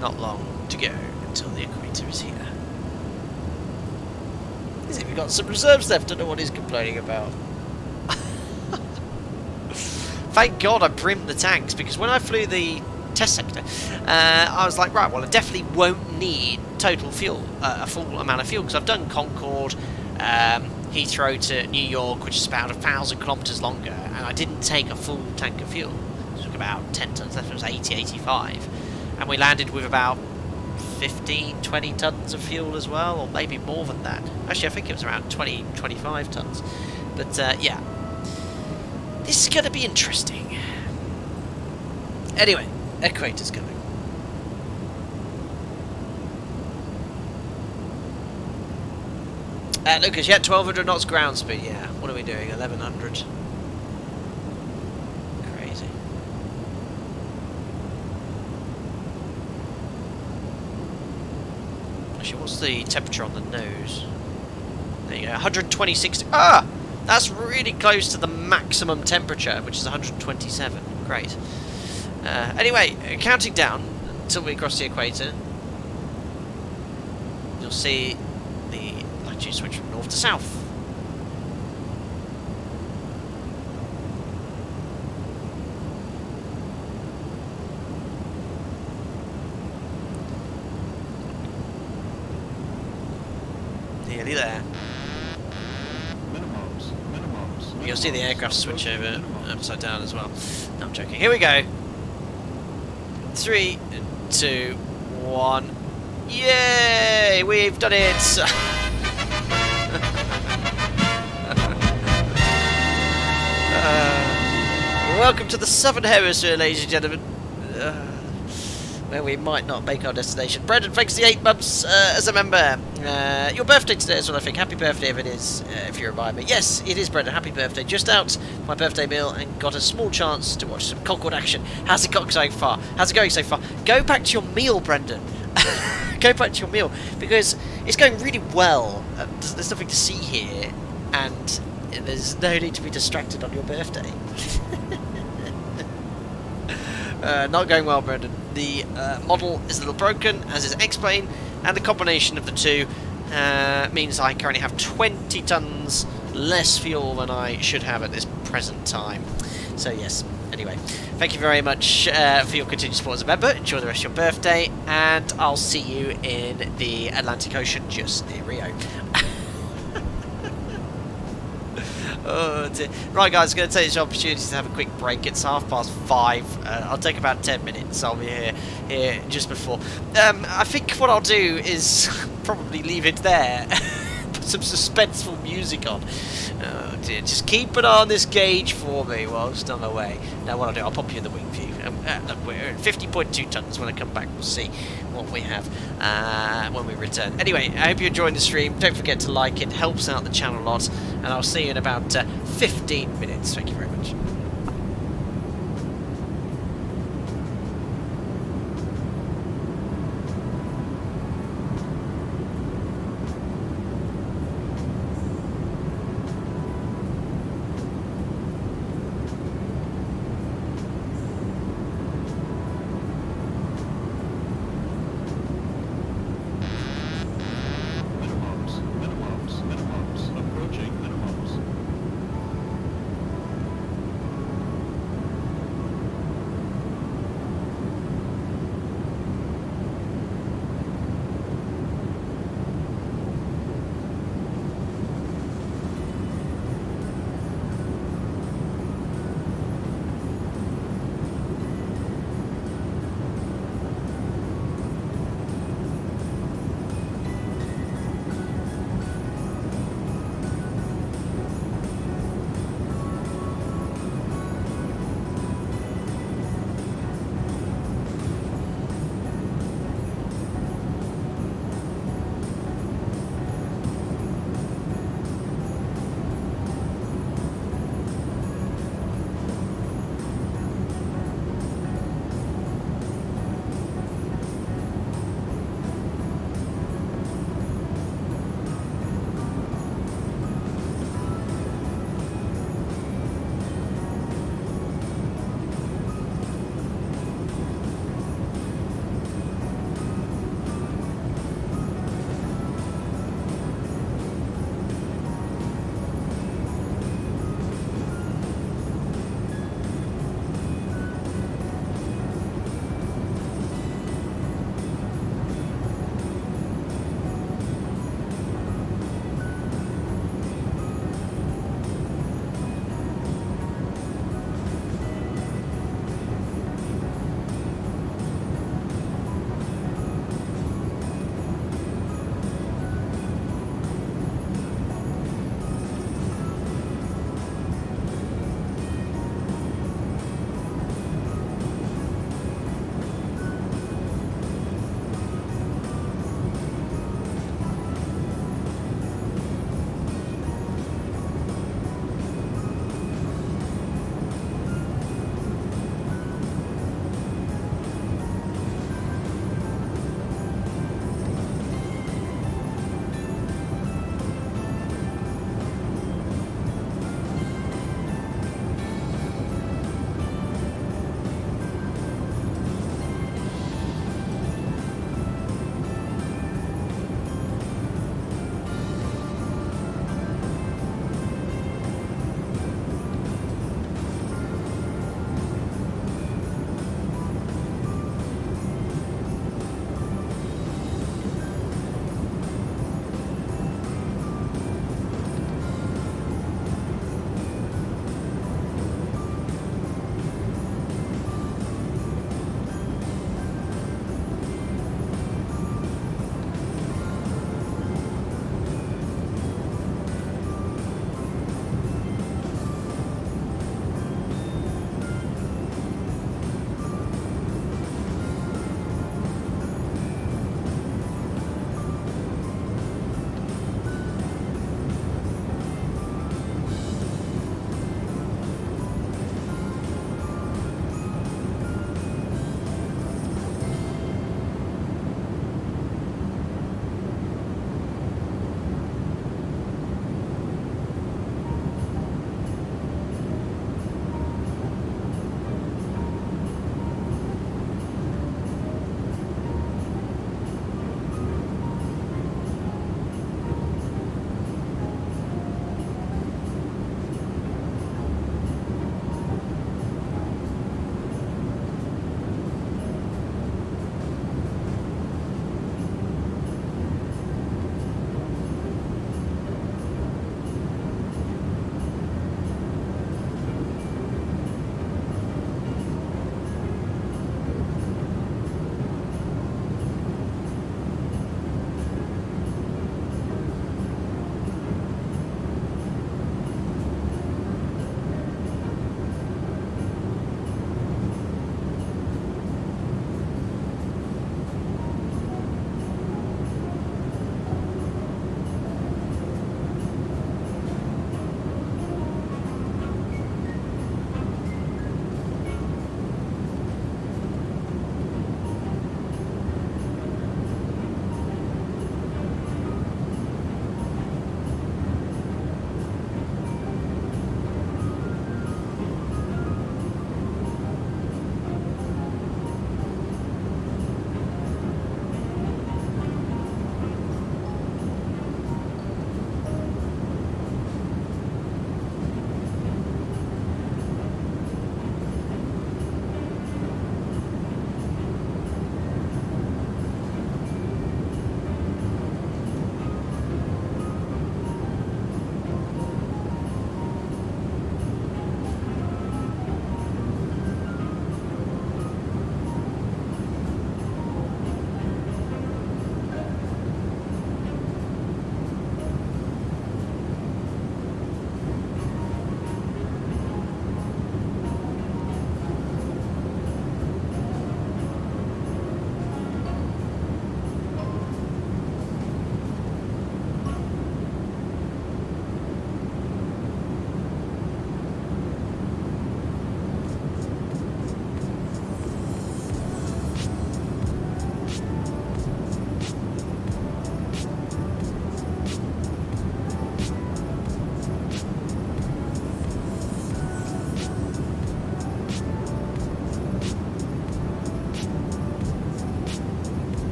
Speaker 1: Not long to go until the equator is here. Is it? We've got some reserves left. I don't know what he's complaining about. Thank God I primed the tanks, because when I flew the test sector, I was like, right, well, I definitely won't need total fuel, a full amount of fuel, because I've done Concorde, Heathrow to New York, which is about 1,000 kilometres longer, and I didn't take a full tank of fuel. It took about 10 tonnes left, it was 80, 85, and we landed with about 15, 20 tonnes of fuel as well, or maybe more than that. Actually, I think it was around 20, 25 tonnes. But, yeah. This is going to be interesting. Anyway, equator's coming. Lucas, yeah, 1,200 knots ground speed. Yeah, what are we doing? 1,100. Crazy. Actually, what's the temperature on the nose? There you go, 126. Ah! That's really close to the maximum temperature, which is 127. Great. Anyway, counting down until we cross the equator, you'll see the latitude switch from north to south. Nearly there. You'll see the aircraft switch over upside down as well. No, I'm joking. Here we go. 3, 2, 1. Yay! We've done it! Welcome to the Southern Hemisphere, ladies and gentlemen. Where we might not make our destination. Brendan, thanks for the 8 months as a member. Your birthday today as well, I think. Happy birthday if it is, if you remind me. Yes, it is, Brendan. Happy birthday. Just out my birthday meal and got a small chance to watch some Concorde action. How's it going so far? How's it going so far? Go back to your meal, Brendan. Go back to your meal, because it's going really well. There's nothing to see here, and there's no need to be distracted on your birthday. Not going well, Brendan. The model is a little broken, as is X-Plane, and the combination of the two means I currently have 20 tons less fuel than I should have at this present time. So yes, anyway, thank you very much for your continued support as a member. Enjoy the rest of your birthday, and I'll see you in the Atlantic Ocean just near Rio. Oh dear. Right guys, going to take this opportunity to have a quick break. It's 5:30. I'll take about 10 minutes. I'll be here just before. I think what I'll do is probably leave it there. Put some suspenseful music on. Oh dear, just keep an eye on this gauge for me whilst I'm away. Now what I'll do, I'll pop you in the wing view. Look, we're at 50.2 tons. When I come back, we'll see what we have when we return. Anyway, I hope you're enjoying the stream. Don't forget to like it. Helps out the channel a lot. And I'll see you in about 15 minutes. Thank you very much.
Speaker 2: Minimums. Approaching minimums.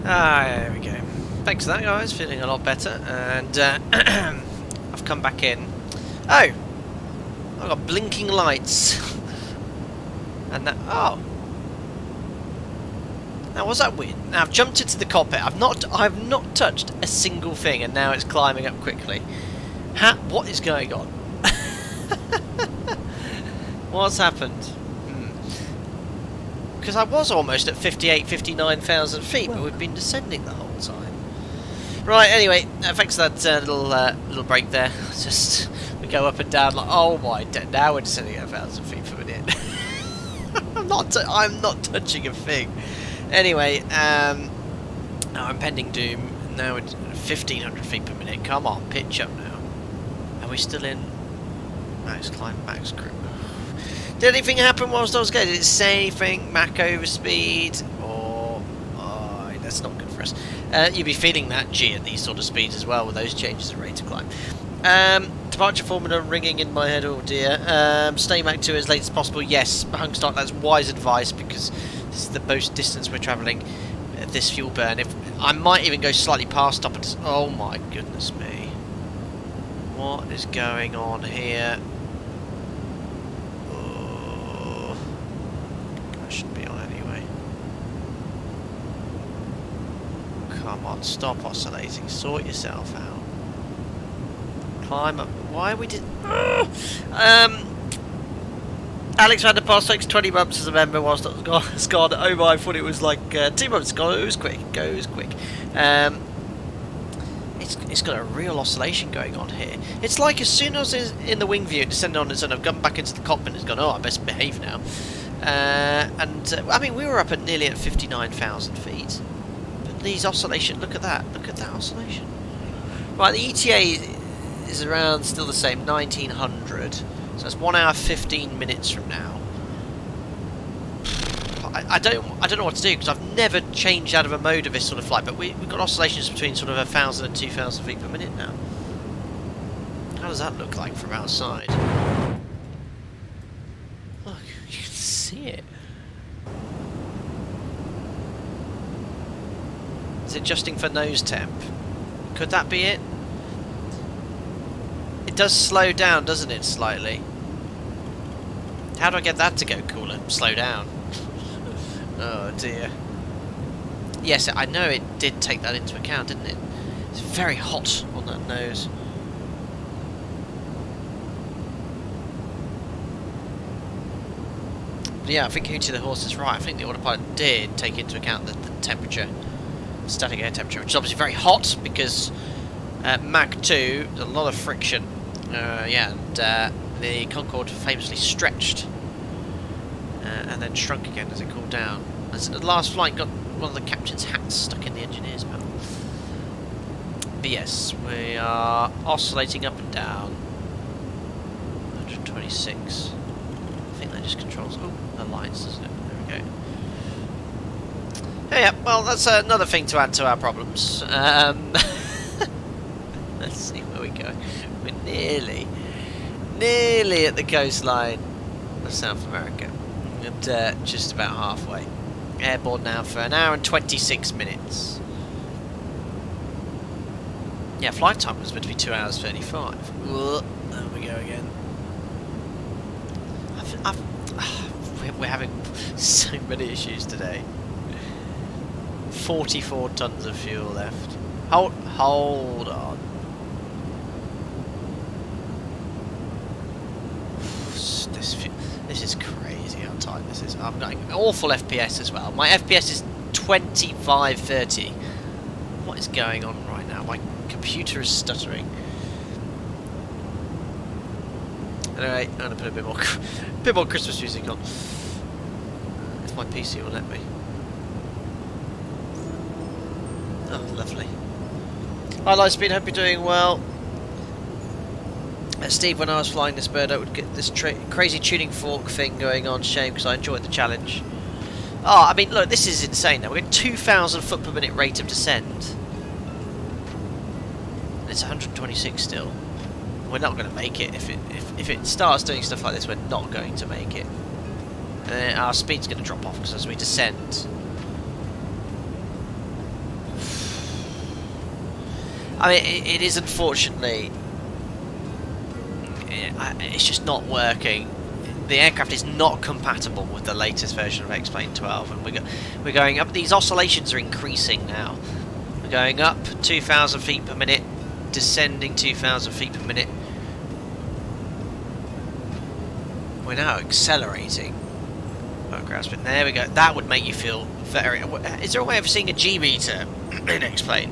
Speaker 1: There we go. Thanks for that, guys. Feeling a lot better. And I've come back in. Oh! I've got blinking lights. And that... Oh! Now, was that weird? Now, I've jumped into the cockpit. I've not touched a single thing, and now it's climbing up quickly. What is going on? What's happened? Because I was almost at 59,000 feet, but we've been descending the whole time. Right, anyway, thanks for that little break there. Just, we go up and down like, oh my, now we're descending at 1,000 feet per minute. I'm not touching a thing. Anyway, now I'm pending doom. Now it's 1,500 feet per minute. Come on, pitch up now. Are we still in max climb, max crew? Did anything happen whilst I was going? Did it say anything? Mach overspeed? Or... Oh, that's not good for us. You'd be feeling that G at these sort of speeds as well with those changes in rate of climb. Departure formula ringing in my head, oh dear. Stay Mach 2 as late as possible. Yes, hung start, that's wise advice because this is the most distance we're travelling at this fuel burn. If I might even go slightly past top and... Oh my goodness me. What is going on here? Shouldn't be on anyway. Come on, stop oscillating. Sort yourself out. Climb up. Why we did? Alex van der Paas takes 20 months as a member whilst it's gone. Oh my, I thought it was like 2 months ago. It was quick. It goes quick. It's got a real oscillation going on here. It's like as soon as it's in the wing view, it descended on its own. I've gone back into the cockpit and it's gone, oh, I best behave now. I mean, we were up at nearly at 59,000 feet. But these oscillations, look at that oscillation. Right, the ETA is around still the same, 1900. So that's 1 hour 15 minutes from now. I don't know what to do because I've never changed out of a mode of this sort of flight. But we've got oscillations between sort of 1,000 and 2,000 feet per minute now. How does that look like from outside? See it. Is it adjusting for nose temp? Could that be it? It does slow down, doesn't it, slightly? How do I get that to go cooler? Slow down. Oh dear. Yes, I know it did take that into account, didn't it? It's very hot on that nose. Yeah, I think Hootie the Horse is right. I think the autopilot did take into account the temperature, static air temperature, which is obviously very hot because Mach 2, there's a lot of friction. Yeah, and the Concorde famously stretched and then shrunk again as it cooled down. As the last flight got one of the captain's hats stuck in the engineer's mouth. But yes, we are oscillating up and down. 126. I think that just controls the lights, doesn't it? There we go. Yeah, well, that's another thing to add to our problems. Let's see where we go. We're nearly at the coastline of South America, and just about halfway. Airborne now for 1 hour and 26 minutes. Yeah, flight time was meant to be 2 hours 35. There we go again. We're having so many issues today. 44 tons of fuel left. Hold on. This is crazy how tight this is. I'm getting awful FPS as well. My FPS is 2530. What is going on right now? My computer is stuttering. Anyway, I'm going to put a bit more Christmas music on. If my PC will let me. Oh, lovely. Hi Lightspeed, hope you're doing well. Steve, when I was flying this bird, I would get this crazy tuning fork thing going on. Shame, because I enjoyed the challenge. Oh, I mean, look, this is insane now. We're getting 2,000 foot per minute rate of descent. And it's 126 still. We're not going to make it. If it starts doing stuff like this, we're not going to make it. And our speed's going to drop off because as we descend, I mean, it is unfortunately, it's just not working. The aircraft is not compatible with the latest version of X-Plane 12, and we're going up. These oscillations are increasing now. We're going up 2,000 feet per minute, descending 2,000 feet per minute. We're now accelerating. Oh, grasping. There we go. That would make you feel very... Is there a way of seeing a G meter in X-Plane?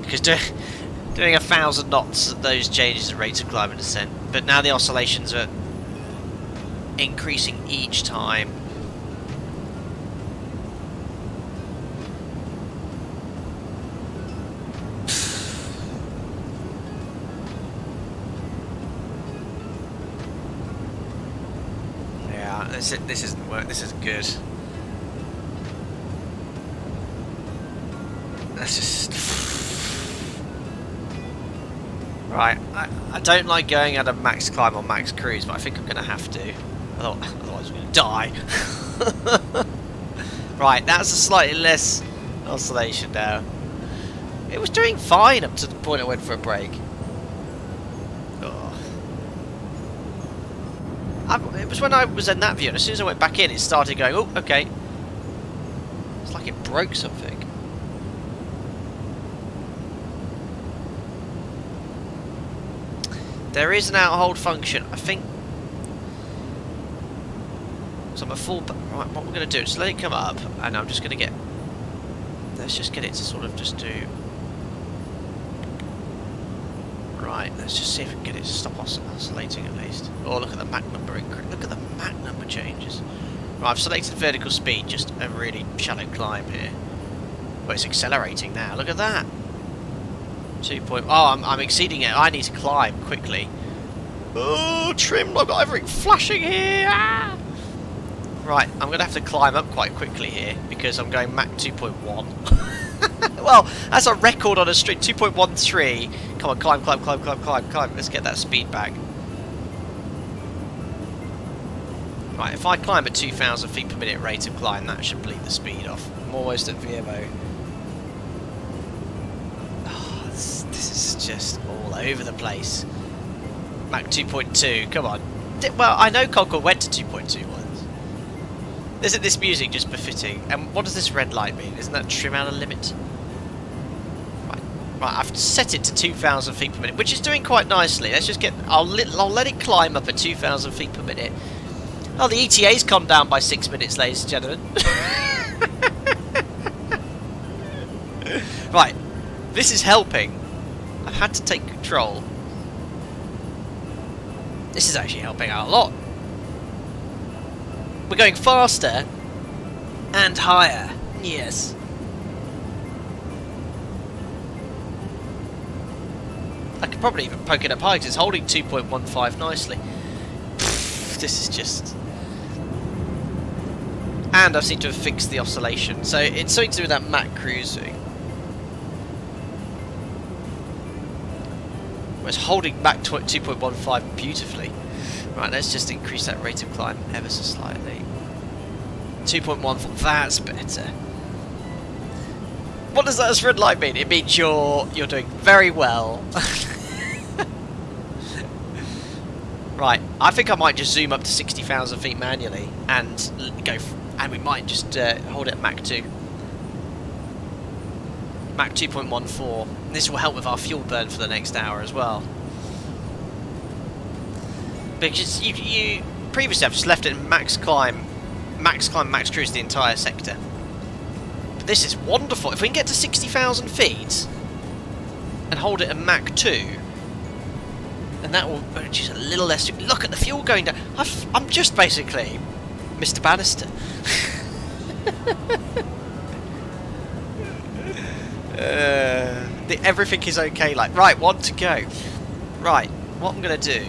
Speaker 1: Because doing 1,000 knots, those changes the rates of climb and descent. But now the oscillations are increasing each time. Yeah, this isn't work. This isn't good. That's just right. I don't like going at a max climb or max cruise, but I think I'm going to have to. Otherwise, we're going to die. Right, that's a slightly less oscillation now. It was doing fine up to the point I went for a break. Oh. It was when I was in that view, and as soon as I went back in, it started going, oh, okay. It's like it broke something. There is an out-hold function, I think. So I'm a full... Right, what we're going to do is let it come up, and I'm just going to get... Let's just get it to sort of just do... Right, let's just see if we can get it to stop oscillating at least. Oh, look at the Mach number increase. Look at the Mach number changes. Right, I've selected vertical speed, just a really shallow climb here. But it's accelerating now, look at that. 2 point... Oh, I'm exceeding it. I need to climb quickly. Oh, trim! I've got everything flashing here! Ah! Right, I'm going to have to climb up quite quickly here because I'm going Mach 2.1. Well, that's a record on a street. 2.13. Come on, climb, climb, climb, climb, climb, climb. Let's get that speed back. Right, if I climb at 2,000 feet per minute rate of climb, that should bleed the speed off. I'm almost at VMO. This is just all over the place. Mach 2.2, come on. Well, I know Concorde went to 2.2 once. Isn't this music just befitting? And what does this red light mean? Isn't that trim out of limit? Right, I've set it to 2,000 feet per minute, which is doing quite nicely. Let's just get... I'll let it climb up at 2,000 feet per minute. Oh, the ETA's come down by 6 minutes, ladies and gentlemen. Right, this is helping. I've had to take control. This is actually helping out a lot. We're going faster and higher. Yes. I could probably even poke it up high because it's holding 2.15 nicely. This is just... And I seem to have fixed the oscillation. So it's something to do with that Mach cruising. It's holding back 2.15 beautifully. Right, let's just increase that rate of climb ever so slightly. 2.14, that's better. What does that red light mean? It means you're doing very well. Right, I think I might just zoom up to 60,000 feet manually and go, and we might just hold it at Mach 2. Mach 2.14. This will help with our fuel burn for the next hour as well. Because you previously have just left it in max climb, max cruise the entire sector. But this is wonderful. If we can get to 60,000 feet and hold it at Mach 2, and that will produce a little less... Look at the fuel going down. I'm just basically Mr. Bannister. Everything is okay. Like, right, one to go. Right, what I'm going to do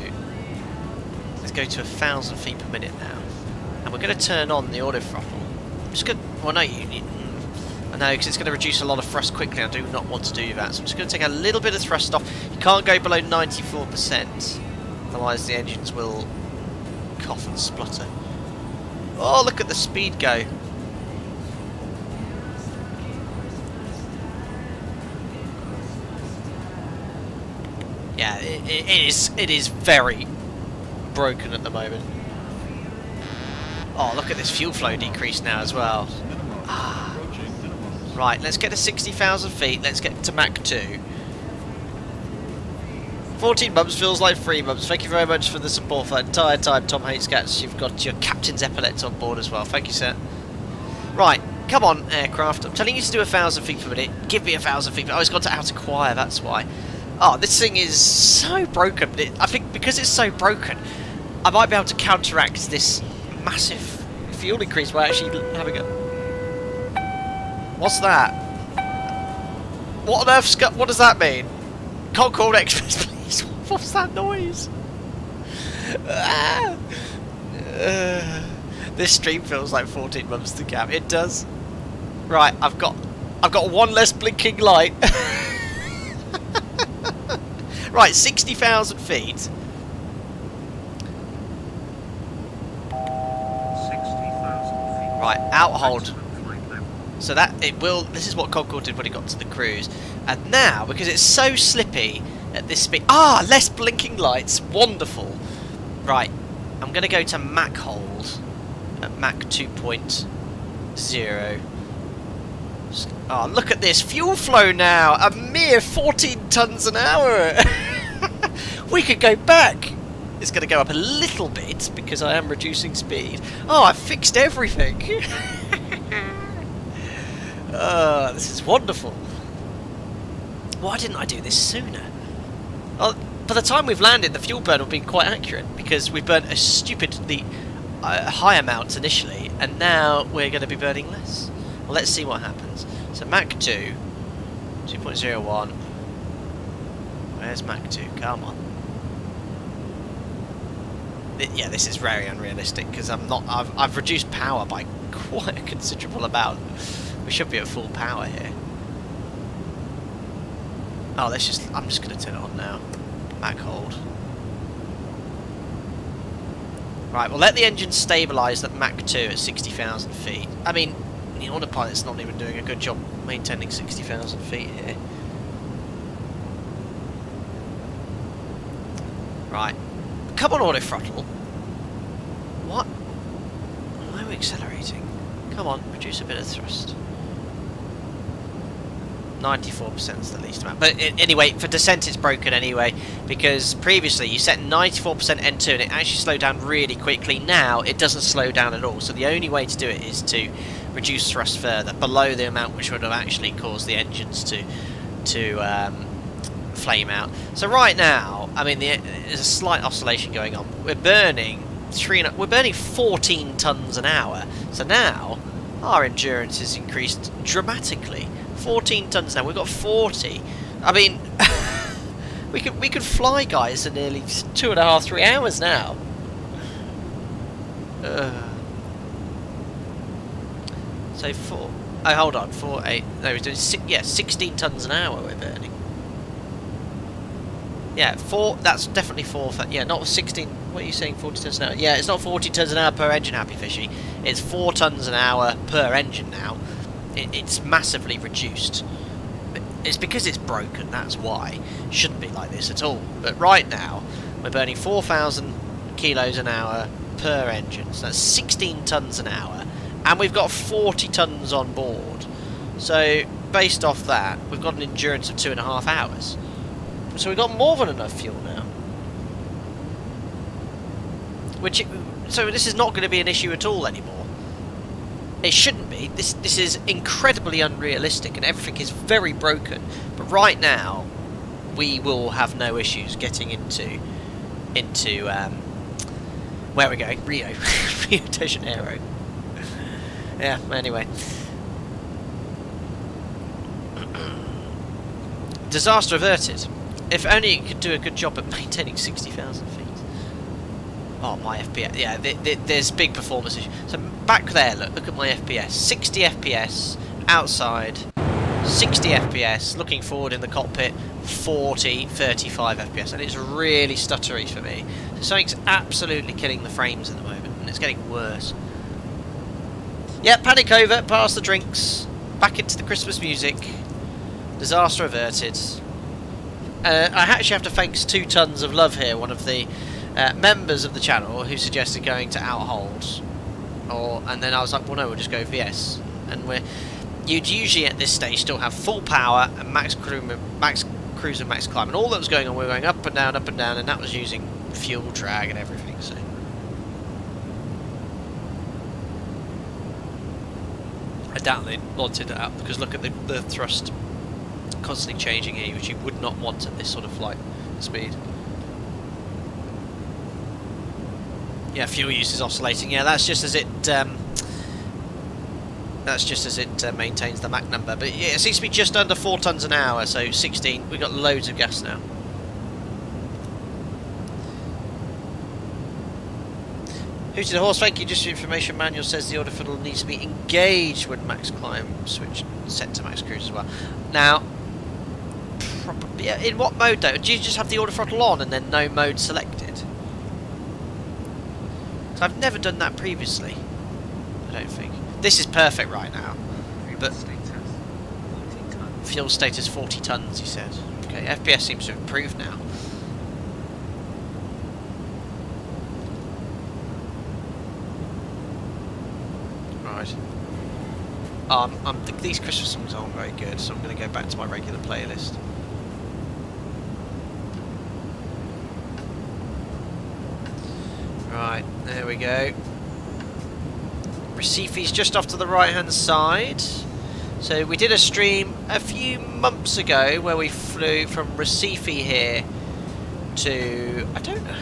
Speaker 1: is go to 1,000 feet per minute now, and we're going to turn on the auto throttle. I'm just going to... Well, no, I know, because it's going to reduce a lot of thrust quickly. I do not want to do that, so I'm just going to take a little bit of thrust off. You can't go below 94%, otherwise the engines will cough and splutter. Oh, look at the speed go. Yeah, it is very broken at the moment. Oh, look at this fuel flow decrease now as well. Right, let's get to 60,000 feet. Let's get to Mach 2. 14 months feels like 3 months. Thank you very much for the support for that entire time, Tom Hatescats. You've got your captain's epaulets on board as well. Thank you, sir. Right, come on, aircraft. I'm telling you to do 1,000 feet per minute. Give me 1,000 feet. Oh, it's got to out-acquire, that's why. Oh, this thing is so broken. I think because it's so broken, I might be able to counteract this massive fuel increase by actually having a... What's that? What on earth? What does that mean? Concorde Express, please. What's that noise? This stream feels like 14 months to cap. It does. Right, I've got one less blinking light. Right, 60,000 feet.
Speaker 4: 60,000 feet.
Speaker 1: Right, outhold.
Speaker 4: Maximum flight level.
Speaker 1: So that it will. This is what Concorde did when it got to the cruise, and now because it's so slippy at this speed, less blinking lights, wonderful. Right, I'm going to go to Mach hold at Mach 2.0. Oh, look at this fuel flow now, a mere 14 tons an hour. We could go back. It's going to go up a little bit because I am reducing speed. Oh, I've fixed everything. This is wonderful. Why didn't I do this sooner? Well, by the time we've landed, the fuel burn will be quite accurate because we burnt a stupidly high amount initially, and now we're going to be burning less. Well, let's see what happens. So Mach 2, 2.01. Where's Mach 2? Come on. Yeah, this is very unrealistic because I've reduced power by quite a considerable amount. We should be at full power here. Oh, I'm just going to turn it on now. Mach hold. Right, we'll let the engine stabilise at Mach 2 at 60,000 feet. I mean, the autopilot's not even doing a good job maintaining 60,000 feet here. Right. Come on, auto throttle. What? Why are we accelerating? Come on, reduce a bit of thrust. 94% is the least amount. But anyway, for descent it's broken anyway, because previously you set 94% N2 and it actually slowed down really quickly. Now it doesn't slow down at all, so the only way to do it is to reduce thrust further, below the amount which would have actually caused the engines to flame out. So right now, I mean, there's a slight oscillation going on. We're burning 14 tons an hour, so now our endurance has increased dramatically. 14 tons now. We've got 40. I mean, we could fly, guys, in nearly 2.5, 3 hours now. So hold on, 4, 8. No, we're doing 16 tons an hour we're burning. Yeah, 4. That's definitely 4. Yeah, not 16. What are you saying? 40 tons an hour? Yeah, it's not 40 tons an hour per engine, Happy Fishy. It's 4 tons an hour per engine now. It's massively reduced. It's because it's broken, that's why. It shouldn't be like this at all. But right now, we're burning 4,000 kilos an hour per engine. So that's 16 tons an hour. And we've got 40 tons on board. So, based off that, we've got an endurance of 2.5 hours. So we've got more than enough fuel now. So this is not going to be an issue at all anymore. It shouldn't be. This is incredibly unrealistic and everything is very broken. But right now, we will have no issues getting into where we're going, Rio De Janeiro. Yeah. Anyway, disaster averted. If only it could do a good job at maintaining 60,000 feet. Oh, my FPS. Yeah, there's big performance issues. So back there, look at my FPS. 60 FPS outside, 60 FPS looking forward in the cockpit, 35 FPS, and it's really stuttery for me. So something's absolutely killing the frames at the moment, and it's getting worse. Yeah, panic over, pass the drinks, back into the Christmas music. Disaster averted. I actually have to thank 2 tons of love here, one of the members of the channel, who suggested going to outhold, and then I was like, well, no, we'll just go VS, and you'd usually at this stage still have full power and max cruise and max climb, and all that was going on, we were going up and down, and that was using fuel drag and everything. So I doubt they wanted it up, because look at the thrust constantly changing here, which you would not want at this sort of flight speed. Yeah, fuel use is oscillating. Yeah, that's just as it maintains the Mach number. But yeah, it seems to be just under 4 tons an hour, so 16. We've got loads of gas now. Who's the horse? Thank you. Just your information manual says the order throttle needs to be engaged when max climb switch set to max cruise as well. Now, probably, in what mode though? Do you just have the order throttle on and then no mode selected? So I've never done that previously, I don't think. This is perfect right now, but fuel status 40 tons, he said. Okay, FPS seems to have improved now. Right. These Christmas songs aren't very good, so I'm going to go back to my regular playlist. Right, there we go. Recife's just off to the right hand side. So we did a stream a few months ago where we flew from Recife here to, I don't know,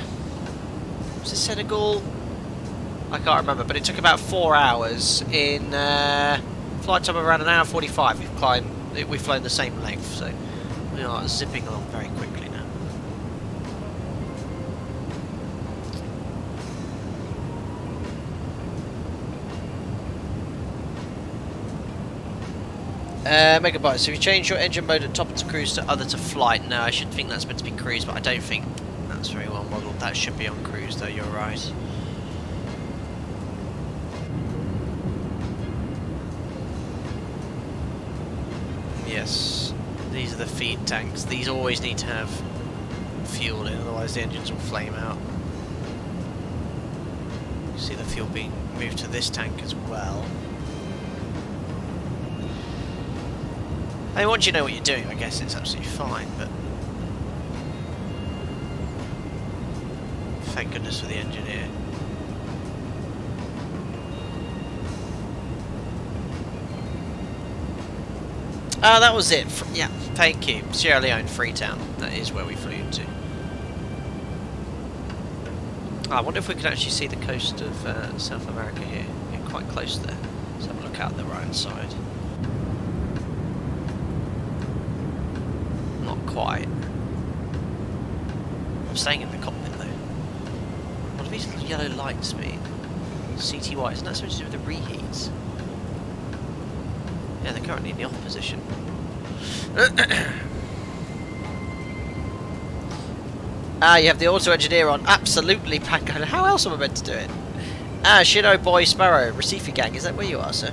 Speaker 1: was it Senegal? I can't remember, but it took about 4 hours in flight time of around 1 hour 45. We've flown the same length, so we are zipping along very quickly now. Megabytes, so if you change your engine mode at top to cruise to other to flight, no, I should think that's meant to be cruise, but I don't think that's very well modelled. That should be on cruise though, you're right. Yes, these are the feed tanks. These always need to have fuel in, otherwise the engines will flame out. You see the fuel being moved to this tank as well. I mean, once you know what you're doing, I guess it's absolutely fine, but thank goodness for the engineer. Oh, that was it. Yeah, thank you. Sierra Leone, Freetown. That is where we flew to. Oh, I wonder if we could actually see the coast of South America here. We're quite close there. Let's have a look out the right hand side. Not quite. I'm staying in the cockpit though. What do these little yellow lights mean? CTY, isn't that something to do with the reheats? Yeah, they're currently in the off position. Ah, you have the auto engineer on. Absolutely, Panko. How else am I meant to do it? Ah, Shino Boy Sparrow, Recife Gang. Is that where you are, sir?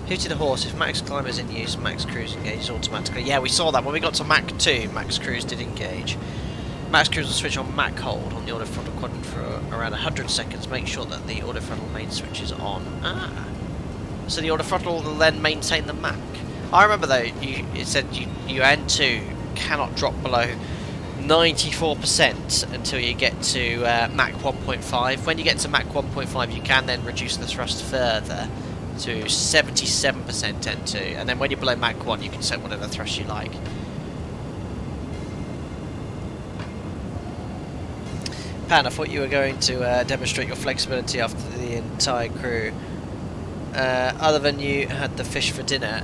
Speaker 1: Hooty the horse. If max climb is in use, max cruise engages automatically. Yeah, we saw that when we got to Mach 2. Max cruise did engage. Max cruise will switch on Mach hold on the auto throttle quadrant for around 100 seconds. Make sure that the auto throttle main switch is on. Ah, so the auto throttle will then maintain the Mach. I remember though, it said you N2 cannot drop below 94% until you get to Mach 1.5. When you get to Mach 1.5, you can then reduce the thrust further to 77% N2, and then when you're below Mach 1, you can set whatever thrust you like. Pan, I thought you were going to demonstrate your flexibility after the entire crew. Other than you had the fish for dinner.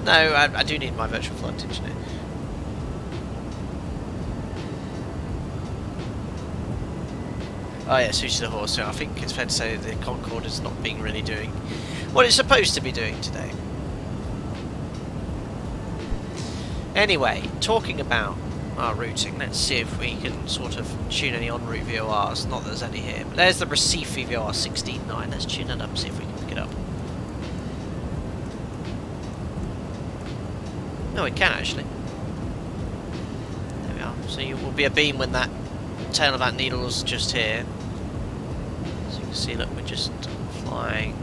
Speaker 1: No, I do need my virtual flight engineer. Oh yeah, Sushi the horse. So I think it's fair to say the Concorde is not being really doing what it's supposed to be doing today. Anyway, talking about our routing, let's see if we can sort of tune any en route VORs. Not that there's any here. But there's the Recife VOR 16.9. Let's tune that up, see if we can pick it up. No, we can actually. There we are. So you will be a beam when that tail of that needle's just here. So you can see, look, we're just flying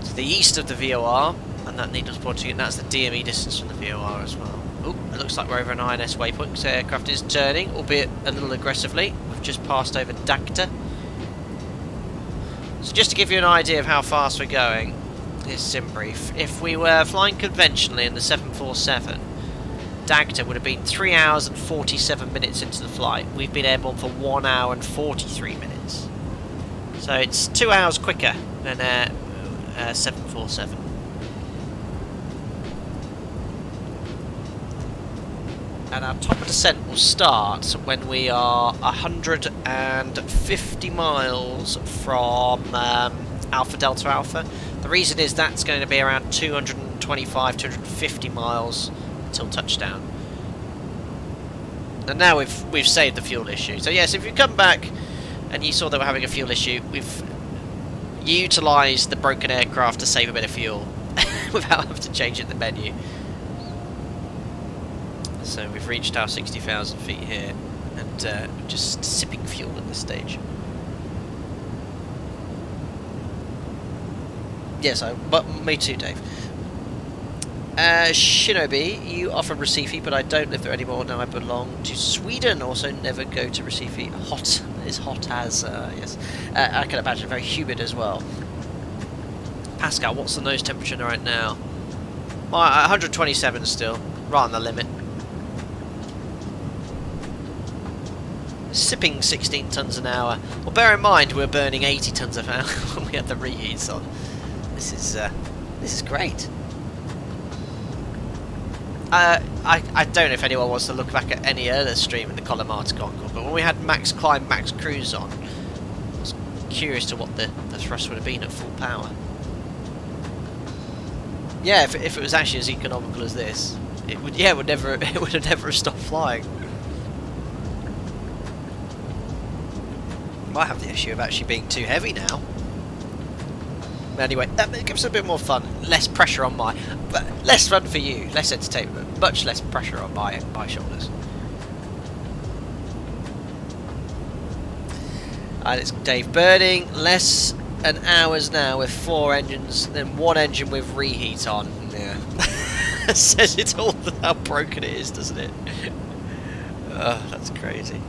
Speaker 1: to the east of the VOR, and that needle's pointing, and that's the DME distance from the VOR as well. Oh, it looks like we're over an INS waypoint, because the aircraft is turning, albeit a little aggressively. We've just passed over Dakar. So just to give you an idea of how fast we're going, here's sim brief. If we were flying conventionally in the 747, Dakar would have been 3 hours and 47 minutes into the flight. We've been airborne for 1 hour and 43 minutes. So it's 2 hours quicker than 747. And our top of descent will start when we are 150 miles from Alpha Delta Alpha. The reason is that's going to be around 225, 250 miles until touchdown. And now we've saved the fuel issue. So yes, if you come back and you saw they were having a fuel issue, we've utilised the broken aircraft to save a bit of fuel without having to change it in the menu. So we've reached our 60,000 feet here, and just sipping fuel at this stage. Yes, but me too, Dave. Shinobi, you are from Recife, but I don't live there anymore. Now I belong to Sweden. Also, never go to Recife. Hot is hot as yes. I can imagine very humid as well. Pascal, what's the nose temperature right now? 127 still, right on the limit. Sipping 16 tons an hour. Well, bear in mind we're burning 80 tons an hour when we had the reheats on. This is great. I don't know if anyone wants to look back at any earlier stream in the Colimata Concorde, but when we had max climb, max cruise on, I was curious to what the thrust would have been at full power. Yeah, if it was actually as economical as this, it would have never stopped flying. Might have the issue of actually being too heavy now. Anyway, that gives us a bit more fun, less pressure on less fun for you, less entertainment, much less pressure on my shoulders. And it's Dave burning less an hours now with 4 engines than 1 engine with reheat on. Yeah, says it all how broken it is, doesn't it? Oh, that's crazy.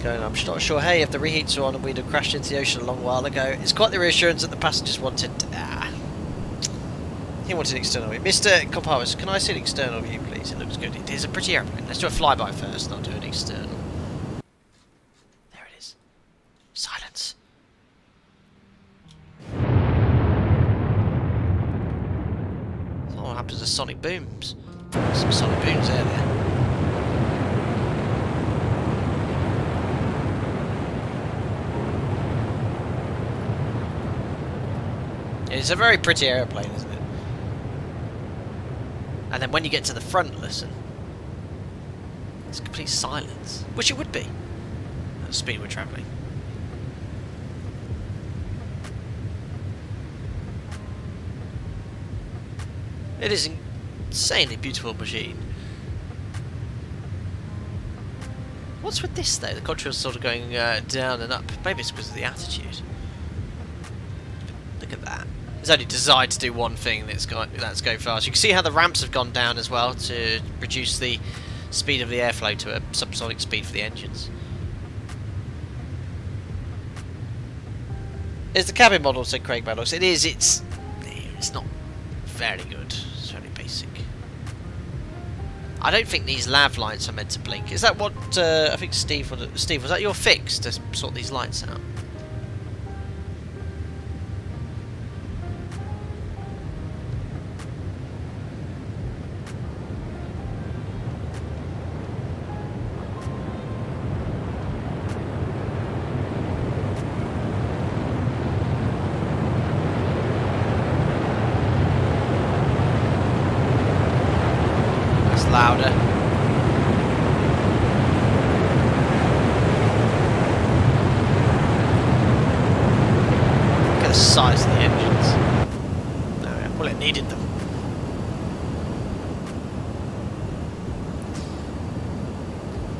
Speaker 1: Going, I'm not sure, hey, if the reheats are on and we'd have crashed into the ocean a long while ago. It's quite the reassurance that the passengers wanted. He wanted an external view. Mr. Comparis, can I see an external view, please? It looks good. It is a pretty airplane. Let's do a flyby first, not do an external. There it is. Silence. That's what happens to sonic booms. Some sonic booms earlier. It's a very pretty aeroplane, isn't it? And then when you get to the front, listen. It's complete silence. Which it would be at the speed we're travelling. It is an insanely beautiful machine. What's with this though? The controls sort of going down and up. Maybe it's because of the attitude. Look at that. It's only designed to do one thing, that's go fast. You can see how the ramps have gone down as well to reduce the speed of the airflow to a subsonic speed for the engines. Is the cabin model, said Craig Maddox. It is, it's not very good. It's very basic. I don't think these lav lights are meant to blink. Is that what I think Steve, was that your fix to sort these lights out? louder. Look at the size of the engines. No, well, it needed them.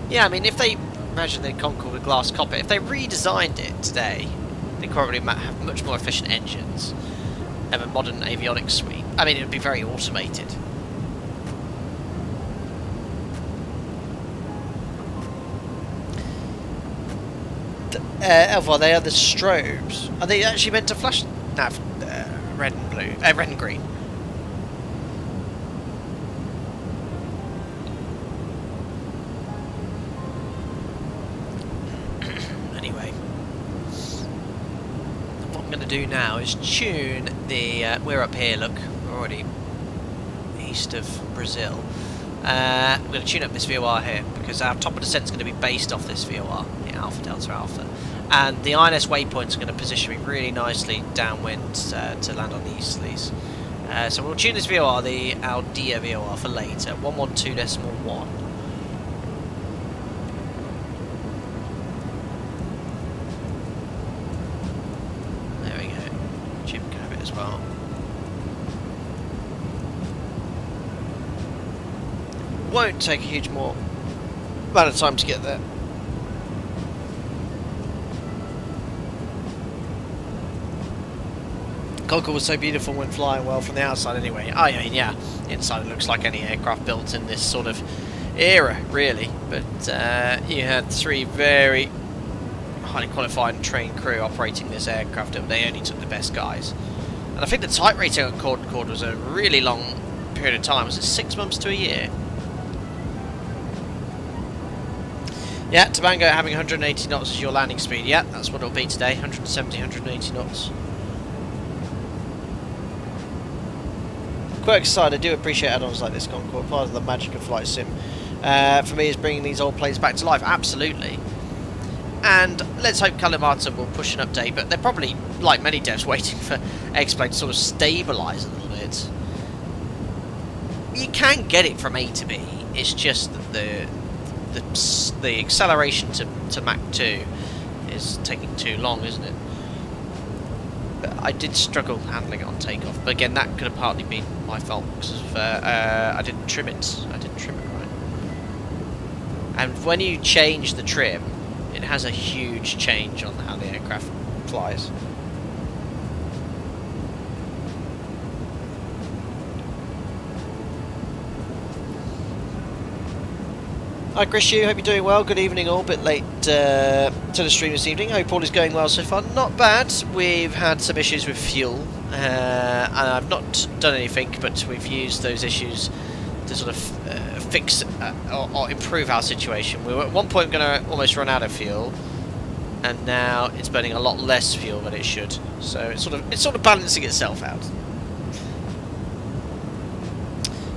Speaker 1: Yeah, I mean, if they imagine the Concorde with glass cockpit, if they redesigned it today, they probably have much more efficient engines and a modern avionics suite. I mean, it would be very automated. Well, they are the strobes. Are they actually meant to flash nav red and blue, red and green? Anyway, what I'm going to do now is tune the. We're up here. Look, we're already east of Brazil. I'm going to tune up this VOR here because our top of descent is going to be based off this VOR, the Alpha Delta Alpha. And the INS waypoint is going to position me really nicely downwind to land on the easterlies. So we'll tune this VOR, the Aldea VOR, for later, 112.1. There we go. Jim can have it as well. Won't take a huge more amount of time to get there. Concorde was so beautiful when flying well from the outside anyway. I mean, yeah, inside it looks like any aircraft built in this sort of era, really. But you had 3 very highly qualified and trained crew operating this aircraft, and they only took the best guys. And I think the type rating on Concorde was a really long period of time. Was it 6 months to a year? Yeah, Tobango having 180 knots as your landing speed. Yeah, that's what it'll be today, 170, 180 knots. Quirk aside, I do appreciate add-ons like this Concorde. Part of the magic of flight sim for me is bringing these old planes back to life. Absolutely. And let's hope Colimata will push an update, but they're probably, like many devs, waiting for X-Plane to sort of stabilise a little bit. You can get it from A to B. It's just that the acceleration to Mach 2 is taking too long, isn't it? I did struggle handling it on takeoff, but again, that could have partly been my fault because of, I didn't trim it. I didn't trim it right. And when you change the trim, it has a huge change on how the aircraft flies. Hi Chris, you hope you're doing well. Good evening all. Bit late to the stream this evening. Hope all is going well so far. Not bad. We've had some issues with fuel, and I've not done anything, but we've used those issues to sort of fix or improve our situation. We were at one point going to almost run out of fuel, and now it's burning a lot less fuel than it should. So it's sort of balancing itself out.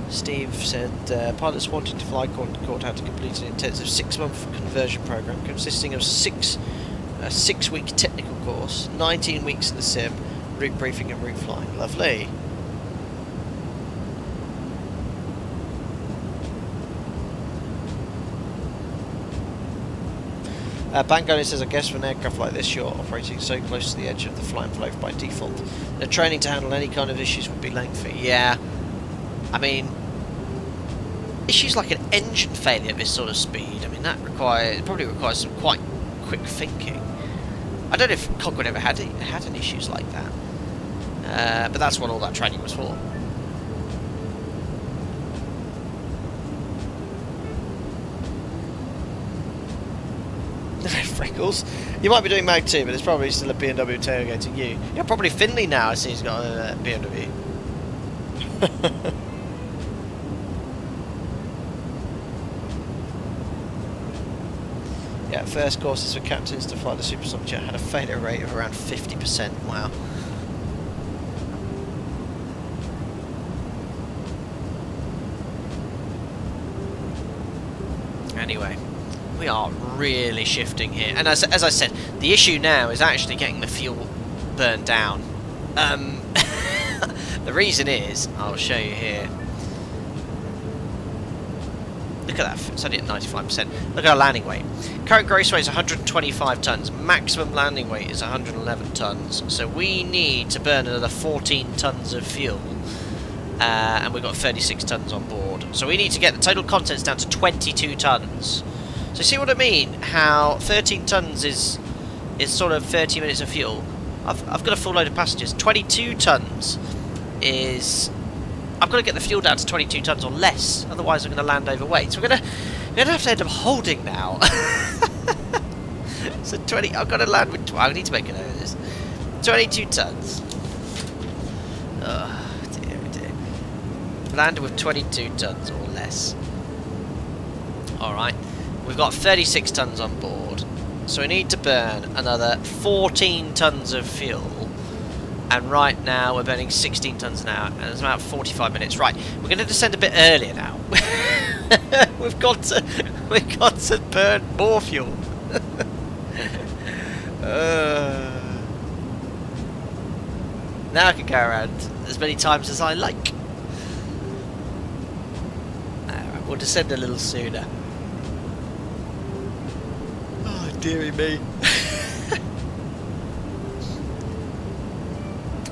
Speaker 1: Steve said pilots wanting to fly Concorde had to complete an intensive 6-month conversion program consisting of a 6-week technical course, 19 weeks in the sim, route briefing and route flying. Lovely. Bangoni says, I guess for an aircraft like this, you're operating so close to the edge of the flying flow by default. The training to handle any kind of issues would be lengthy. Yeah. I mean, issues like an engine failure at this sort of speed, I mean, it probably requires some quite quick thinking. I don't know if Concorde ever had any issues like that, but that's what all that training was for. Freckles, you might be doing Mag 2, but there's probably still a BMW tailgating you. Yeah, probably Finley now. I see he's got a BMW. Yeah, first courses for captains to fly the Supersonic jet had a failure rate of around 50%. Wow. Anyway, we are really shifting here, and as I said, the issue now is actually getting the fuel burned down. The reason is, I'll show you here. Look at that, it's only at 95%. Look at our landing weight. Current gross weight is 125 tonnes. Maximum landing weight is 111 tonnes. So we need to burn another 14 tonnes of fuel. And we've got 36 tonnes on board. So we need to get the total contents down to 22 tonnes. So see what I mean? How 13 tonnes is sort of 30 minutes of fuel. I've got a full load of passengers. 22 tonnes is... I've got to get the fuel down to 22 tonnes or less, otherwise I'm going to land overweight. So we're going to have to end up holding now. So 20... I've got to land with... I need to make a note of this. 22 tonnes. Oh, dear, dear. Landed with 22 tonnes or less. Alright. We've got 36 tonnes on board. So we need to burn another 14 tonnes of fuel. And right now we're burning 16 tonnes an hour, and it's about 45 minutes. Right, we're going to descend a bit earlier now. we've got to burn more fuel. Now I can go around as many times as I like. Alright, we'll descend a little sooner. Oh, dearie me.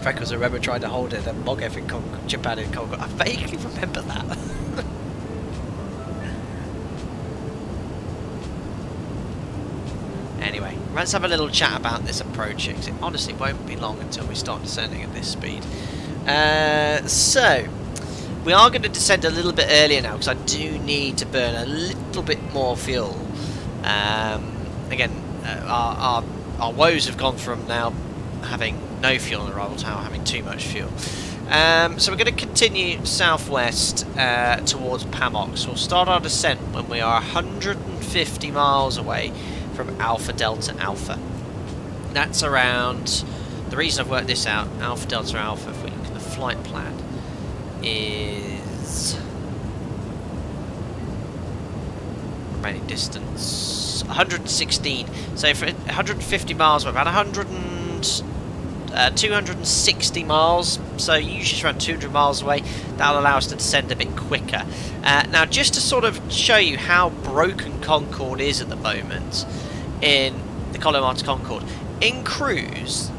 Speaker 1: Because I remember trying to hold it and log everything Japan in Concorde. I vaguely remember that. Anyway, let's have a little chat about this approach, because it honestly won't be long until we start descending at this speed. So, we are going to descend a little bit earlier now, because I do need to burn a little bit more fuel. Again, our woes have gone from now having no fuel on arrival tower, having too much fuel. So we're going to continue southwest towards Pamok. So we'll start our descent when we are 150 miles away from Alpha Delta Alpha. That's around, the reason I've worked this out, Alpha Delta Alpha, if we look at the flight plan, is remaining distance 116. So for 150 miles, we're about 260 miles, so usually around 200 miles away. That'll allow us to descend a bit quicker. Now, just to sort of show you how broken Concorde is at the moment in the Colimata Concorde, in cruise,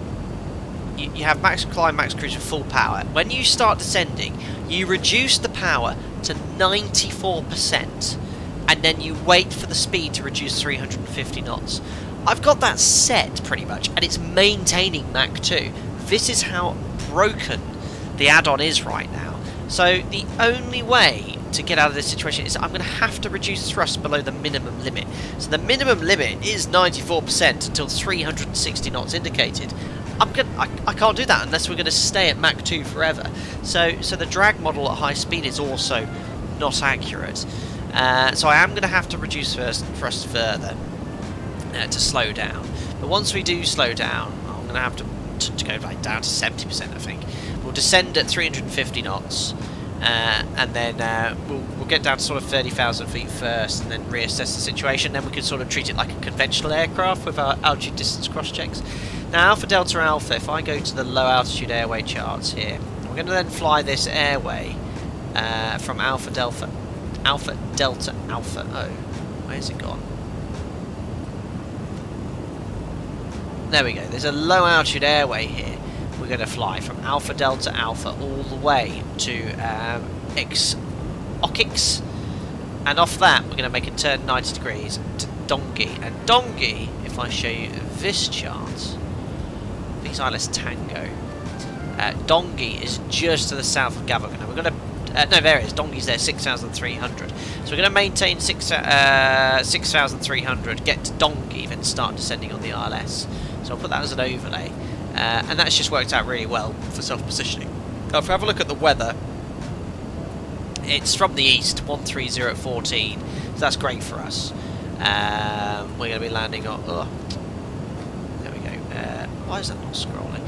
Speaker 1: you have max climb, max cruise with full power. When you start descending, you reduce the power to 94%, and then you wait for the speed to reduce 350 knots. I've got that set pretty much, and it's maintaining Mach 2. This is how broken the add-on is right now. So the only way to get out of this situation is I'm going to have to reduce thrust below the minimum limit. So the minimum limit is 94% until 360 knots indicated. I can't do that unless we're going to stay at Mach 2 forever. So the drag model at high speed is also not accurate. So I am going to have to reduce thrust further to slow down. But once we do slow down, I'm going to have to go like down to 70%, I think. We'll descend at 350 knots, and then we'll get down to sort of 30,000 feet first, and then reassess the situation. Then we can sort of treat it like a conventional aircraft with our altitude distance cross checks. Now, Alpha Delta Alpha, if I go to the low altitude airway charts here, we're going to then fly this airway from Alpha Delta Alpha. Oh, where's it gone? There we go. There's a low altitude airway here. We're going to fly from Alpha Delta Alpha all the way to Oceanic, and off that we're going to make a turn 90 degrees to Dongi. And Dongi, if I show you this chart, these ILS Tango, Dongi is just to the south of Gavagon. Now we're going to no, there it is. Dongi's there, 6,300. So we're going to maintain 6,300, get to Dongi, then start descending on the ILS. So I'll put that as an overlay. And that's just worked out really well for self-positioning. Now, if we have a look at the weather, it's from the east, 13014. So that's great for us. We're going to be landing on... Oh, there we go. Why is that not scrolling?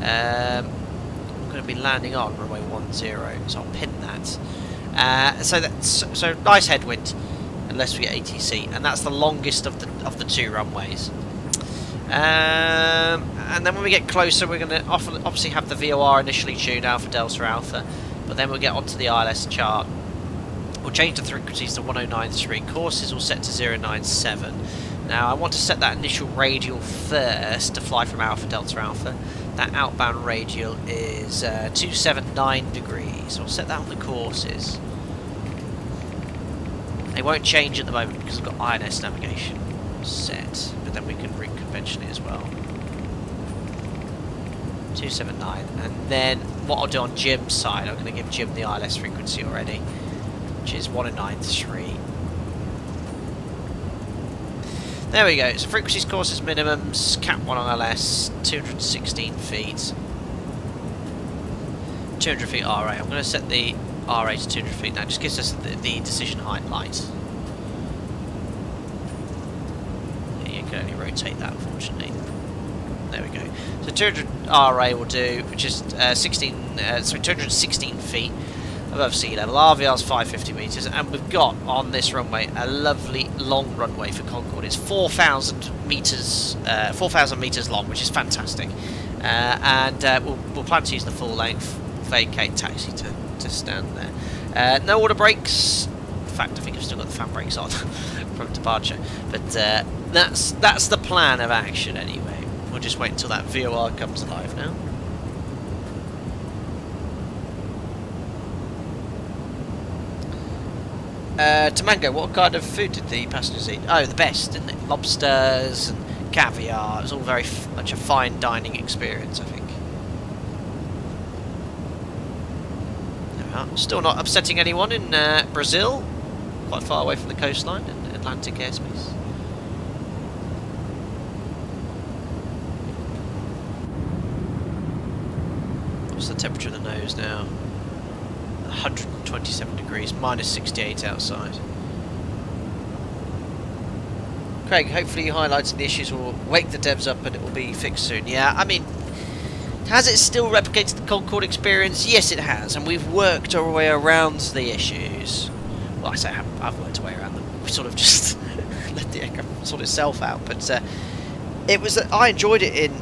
Speaker 1: We're going to be landing on runway 10, so I'll pin that. So nice headwind, unless we get ATC, and that's the longest of the two runways. And then when we get closer, we're going to obviously have the VOR initially tuned Alpha Delta Alpha, but then we'll get onto the ILS chart, We'll change the frequencies to 1093. Courses will set to 097. Now I want to set that initial radial first to fly from Alpha Delta Alpha. That outbound radial is 279 degrees. I'll set that on the courses. They won't change at the moment because I've got INS navigation set, but then we can rig conventionally as well. 279, and then what I'll do on Jim's side, I'm going to give Jim the ILS frequency already, which is 1093. There we go. So frequencies, courses, minimums, cap 1 on LS, 216 feet. 200 feet RA. I'm going to set the RA to 200 feet. That just gives us the decision height light. Yeah, you can only rotate that, unfortunately. There we go. So 200 RA will do, which is 216 feet above sea level. RVR is 550 metres, and we've got on this runway a lovely long runway for Concorde. It's 4,000 metres, 4,000 metres long, which is fantastic. And we'll plan to use the full length vacate taxi to stand there. No order brakes. In fact, I think I've still got the fan brakes on from departure. But that's the plan of action anyway. We'll just wait until that VOR comes alive now. Tamango, what kind of food did the passengers eat? Oh, the best, didn't it? Lobsters and caviar. It was all very much a fine dining experience, I think. There we are. Still not upsetting anyone in Brazil. Quite far away from the coastline and Atlantic airspace. What's the temperature of the nose now? 127 degrees, minus 68 outside. Craig, hopefully you highlighted the issues will wake the devs up and it will be fixed soon. Yeah, I mean, has it still replicated the Concorde experience? Yes, it has, and we've worked our way around the issues. Well, I say I've worked our way around them. We sort of just let the aircraft sort itself out, but it was. I enjoyed it in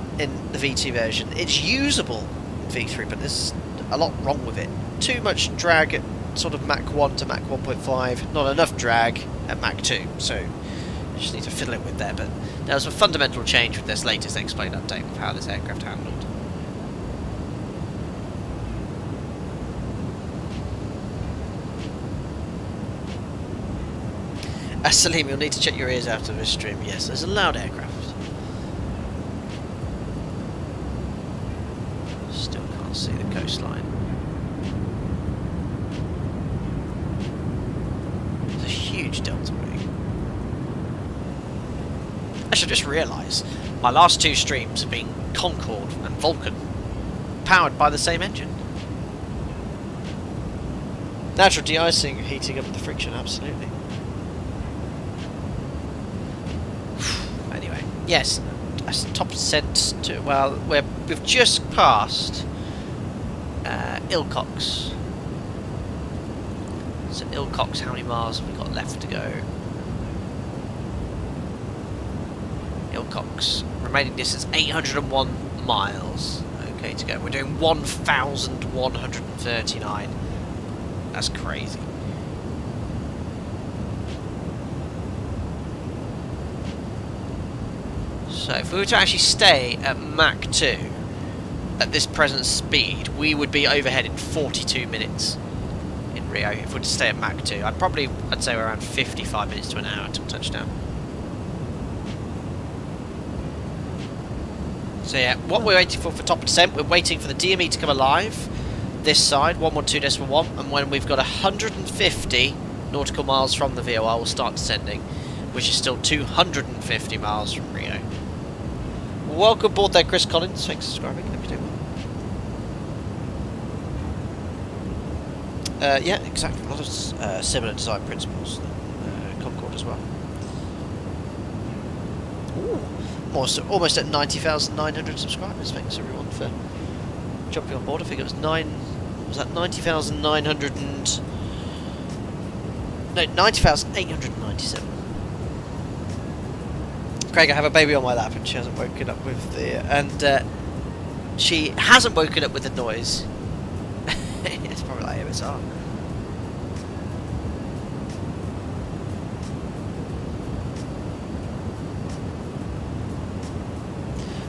Speaker 1: the V2 version. It's usable in V3, but there's a lot wrong with it. Too much drag at sort of Mach 1 to Mach 1.5, not enough drag at Mach 2, so you just need to fiddle it with there. But there was a fundamental change with this latest X-Plane update with how this aircraft handled. Salim, you'll need to check your ears out of this stream. Yes, there's a loud aircraft. Still can't see the coastline. There's a huge delta wing. I should just realise my last two streams have been Concorde and Vulcan, powered by the same engine. Natural de-icing, heating up the friction, absolutely. Anyway, yes, top descent to, well, we've just passed Ilcox. So Ilcox, how many miles have we got left to go? Ilcox, remaining distance 801 miles. Okay to go. We're doing 1,139. That's crazy. So if we were to actually stay at Mach 2 at this present speed, we would be overhead in 42 minutes in Rio. If we were to stay at Mach 2, I'd say we're around 55 minutes to an hour until touchdown. So yeah, what we're waiting for top of descent, we're waiting for the DME to come alive. This side, 112.1, and when we've got 150 nautical miles from the VOR, we'll start descending, which is still 250 miles from Rio. Welcome aboard there, Chris Collins. Thanks for subscribing. Hope you're doing well. Yeah, exactly. A lot of similar design principles than Concorde as well. Ooh, almost at 90,900 subscribers. Thanks everyone for jumping on board. I think it was 90,900 and... No, 90,897. Craig, I have a baby on my lap and she hasn't woken up with the... she hasn't woken up with the noise. It's probably like AMSR.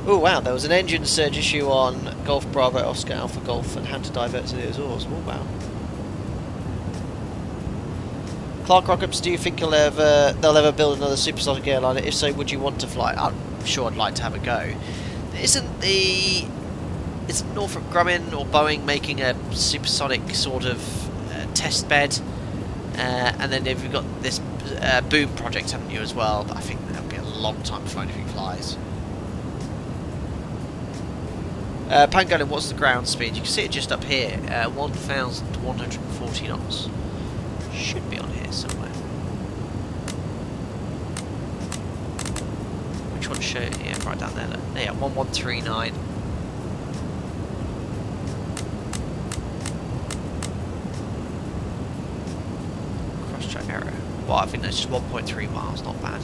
Speaker 1: Oh wow, there was an engine surge issue on Golf Bravo Oscar Alpha Golf and had to divert to the Azores. Oh wow. Clark Rockups, do you think they'll ever build another supersonic airliner? If so, would you want to fly? I'm sure I'd like to have a go. Isn't Northrop Grumman or Boeing making a supersonic sort of test bed? And then you've got this boom project, haven't you, as well? But I think that'll be a long time before anything flies. Pangolin, what's the ground speed? You can see it just up here, 1,140 knots. Should be on here somewhere. Which one show? Yeah, right down there. Look. Yeah, 1139. Cross track error. Well, I think that's just 1.3 miles. Not bad.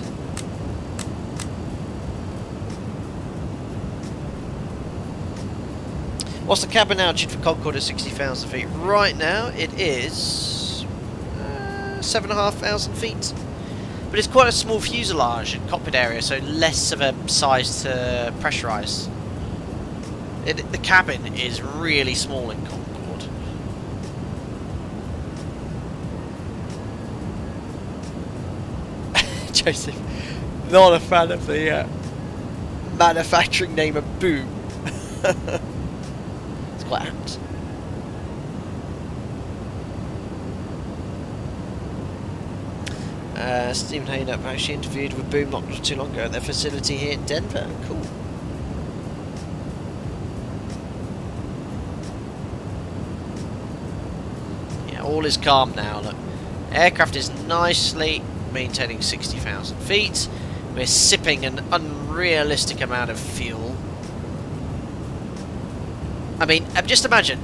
Speaker 1: What's the cabin altitude for Concorde at 60,000 feet? Right now, it is 7,500 feet. But it's quite a small fuselage and cockpit area, so less of a size to pressurise. The cabin is really small in Concorde. Joseph, not a fan of the manufacturing name of Boom. It's quite apt. Stephen Hayden, I've actually interviewed with Boom not too long ago at their facility here in Denver. Cool. Yeah, all is calm now. Look, aircraft is nicely maintaining 60,000 feet. We're sipping an unrealistic amount of fuel. I mean, just imagine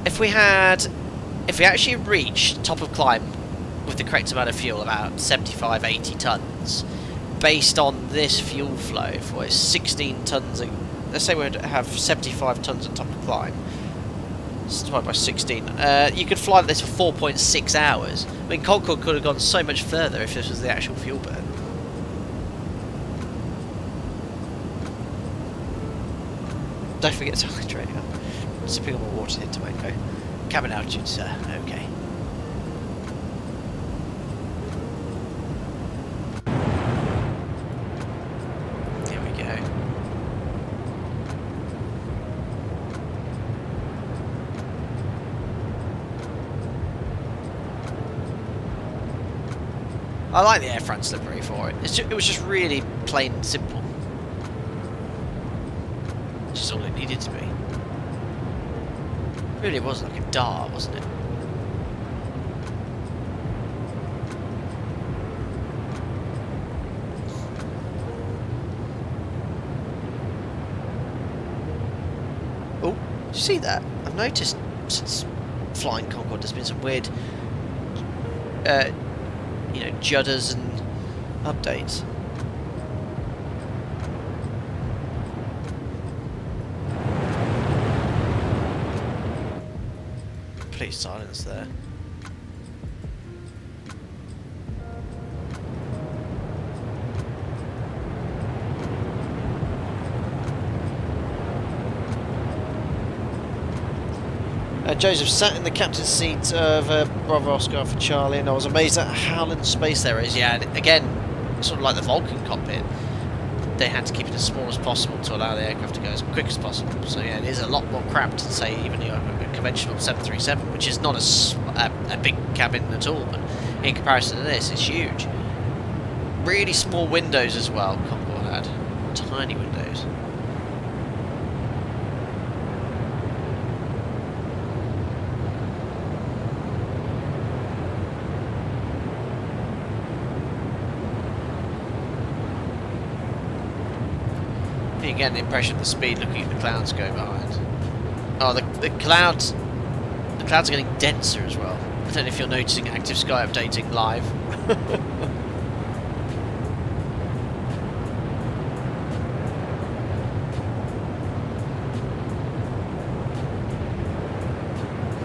Speaker 1: if we actually reached top of climb with the correct amount of fuel, about 75-80 tons, based on this fuel flow, if we're 16 tons, let's say we have 75 tons at top of climb, divided by 16, you could fly this for 4.6 hours. I mean, Concorde could have gone so much further if this was the actual fuel burn. Don't forget to hydrate. I'm sipping on my water here, Tomato. Cabin altitude, sir. Okay. Here we go. I like the air front slippery for it. It was just really plain and simple. Which is all it needed to be. Really was like a dart, wasn't it? Oh, did you see that? I've noticed since flying Concorde there's been some weird judders and updates. Complete silence there. Joseph sat in the captain's seat of Bravo Oscar for Charlie, and I was amazed at how little space there is. Yeah, and again, sort of like the Vulcan cockpit, they had to keep it as small as possible to allow the aircraft to go as quick as possible. So yeah, it is a lot more cramped than, say, even a conventional 737, which is not a big cabin at all, but in comparison to this, it's huge. Really small windows as well, Concorde had. Tiny windows. You get an impression of the speed looking at the clouds going behind. Oh, the clouds are getting denser as well. I don't know if you're noticing active sky updating live.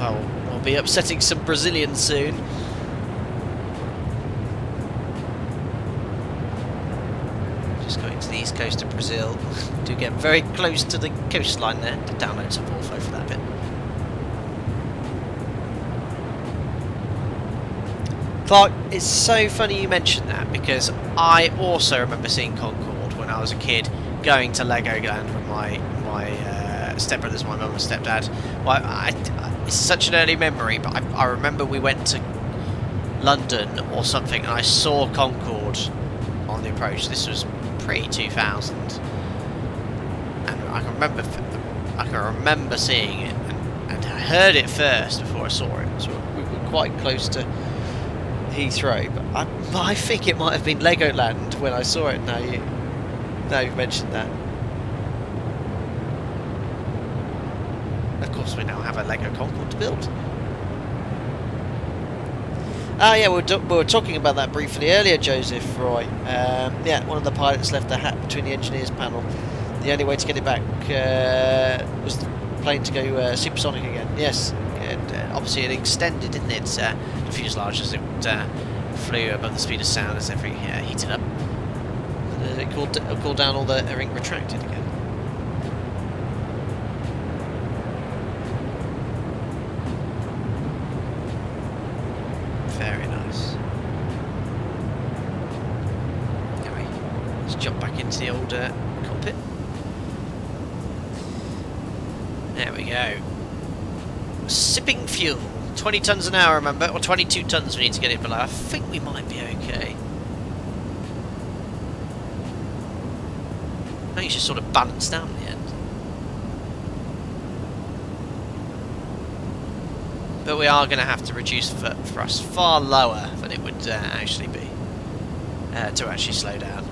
Speaker 1: Oh, we'll be upsetting some Brazilians soon. Just going to these west coast of Brazil. Do get very close to the coastline there to download some Warflow for that bit. Clark, it's so funny you mentioned that, because I also remember seeing Concorde when I was a kid, going to Legoland with my stepbrothers, my mum and stepdad. Well, it's such an early memory, but I remember we went to London or something and I saw Concorde on the approach. This was pre-2000, and I can remember seeing it, and I heard it first before I saw it. So we were quite close to Heathrow, but I think it might have been Legoland when I saw it. Now you've mentioned that. Of course, we now have a Lego Concorde to build. Ah, yeah, we were talking about that briefly earlier, Joseph, Roy. Yeah, one of the pilots left a hat between the engineers panel. The only way to get it back was the plane to go supersonic again. Yes, and obviously it extended, didn't it? The fuselage as it flew above the speed of sound as every heated up. And it cooled down, all the everything retracted again. Very nice. Anyway, let's jump back into the old cockpit. There we go. Sipping fuel. 20 tons an hour, remember? Or 22 tons we need to get it below. I think we might be okay. I think it's just sort of balanced out in the end. But we are going to have to reduce thrust far lower than it would actually be to actually slow down.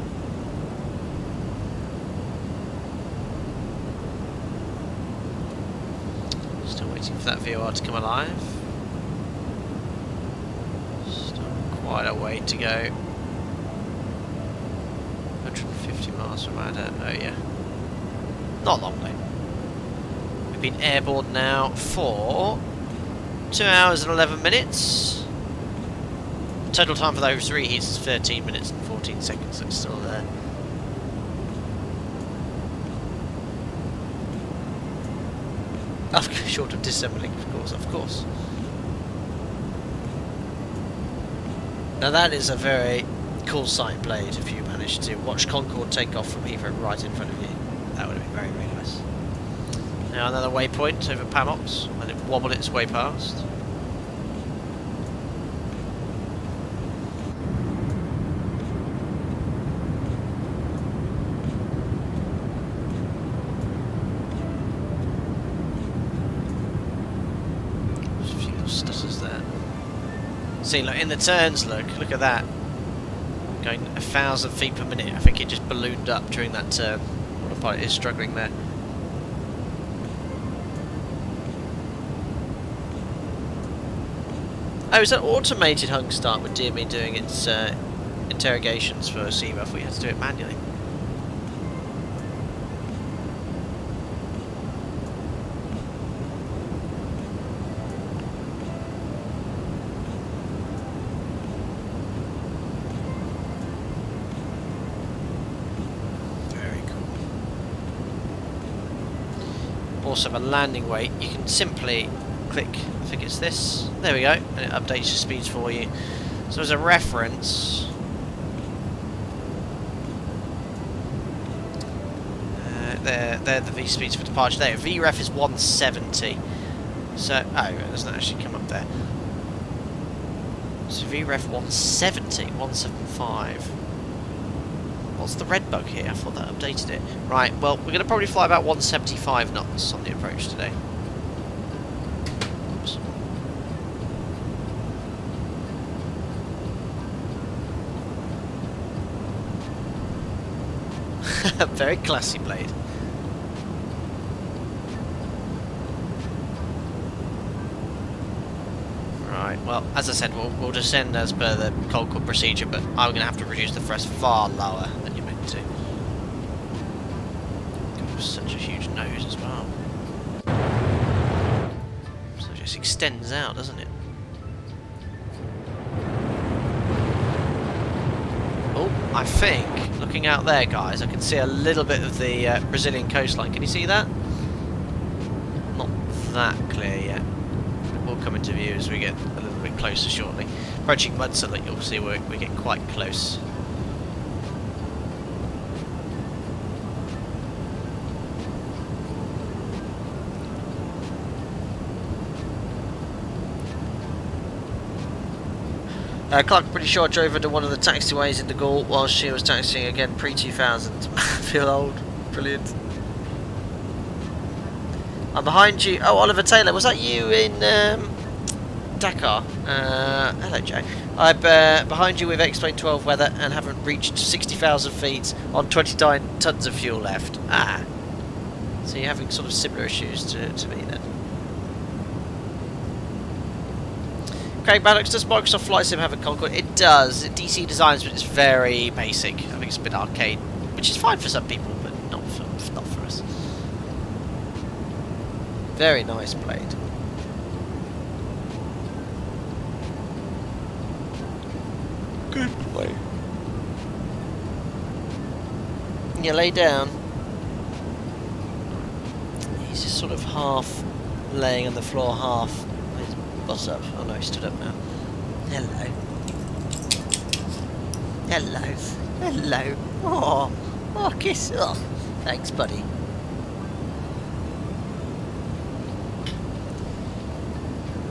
Speaker 1: Still waiting for that VOR to come alive. Still quite a way to go. 150 miles from Ada. Oh yeah. Not long though. We've been airborne now for 2 hours and 11 minutes. Total time for those reheats is 13 minutes and 14 seconds, so it's still there. Short of disassembling, of course. Now that is a very cool sight, Blade, if you managed to watch Concorde take off from Heathrow right in front of you. That would have been very, very nice. Now another waypoint over Pamox, and it wobbled its way past. There's a few little stutters there. See, look, in the turns, look at that. Going 1,000 feet per minute. I think it just ballooned up during that turn. Autopilot is struggling there. Oh, is that automated hung start with DME doing its interrogations for SEMA if we had to do it manually? Very cool. Also, a landing weight, you can simply click, I think it's this, there we go, and it updates your speeds for you. So as a reference, they're the V speeds for departure there. VREF is 170, so, oh, it doesn't actually come up there. So VREF 170, 175. What's the red bug here? I thought that updated it. Right, well, we're going to probably fly about 175 knots on the approach today. Very classy, Blade. Right, well, as I said, we'll descend as per the Concorde procedure, but I'm going to have to reduce the thrust far lower than you're meant to. Such a huge nose as well. So it just extends out, doesn't it? Oh, I think, look looking out there, guys, I can see a little bit of the Brazilian coastline. Can you see that? Not that clear yet. It will come into view as we get a little bit closer shortly. Approaching Mudsulet, you'll see we get quite close. Clark, pretty sure I drove her to one of the taxiways in Dakar while she was taxiing again pre-2000. Feel old. Brilliant. I'm behind you. Oh, Oliver Taylor, was that you in Dakar? Hello, Joe. I'm behind you with X-Plane 12 weather and haven't reached 60,000 feet on 29 tons of fuel left. Ah. So you're having sort of similar issues to me then. Craig Maddox, does Microsoft Flight Sim have a Concorde? It does. DC designs, but it's very basic. I think it's a bit arcade, which is fine for some people, but not for us. Very nice blade. Good blade. You lay down. He's just sort of half laying on the floor, half. What's up? Oh no, he stood up now. Hello. Hello. Hello. Oh, kiss. Oh, thanks, buddy.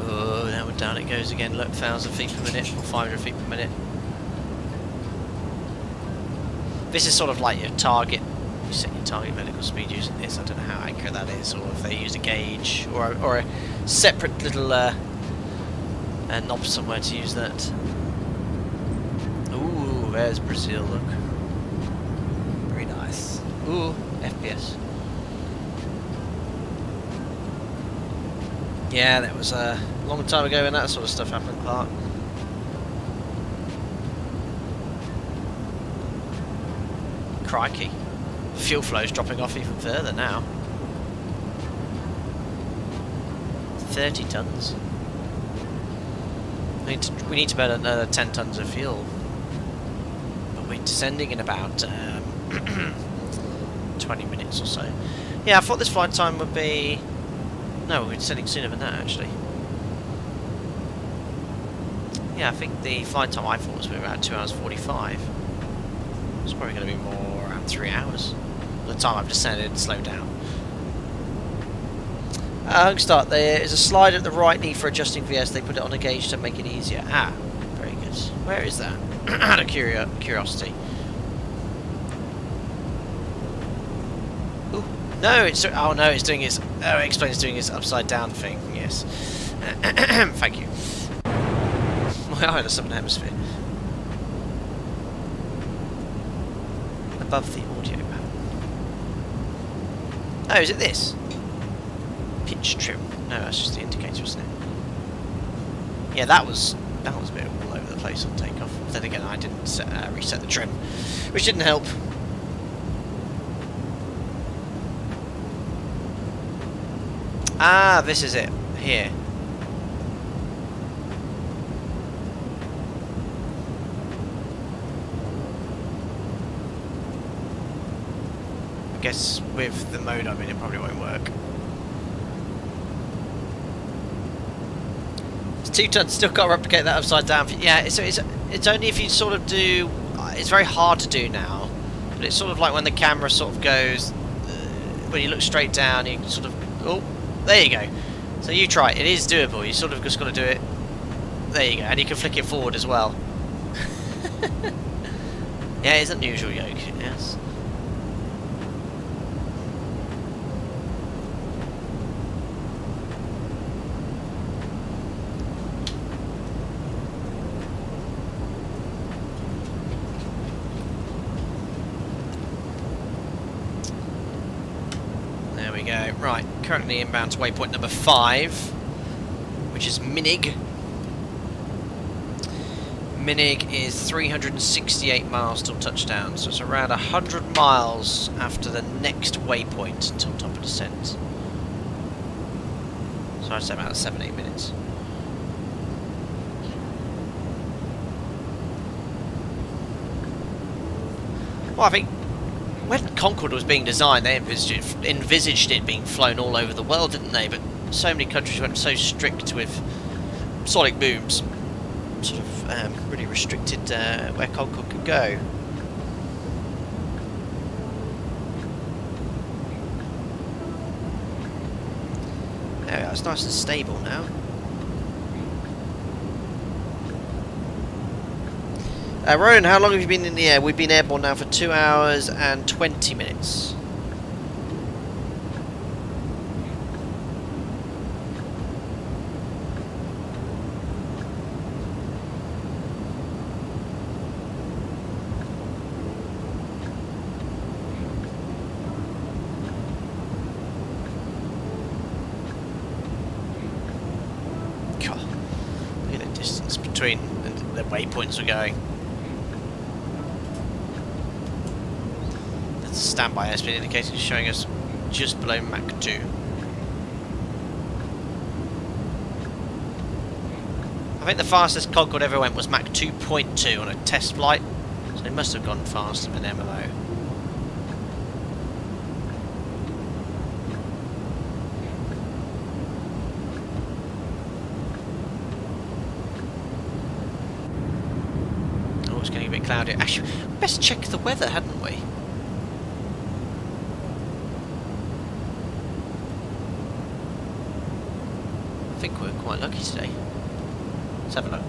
Speaker 1: Oh, now down it goes again. Look, 1,000 feet per minute, or 500 feet per minute. This is sort of like your target. You set your target medical speed using this. I don't know how accurate that is, or if they use a gauge, or a separate little knob somewhere to use that. Ooh, there's Brazil, look. Very nice. Ooh, FPS. Yeah, that was a long time ago when that sort of stuff happened, Clark. Crikey. Fuel flow's dropping off even further now. 30 tons. We need to burn another 10 tons of fuel. But we're descending in about 20 minutes or so. Yeah, I thought this flight time would be... No, we're descending sooner than that, actually. Yeah, I think the flight time I thought was about 2 hours 45. It's probably going to be more around 3 hours. By the time I've descended and slowed down. Start. There is a slide at the right knee for adjusting VS. They put it on a gauge to make it easier. Ah, very good. Where is that? Out of curiosity. Ooh. No, it's... Oh no, it's doing its... Oh, it explains doing its upside down thing. Yes. Thank you. My eye in the southern hemisphere. Above the audio panel. Oh, is it this? Pitch trim. No, that's just the indicator, isn't it? Yeah, that was a bit all over the place on takeoff. Then again, I didn't reset the trim, which didn't help. Ah, this is it. Here. I guess with the mode I'm in, it probably won't work. 2 tons, still can't replicate that upside down. Yeah, it's only if you sort of do. It's very hard to do now, but it's sort of like when the camera sort of goes. When you look straight down, you sort of. Oh, there you go. So you try it. It is doable. You sort of just got to do it. There you go, and you can flick it forward as well. Yeah, it's unusual yoke. Yes. Go. Right, currently inbound to waypoint number 5, which is Minig. Minig is 368 miles till touchdown, so it's around 100 miles after the next waypoint until top of descent. So I'd say about 7-8 minutes. Well, I think when Concorde was being designed, they envisaged it being flown all over the world, didn't they? But so many countries went so strict with sonic booms, sort of really restricted where Concorde could go. There we are, it's nice and stable now. Rowan, how long have you been in the air? We've been airborne now for 2 hours and 20 minutes. God, look at the distance between the waypoints we're going. Standby airspeed indicator is showing us just below Mach 2. I think the fastest Concorde ever went was Mach 2.2 on a test flight, so it must have gone faster than MLO. Oh, it's getting a bit cloudy. Actually, we best check the weather, hadn't we? I think we're quite lucky today. Let's have a look.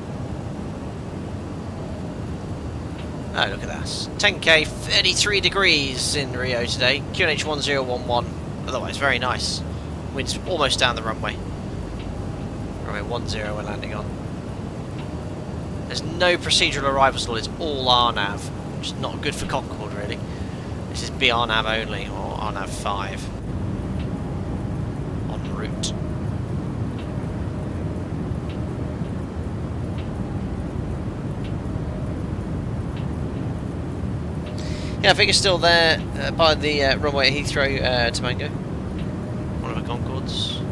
Speaker 1: Oh, look at that. 10k, 33 degrees in Rio today. QNH 1011. Otherwise, very nice. Wind's almost down the runway. Runway 10 we're landing on. There's no procedural arrival stall, it's all RNAV, which is not good for Concorde, really. This is BRNAV only, or RNAV 5. En route. Yeah, I think it's still there by the runway at Heathrow to Mango. One of the Concordes.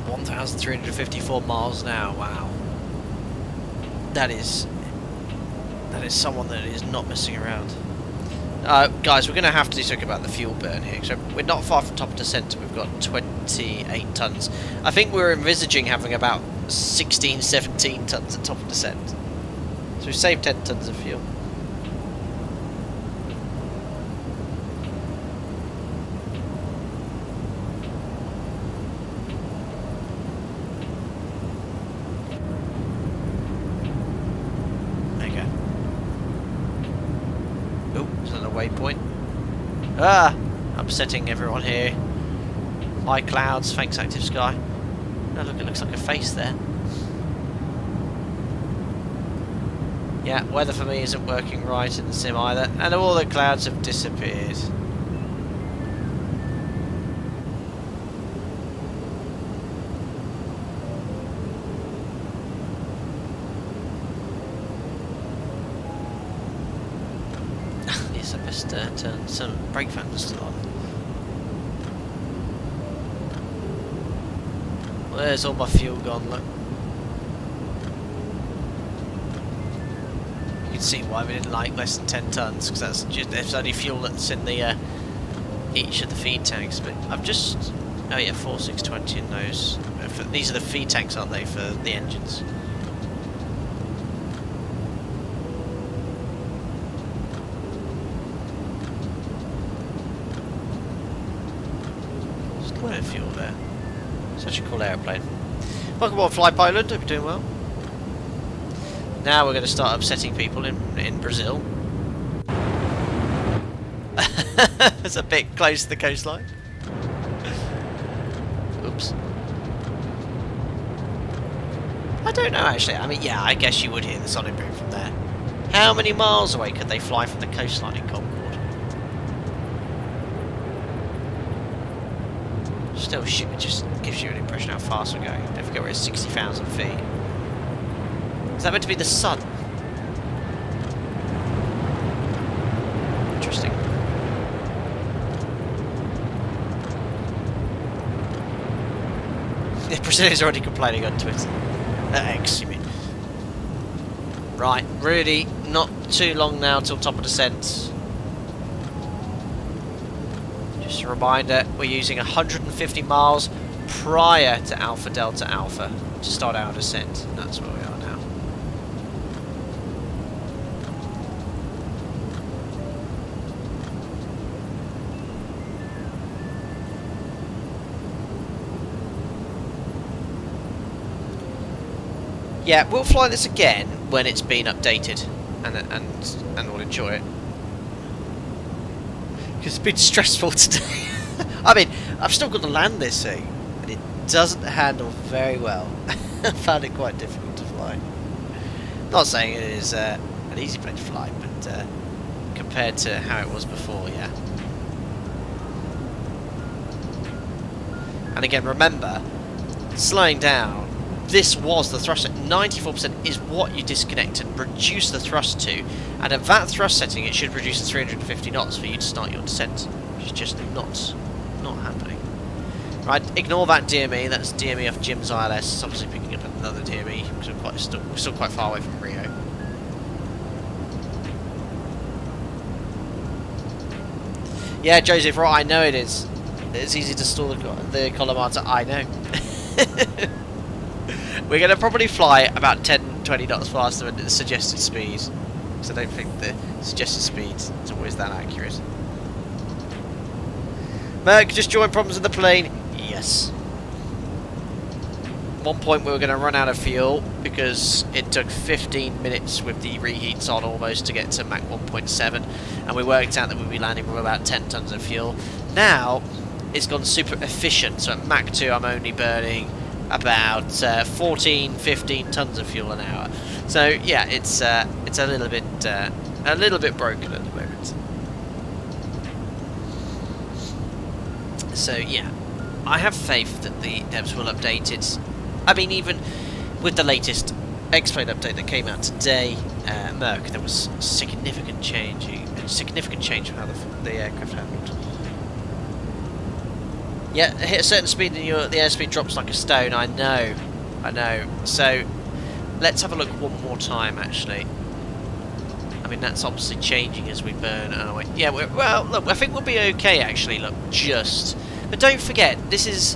Speaker 1: $1,354 miles an hour. Wow, that is someone that is not messing around. Guys, we're going to have to do something about the fuel burn here. So we're not far from top of descent. We've got 28 tons. I think we're envisaging having about 16, 17 tons at top of descent. So we've saved 10 tons of fuel. Waypoint. Ah! Upsetting everyone here. High clouds, thanks active sky. Oh look, it looks like a face there. Yeah, weather for me isn't working right in the sim either, and all the clouds have disappeared. Turn some brake fans still on. Where's all my fuel gone? Look. You can see why we didn't like less than 10 tons, because there's only fuel that's in the each of the feed tanks. But I've just oh yeah, 4620 in those. These are the feed tanks, aren't they, for the engines? Fuel there. Such a cool airplane. Welcome on, Fly Pilot. Hope you're doing well. Now we're going to start upsetting people in Brazil. It's a bit close to the coastline. Oops. I don't know actually. I mean, yeah, I guess you would hear the sonic boom from there. How many miles away could they fly from the coastline in Concorde? Still, it just gives you an impression how fast we're going. Don't forget we're at 60,000 feet. Is that meant to be the sun? Interesting. Brazilian's already complaining on Twitter. X, you mean. Right, really not too long now till top of descent. Just a reminder, we're using 150 miles prior to Alpha Delta Alpha to start our descent. That's where we are now. Yeah, we'll fly this again when it's been updated, and we'll enjoy it. Because it's been stressful today. I mean, I've still got to land this thing, and it doesn't handle very well. I found it quite difficult to fly. Not saying it is an easy plane to fly, but compared to how it was before, yeah. And again, remember, slowing down. This was the thrust. 94% is what you disconnect and reduce the thrust to, and at that thrust setting it should reduce to 350 knots for you to start your descent, which is just not happening. Right, ignore that DME. That's DME off Jim's ILS. It's obviously picking up another DME because we're still quite far away from Rio. Yeah, Joseph, right? I know it is. It's easy to stall the Colimata. I know. We're going to probably fly about 10-20 knots faster than the suggested speed, because I don't think the suggested speed is always that accurate. Merc, just joined problems with the plane. Yes. At one point we were going to run out of fuel because it took 15 minutes with the reheats on almost to get to Mach 1.7, and we worked out that we'd be landing with about 10 tons of fuel. Now it's gone super efficient, so at Mach 2 I'm only burning about 14-15 tons of fuel an hour. So yeah, it's a little bit broken at the moment. So yeah, I have faith that the devs will update it. I mean, even with the latest X-Plane update that came out today, Merc, there was significant change in how the aircraft handled. Yeah, hit a certain speed and the airspeed drops like a stone. I know. So let's have a look one more time. Actually, I mean that's obviously changing as we burn our way. Yeah, well, look, I think we'll be okay. Actually, look, but don't forget, this is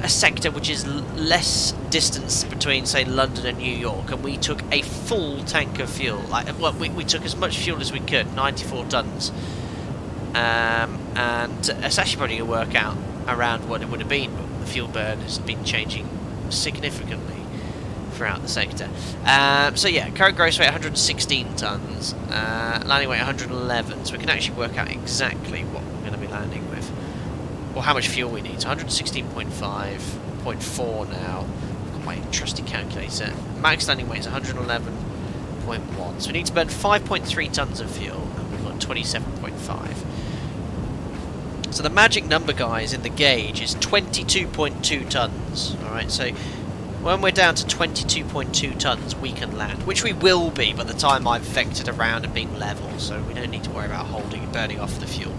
Speaker 1: a sector which is less distance between, say, London and New York, and we took a full tank of fuel. We took as much fuel as we could, 94 tons. And it's actually probably going to work out around what it would have been, but the fuel burn has been changing significantly throughout the sector. So yeah, current gross weight 116 tons, landing weight 111, so we can actually work out exactly what we're going to be landing with, or how much fuel we need. So 116.5, 0.4 now. I've got my trusty calculator. Max landing weight is 111.1, so we need to burn 5.3 tons of fuel, and we've got 27.5. So the magic number, guys, in the gauge is 22.2 tons. Alright, so when we're down to 22.2 tons, we can land, which we will be by the time I've vectored around and been level, so we don't need to worry about burning off the fuel.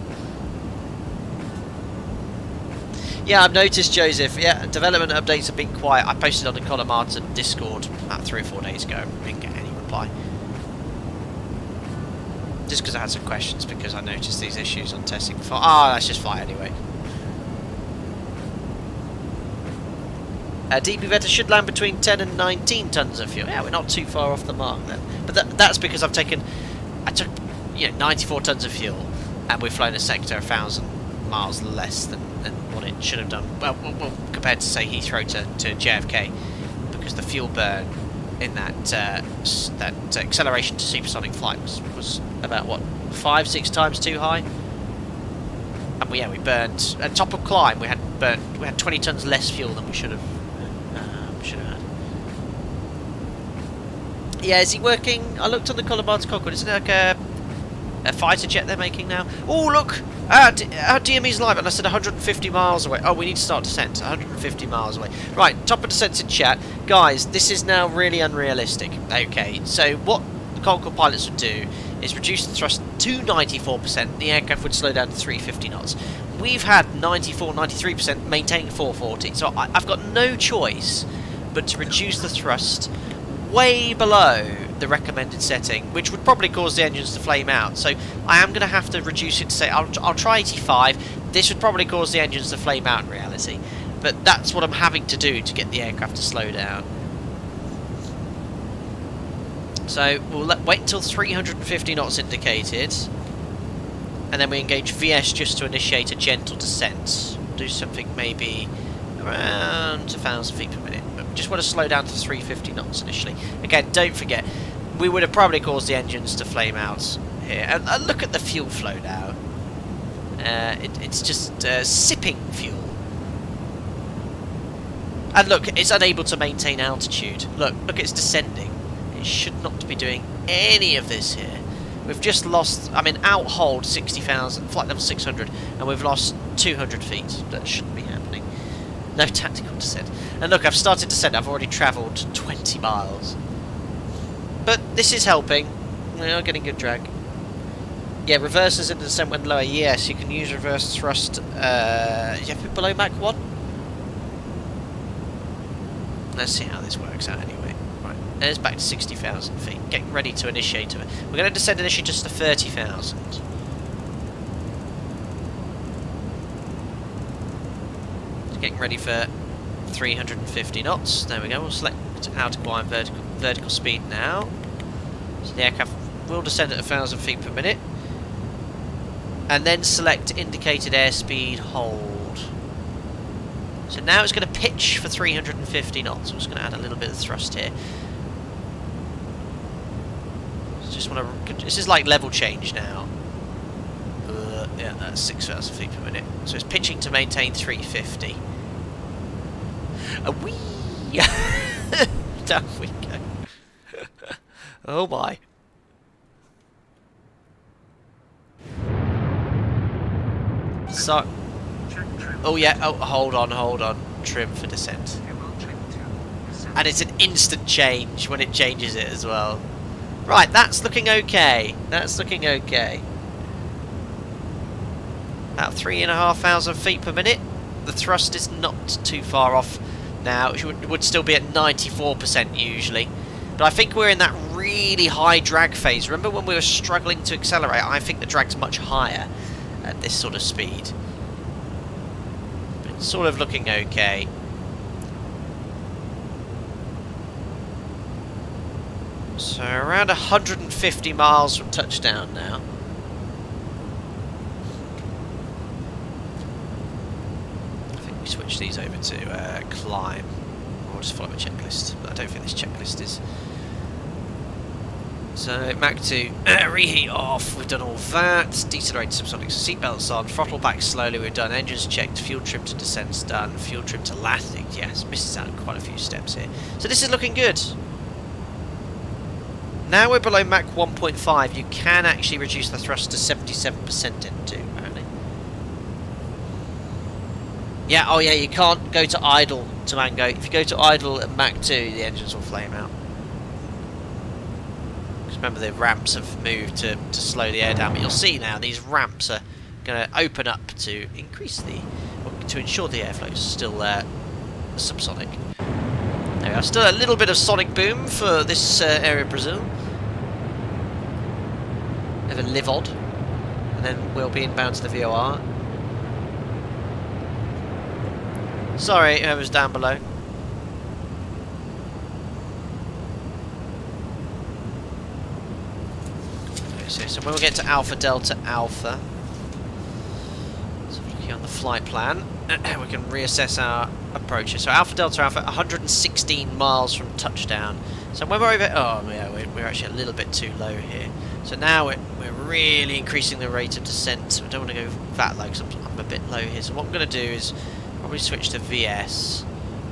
Speaker 1: Yeah, I've noticed, Joseph. Yeah, development updates have been quiet. I posted on the Colimata Discord about 3 or 4 days ago. Didn't get any reply. Just because I had some questions, because I noticed these issues on testing before. Let's just fly anyway. DP Vector should land between 10 and 19 tons of fuel. Yeah, we're not too far off the mark then. But that's because I took 94 tons of fuel, and we've flown a sector 1,000 miles less than what it should have done. Well, compared to, say, Heathrow to JFK, because the fuel burn in that acceleration to supersonic flight was about, what, 5-6 times too high. And we burned at top of climb. We had 20 tons less fuel than we should have had. Yeah, is he working? I looked on the Colimata Concorde. Isn't it like a fighter jet they're making now? Oh, look! Our DME's live, and I said 150 miles away. Oh, we need to start descent. 150 miles away. Right, top of descent in chat. Guys, this is now really unrealistic. Okay, so what the Concorde pilots would do is reduce the thrust to 94%, the aircraft would slow down to 350 knots. We've had 94, 93% maintaining 440, so I've got no choice but to reduce the thrust way below the recommended setting, which would probably cause the engines to flame out. So I am going to have to reduce it to say, I'll try 85. This would probably cause the engines to flame out in reality, but that's what I'm having to do to get the aircraft to slow down. So we'll wait until 350 knots indicated, and then we engage VS just to initiate a gentle descent. We'll do something maybe around 1,000 feet per minute. But we just want to slow down to 350 knots initially. Again, don't forget, we would have probably caused the engines to flame out here. And look at the fuel flow now. It's just sipping fuel. And look, it's unable to maintain altitude. Look, it's descending. It should not be doing any of this here. We've just lost, I mean, outhold 60,000, flight level 600, and we've lost 200 feet. That shouldn't be happening. No tactical descent. And look, I've started descent. I've already travelled 20 miles. But this is helping. We are getting good drag. Yeah, reverses in the descent when lower. Yes, you can use reverse thrust. You have to be below Mach 1. Let's see how this works out anyway. Right, there's back to 60,000 feet. Getting ready to initiate it. We're going to descend initially just to 30,000. Getting ready for 350 knots. There we go. We'll select outer climb vertical speed now. So the aircraft will descend at 1,000 feet per minute. And then select indicated airspeed hold. So now it's going to pitch for 350 knots. I'm just going to add a little bit of thrust here. Just want to. This is like level change now. Yeah, that's 6,000 feet per minute. So it's pitching to maintain 350. Whee! Down we go. Oh my. So. Oh yeah, oh hold on. Trim for descent. And it's an instant change when it changes it as well. Right, that's looking okay. That's looking okay. About 3,500 feet per minute. The thrust is not too far off now. It would still be at 94% usually. But I think we're in that really high drag phase. Remember when we were struggling to accelerate? I think the drag's much higher at this sort of speed. But it's sort of looking okay. So around 150 miles from touchdown now. I think we switch these over to climb. Or just follow a checklist. But I don't think this checklist is. So Mach 2, reheat off, we've done all that. Decelerate subsonic, seatbelts on, throttle back slowly, we've done engines checked, fuel trim to descent's done, fuel trim to landing, yes, misses out quite a few steps here. So this is looking good. Now we're below Mach 1.5, you can actually reduce the thrust to 77% into, apparently. Yeah, oh yeah, you can't go to idle to Mango. If you go to idle at Mach 2, the engines will flame out. Remember the ramps have moved to slow the air down, but you'll see now these ramps are going to open up to increase to ensure the airflow is still subsonic. There we are, still a little bit of sonic boom for this area of Brazil. Have a live odd, and then we'll be inbound to the VOR. Sorry, whoever's down below. So when we get to Alpha Delta Alpha, so looking on the flight plan, we can reassess our approaches. So Alpha Delta Alpha, 116 miles from touchdown. So when we're over, oh yeah, we're actually a little bit too low here. So now we're really increasing the rate of descent. So we don't want to go that low because I'm a bit low here. So what I'm going to do is probably switch to VS.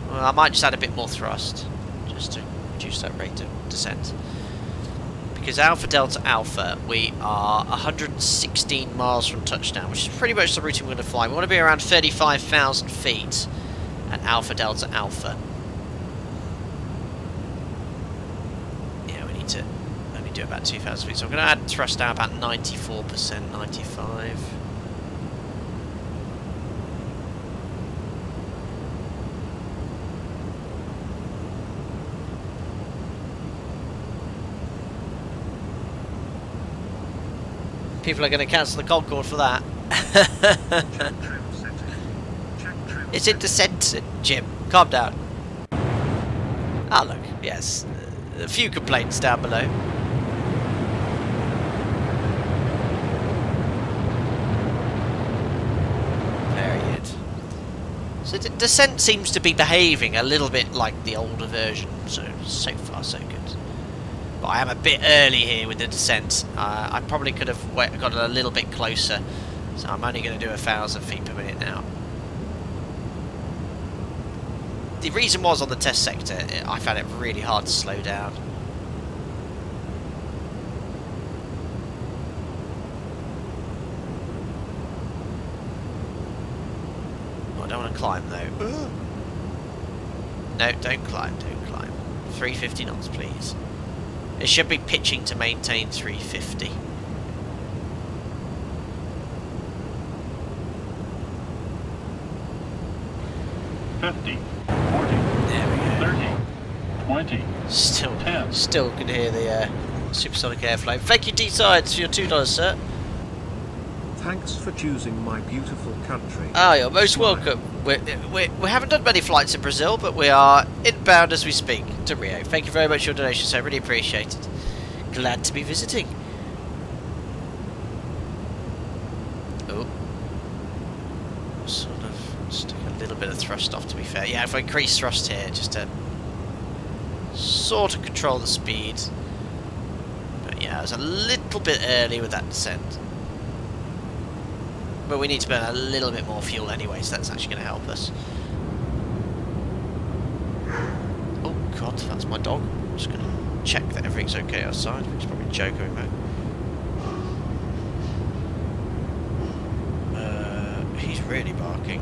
Speaker 1: Well, I might just add a bit more thrust just to reduce that rate of descent. Because Alpha Delta Alpha, we are 116 miles from touchdown, which is pretty much the route we're going to fly. We want to be around 35,000 feet at Alpha Delta Alpha. Yeah, we need to we do about 2,000 feet. So I'm going to add thrust down about 94%, 95. People are going to cancel the Concorde for that.
Speaker 4: Check trim setting. Check trim
Speaker 1: It's in descent, Jim. Calm down. Ah, look. Yes. A few complaints down below. Very good. So descent seems to be behaving a little bit like the older version. So far so good. But I am a bit early here with the descent. I probably could have got a little bit closer. So I'm only going to do 1,000 feet per minute now. The reason was on the test sector, I found it really hard to slow down. Oh, I don't want to climb though. No, don't climb, don't climb. 350 knots, please. It should be pitching to maintain 350. There we go.
Speaker 2: 20.
Speaker 1: Still,
Speaker 2: 10.
Speaker 1: still can hear the supersonic airflow. Thank you, D-Sides, for your $2, sir.
Speaker 7: Thanks for choosing my beautiful country.
Speaker 1: Ah, you're most
Speaker 7: Smile.
Speaker 1: welcome. We haven't done many flights in Brazil, but we are inbound as we speak to Rio. Thank you very much for your donation, sir. Really appreciate it. Glad to be visiting. Oh. Sort of just a little bit of thrust off, to be fair. Yeah, if I increase thrust here, just to sort of control the speed. But yeah, I was a little bit early with that descent. But we need to burn a little bit more fuel anyway, so that's actually going to help us. Oh god, that's my dog. I'm just going to check that everything's okay outside. It's probably Joe coming back. He's really barking.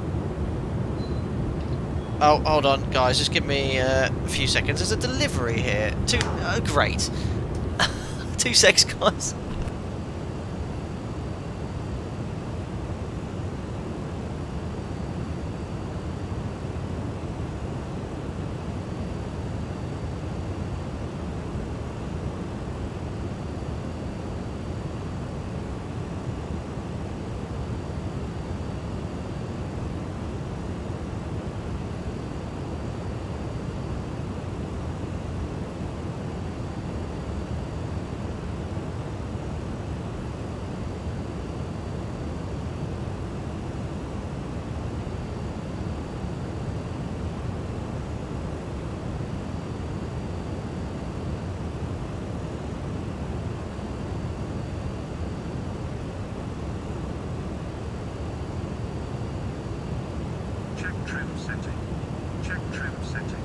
Speaker 1: Oh, hold on, guys. Just give me a few seconds. There's a delivery here. Great. 2 seconds, guys.
Speaker 4: Check trim setting. Check trim setting.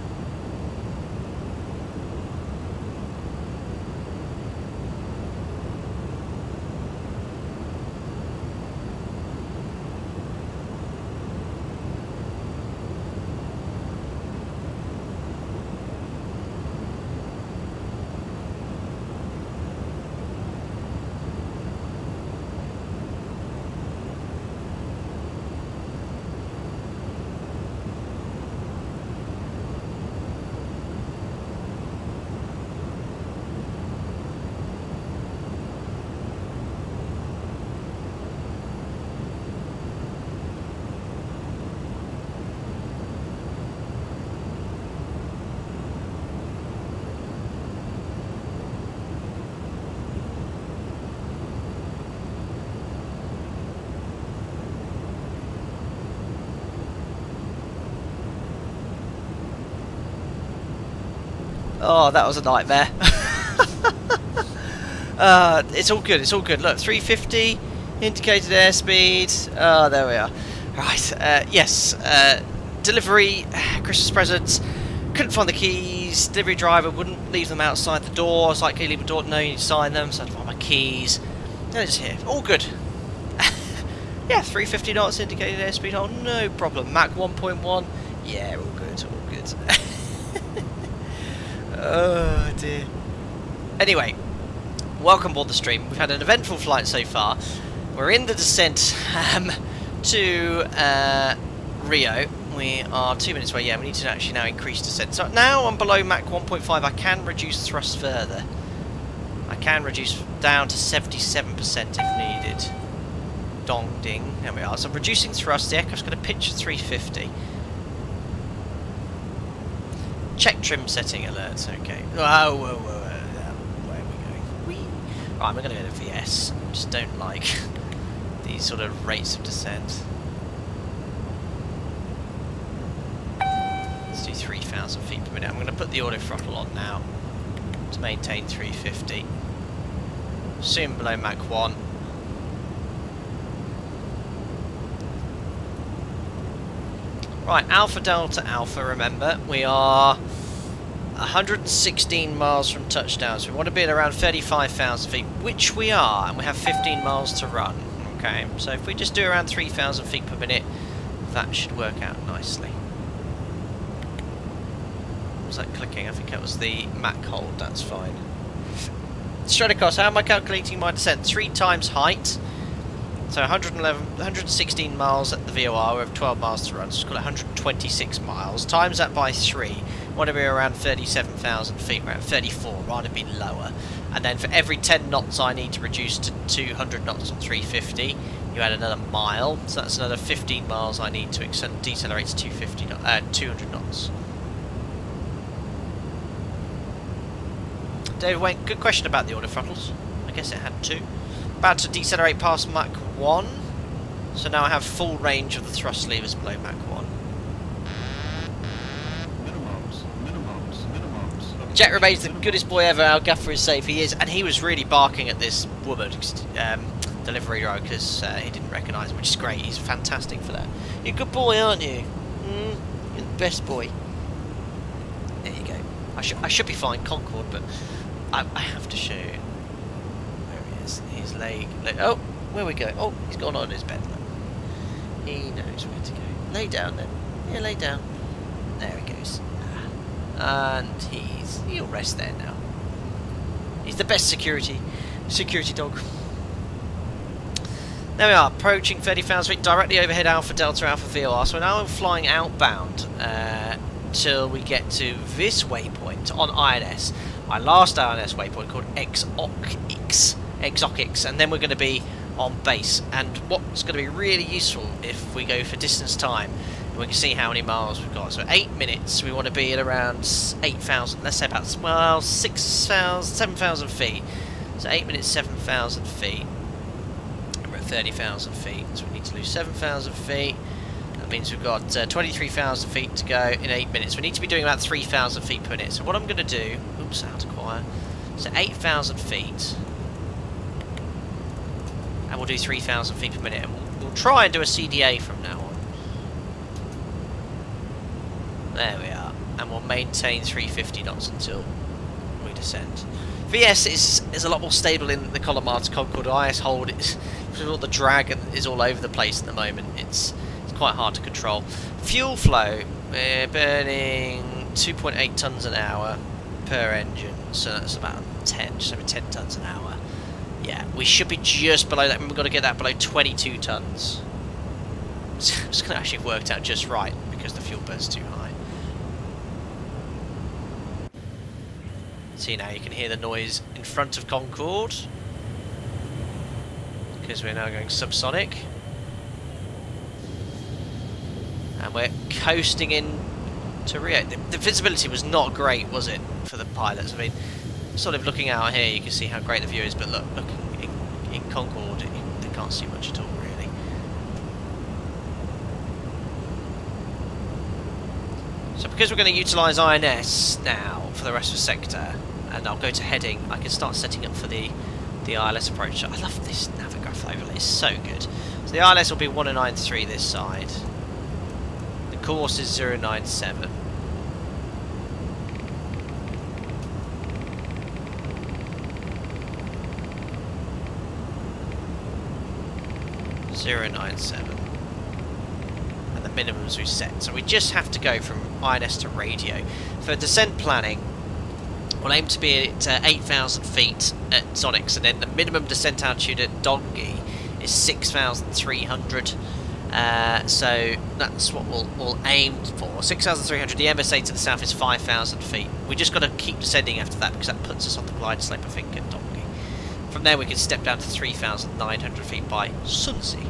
Speaker 1: Oh, that was a nightmare. It's all good, it's all good. Look, 350, indicated airspeed. Oh, there we are. Right, yes. Delivery, Christmas presents. Couldn't find the keys. Delivery driver wouldn't leave them outside the door. I was like, can you leave the door? No, you need to sign them. So I had to find my keys. And it's here. All good. Yeah, 350 knots, indicated airspeed. Oh, no problem. Mach 1.1. Yeah, all good, all good. Oh dear. Anyway, welcome aboard the stream. We've had an eventful flight so far. We're in the descent to Rio. We are 2 minutes away. Yeah, we need to actually now increase descent. So now I'm below Mach 1.5. I can reduce thrust further. I can reduce down to 77% if needed. Dong ding. There we are. So I'm reducing thrust. The aircraft's going to pitch at 350. Check trim setting alerts. Okay. Whoa, whoa, whoa. Where are we going? Whee. Right, we're going to go to VS. I just don't like these sort of rates of descent. Let's do 3,000 feet per minute. I'm going to put the auto throttle on now to maintain 350. Soon below Mach 1. Right, Alpha Delta Alpha, remember, we are 116 miles from touchdown, so we want to be at around 35,000 feet, which we are, and we have 15 miles to run. Okay, so if we just do around 3,000 feet per minute, that should work out nicely. What was that clicking? I think that was the Mach hold, that's fine. Straight across, how am I calculating my descent? 3 times height. So 116 miles at the VOR, we have 12 miles to run, so it's got 126 miles. Times that by 3, want to be around 37,000 feet, we're at 34, rather be lower. And then for every 10 knots I need to reduce to 200 knots on 350, you add another mile, so that's another 15 miles I need to decelerate to 200 knots. David Wayne, good question about the auto throttles. I guess it had 2. About to decelerate past Mach 1, so now I have full range of the thrust levers below Mach 1. Jet remains the goodest boy ever. Our gaffer is safe. He is, and he was really barking at this woman delivery driver because he didn't recognise him, which is great. He's fantastic for that. You're a good boy, aren't you? You're the best boy. There you go. I should be flying Concorde, but I have to show you. He's leg. Oh, where we go? Oh, he's gone on his bed. He knows where to go. Lay down then. Yeah, lay down. There he goes. And he'll rest there now. He's the best security dog. There we are, approaching 30,000 feet, directly overhead Alpha Delta Alpha VOR. So now I'm flying outbound till we get to this waypoint on INS. Our last INS waypoint called Exotic, and then we're going to be on base. And what's going to be really useful if we go for distance time, we can see how many miles we've got. So 8 minutes, we want to be at around 8,000, let's say about, well, 7,000 feet. So 8 minutes, 7,000 feet. And we're at 30,000 feet, so we need to lose 7,000 feet. That means we've got 23,000 feet to go in 8 minutes. We need to be doing about 3,000 feet per minute. So what I'm going to do, oops, out of quiet. So 8,000 feet. And we'll do 3,000 feet per minute. And we'll try and do a CDA from now on. There we are. And we'll maintain 350 knots until we descend. VS is a lot more stable in the Colimata Concorde. IS hold, all the drag is all over the place at the moment. It's quite hard to control. Fuel flow, we're burning 2.8 tons an hour per engine, so that's about 10, just over 10 tons an hour. Yeah, we should be just below that. We've got to get that below 22 tons. It's going to actually worked out just right because the fuel burn's too high. See, now you can hear the noise in front of Concorde because we're now going subsonic. And we're coasting in to Rio. The visibility was not great, was it, for the pilots? I mean, sort of looking out here, you can see how great the view is, but look in Concorde, they can't see much at all, really. So because we're going to utilise INS now for the rest of the sector, and I'll go to heading, I can start setting up for the ILS approach. I love this Navigraph overlay, it's so good. So the ILS will be 1093 this side. The course is 097. And the minimums we've set. So we just have to go from INS to radio. For descent planning, We'll aim to be at 8,000 feet at Sonics, and then the minimum descent altitude at Dongi is 6,300. So that's what we'll aim for. 6,300. The MSA to the south is 5,000 feet. We just got to keep descending after that because that puts us on the glide slope, I think, at Dongi. From there we can step down to 3,900 feet by Sunsea.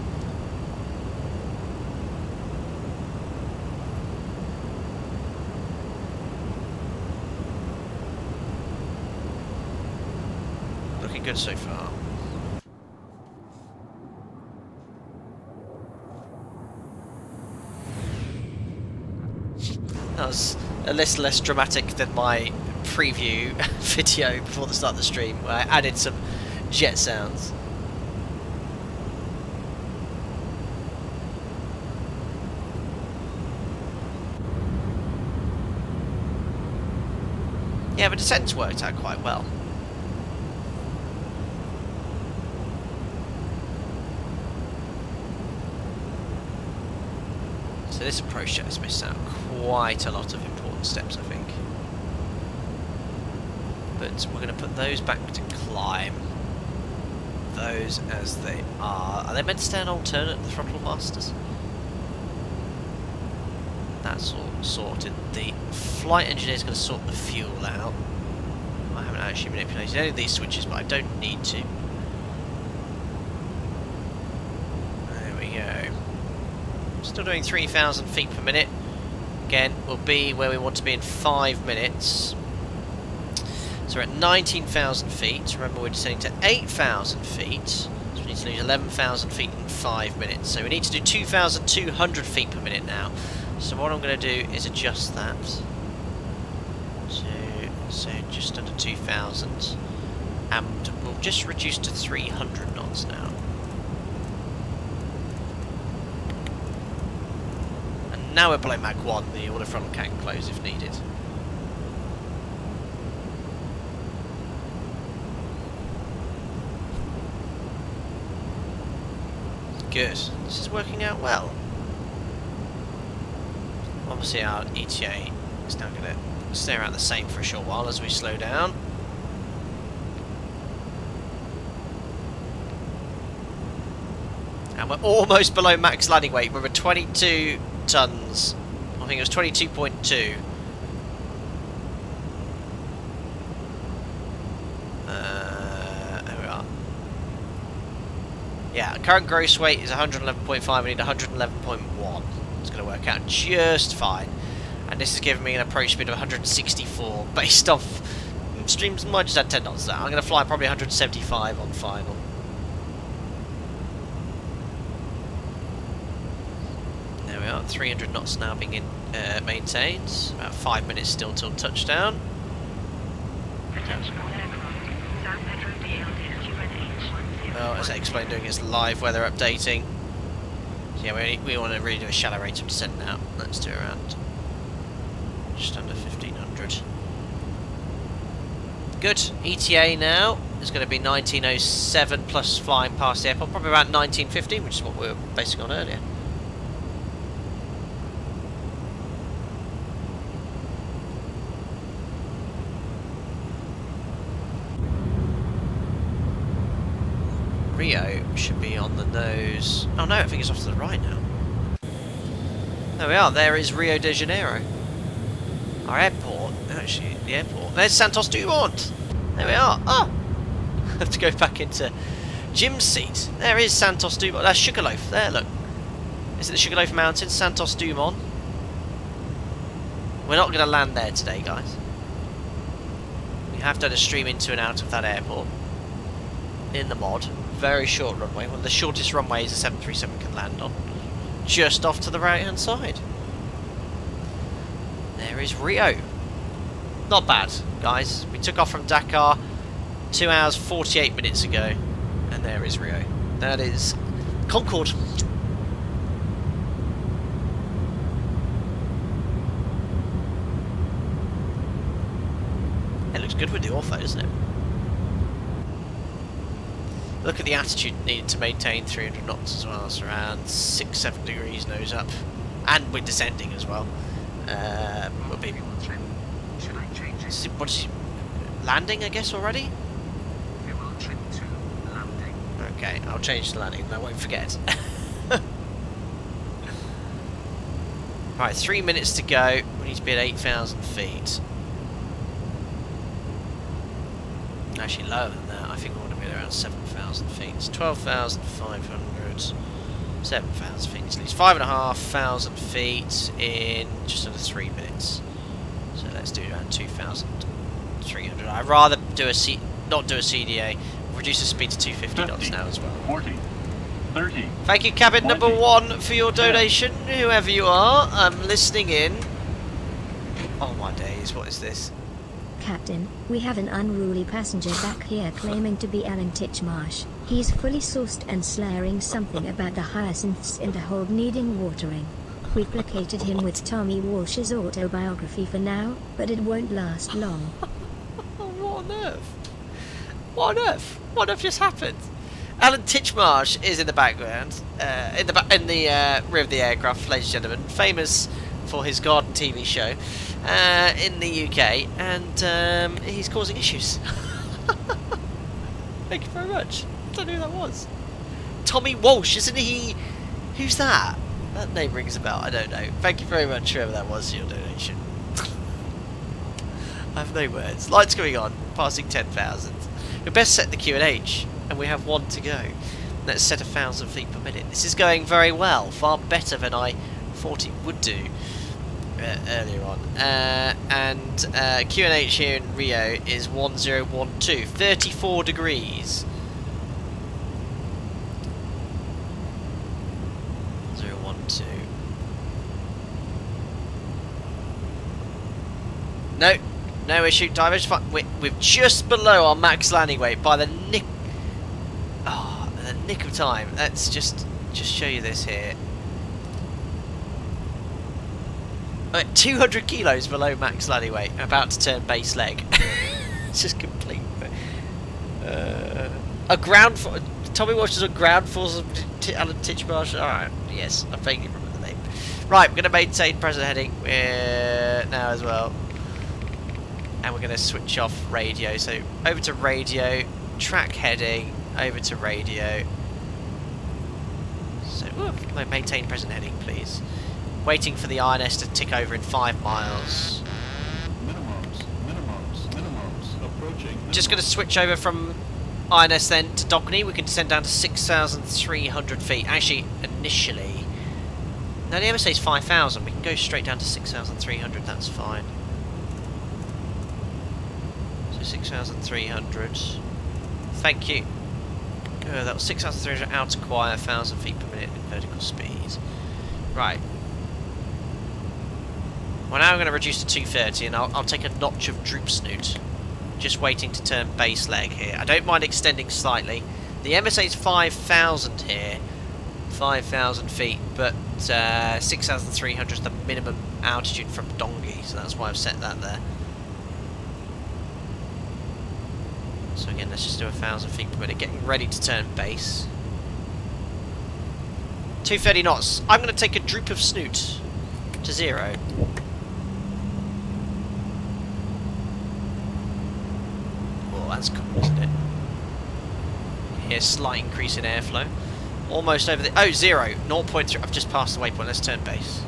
Speaker 1: Looking good so far. That was a little less dramatic than my preview video before the start of the stream, where I added some jet sounds. Yeah, but descent's worked out quite well. So this approach jet has missed out quite a lot of important steps, I think. But we're going to put those back to climb. Those as they are. Are they meant to stay on alternate, the throttle masters? That's all sorted. The flight engineer is going to sort the fuel out. I haven't actually manipulated any of these switches, but I don't need to. There we go. Still doing 3,000 feet per minute. Again, we'll be where we want to be in 5 minutes. So we're at 19,000 feet. Remember, we're descending to 8,000 feet. So we need to lose 11,000 feet in 5 minutes. So we need to do 2,200 feet per minute now. So what I'm going to do is adjust that to, so just under 2,000. And we'll just reduce to 300 knots now. Now we're below Mach 1, the order throttle can close if needed. Good. This is working out well. Obviously our ETA is now going to stay around the same for a short while as we slow down. And we're almost below max landing weight. We're at 22 tons. I think it was 22.2. There we are. Yeah, current gross weight is 111.5. We need 111.1. It's going to work out just fine. And this is giving me an approach speed of 164 based off streams. Might just add 10 knots there. I'm going to fly probably 175 on final. There we are, 300 knots now being maintained. About 5 minutes still till touchdown. Well, as I explained, doing its live weather updating. So yeah, we want to really do a shallow rate of descent now. Let's do around just under 1,500. Good. ETA now is going to be 1907 plus flying past the airport, probably around 1950, which is what we were basing on earlier. Rio should be on the nose. Oh no, I think it's off to the right now. There we are, there is Rio De Janeiro. Our airport, actually, the airport. There's Santos Dumont! There we are. Oh! I have to go back into Jim's seat. There is Santos Dumont. That's Sugarloaf. There, look. Is it the Sugarloaf Mountains? Santos Dumont. We're not going to land there today, guys. We have done a stream into and out of that airport. In the mod. Very short runway. One of the shortest runways a 737 can land on. Just off to the right hand side. There is Rio. Not bad, guys. We took off from Dakar 2 hours 48 minutes ago. And there is Rio. That is Concorde. It looks good with the ortho, doesn't it? Look at the attitude needed to maintain 300 knots as well. It's around 6-7 degrees nose up. And we're descending as well. We'll be...
Speaker 4: Should I change it?
Speaker 1: What is landing, I guess, already?
Speaker 4: It will trim to landing.
Speaker 1: Okay, I'll change to landing, I won't forget. Right, 3 minutes to go. We need to be at 8,000 feet. Actually, lower than that. I think we want to be around 7,000 feet. It's 12,500. 7,000 feet. At least 5,500 feet in just under 3 minutes. So let's do around 2,300. I'd rather do not do a CDA. Reduce the speed to 250 knots now as well.
Speaker 2: 40, 30.
Speaker 1: Thank you, cabin
Speaker 2: 20,
Speaker 1: number 1, for your donation. Whoever you are, I'm listening in. Oh my days, what is this?
Speaker 6: Captain, we have an unruly passenger back here claiming to be Alan Titchmarsh. He's fully sauced and slurring something about the hyacinths in the hold needing watering. We've placated him with Tommy Walsh's autobiography for now, but it won't last long.
Speaker 1: What on earth? What on earth? What on earth just happened? Alan Titchmarsh is in the background, in the rear of the aircraft, ladies and gentlemen, famous for his garden TV show in the UK, and he's causing issues. Thank you very much. I don't know who that was. Tommy Walsh, isn't he? Who's that? That name rings a bell. I don't know. Thank you very much, whoever that was, for your donation. I have no words. Lights going on, passing 10,000. We best set the QNH, and we have 1 to go. Let's set 1,000 feet per minute. This is going very well, far better than I thought it would do earlier on. And QNH here in Rio is 1012, 34 degrees. 012. No. No issue, divers. We're just below our max landing weight by the nick. Oh, the nick of time. Let's just show you this here. 200 kilos below max landing weight. About to turn base leg. It's just complete. A ground. Tommy Walsh is a ground force of Alan Titchmarsh. All right. Yes, I vaguely remember the name. Right, we're going to maintain present heading now as well. And we're going to switch off radio. So over to radio, track heading, over to radio. So maintain present heading, please. Waiting for the INS to tick over in 5 miles.
Speaker 2: Minimums. Approaching.
Speaker 1: Just going to switch over from INS then to Dockney. We can descend down to 6,300 feet. Actually, initially, no, the MSA is 5,000. We can go straight down to 6,300. That's fine. 6,300. Thank you. That was 6,300 out acquire, 1,000 feet per minute in vertical speed. Right. Well, now I'm going to reduce to 230, and I'll take a notch of droop snoot. Just waiting to turn base leg here. I don't mind extending slightly. The MSA is 5,000 here. 5,000 feet, but 6,300 is the minimum altitude from Dongi, so that's why I've set that there. So again, let's just do 1,000 feet per minute, getting ready to turn base. 230 knots. I'm going to take a droop of snoot to 0. Oh, that's cool, isn't it? Here's a slight increase in airflow. Almost over the... Oh, 0. 0.3. I've just passed the waypoint. Let's turn base.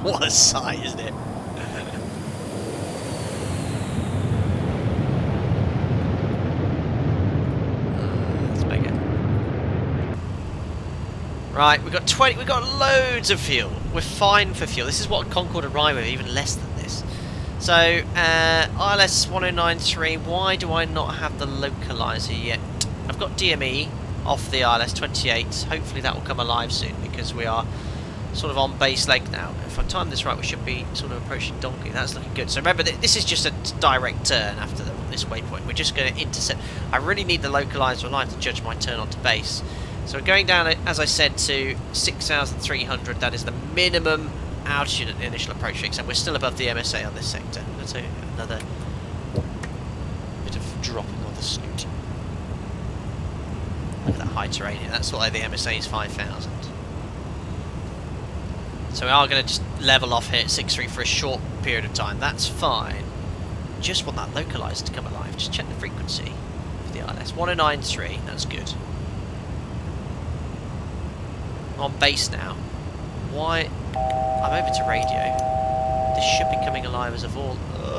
Speaker 1: What a sight, isn't it? Let's make it. Right, we've got loads of fuel. We're fine for fuel. This is what Concorde arrived with, even less than this. So, ILS 1093, why do I not have the localizer yet? I've got DME off the ILS 28. Hopefully that will come alive soon, because we are sort of on base leg now. If I time this right, we should be sort of approaching Donkey. That's looking good. So remember, this is just a direct turn after this waypoint. We're just going to intercept. I really need the localizer alive to judge my turn onto base. So we're going down, as I said, to 6,300. That is the minimum altitude at the initial approach fix, and we're still above the MSA on this sector. Let's do another bit of dropping of the snoot. Look at that high terrain here. That's why the MSA is 5,000. So we are going to just level off here at 6.3 for a short period of time. That's fine. Just want that localizer to come alive. Just check the frequency for the ILS. 1093. That's good. I'm on base now. Why? I'm over to radio. This should be coming alive as a vol.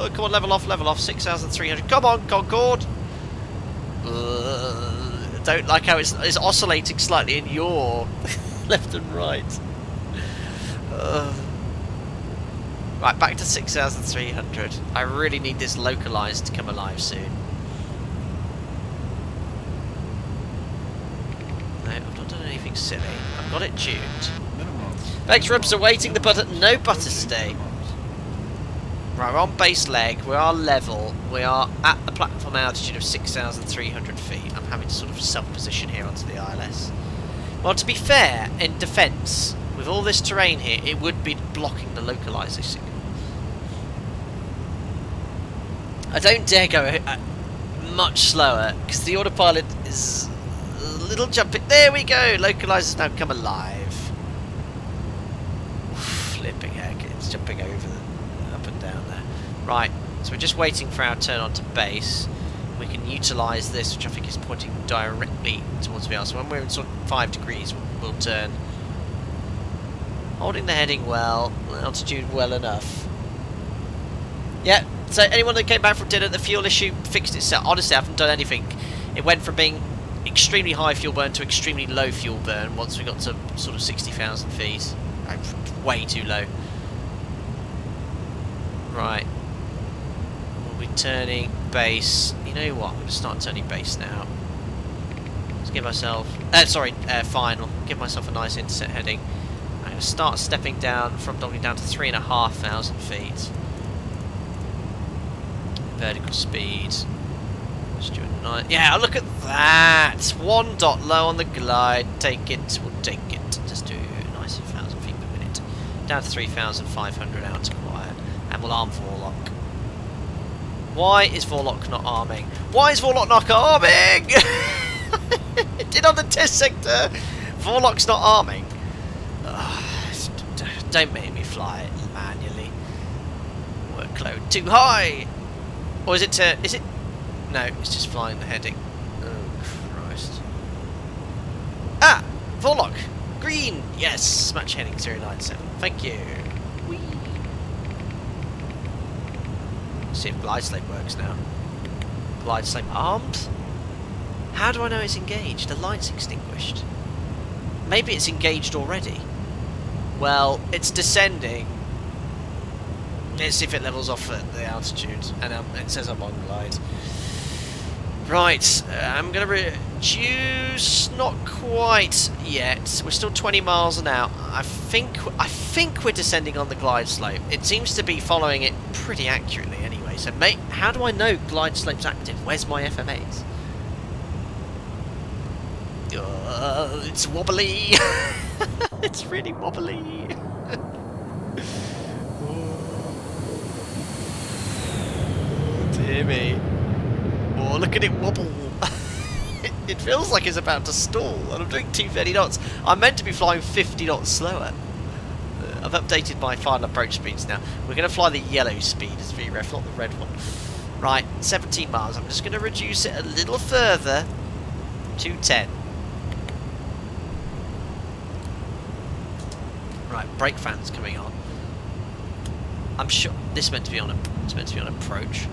Speaker 1: Come on, level off, 6,300. Come on, Concorde! Don't like how it's oscillating slightly in your left and right. Right, back to 6,300. I really need this localized to come alive soon. No, I've not done anything silly. I've got it tuned. Thanks, Rubs, awaiting the button. No butters today. Right, we're on base leg. We are level. We are at the platform altitude of 6,300 feet. I'm having to sort of self-position here onto the ILS. Well, to be fair, in defence, with all this terrain here, it would be blocking the localizer signal. I don't dare go much slower, because the autopilot is a little jumpy. There we go! Localizer's now come alive. Flipping heck, it's jumping over up and down there. Right, so we're just waiting for our turn onto base. We can utilise this, which I think is pointing directly towards VR. So when we're in sort of 5 degrees, we'll turn. Holding the heading well, altitude well enough. Yeah, so anyone that came back from dinner, the fuel issue fixed itself. Honestly, I haven't done anything. It went from being extremely high fuel burn to extremely low fuel burn once we got to sort of 60,000 feet. Way too low. Right. We'll be turning base. You know what? I'm going to start turning base now. Let's give myself... final. Give myself a nice intercept heading. I'm going to start stepping down from doubling down to 3,500 feet. Vertical speed. Let's do a nice... Yeah, look at that! 1 dot low on the glide. Take it. We'll take it. Just do a nice 1,000 feet per minute. Down to 3,500 out to quiet. And we'll arm Vorlock. Why is Vorlock not arming? Why is Vorlock not arming? It did on the test sector. Vorlock's not arming. Don't make me fly it manually. Workload too high. Or is it to... Is it... No, it's just flying the heading. Oh, Christ. Ah! Vorlock! Green! Yes! Match heading 097. Thank you. Whee! See if glide slope works now. Glide slope armed? How do I know it's engaged? The light's extinguished. Maybe it's engaged already. Well, it's descending. Let's see if it levels off at the altitude. And it says I'm on glide. Right, I'm going to reduce, not quite yet. We're still 20 miles an hour. I think we're descending on the glide slope. It seems to be following it pretty accurately anyway. So, mate, how do I know glide slope's active? Where's my FMAs? It's wobbly. It's really wobbly. Dear me. Oh, look at it wobble. It feels like it's about to stall, and I'm doing 230 knots. I'm meant to be flying 50 knots slower. I've updated my final approach speeds now. We're going to fly the yellow speed as VREF, not the red one. Right, 17 miles. I'm just going to reduce it a little further to 10. Right, brake fans coming on. I'm sure this is meant to be on it's meant to be on approach.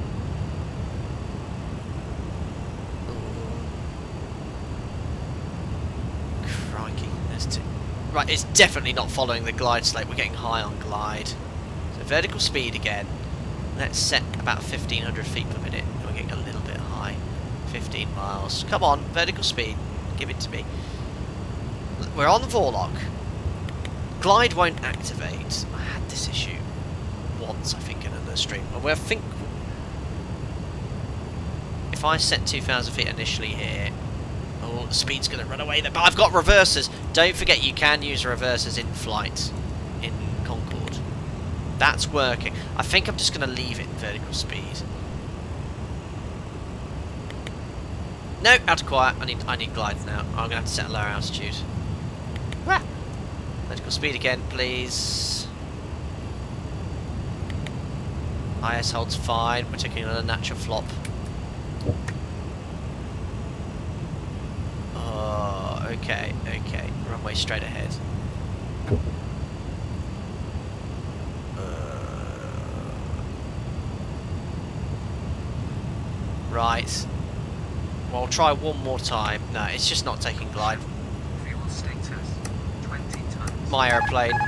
Speaker 1: Crikey, there's two. Right, it's definitely not following the glide slope. We're getting high on glide. So vertical speed again. Let's set about 1,500 feet per minute. We're getting a little bit high. 15 miles. Come on, vertical speed. Give it to me. We're on the Vorlock. Glide won't activate. I had this issue once, I think, in another stream. Well, I think if I set 2,000 feet initially here, oh, the speed's going to run away there. But I've got reversers. Don't forget, you can use reversers in flight in Concorde. That's working. I think I'm just going to leave it in vertical speed. No, out of quiet. I need glides now. I'm going to have to set a lower altitude. Ah. Vertical speed again, please. IS holds fine. We're taking another natural flop. Oh, okay, okay. Runway straight ahead. Right. Well, I'll try one more time. No, it's just not taking glide.
Speaker 4: Fuel status 20 tons.
Speaker 1: My aeroplane.
Speaker 4: No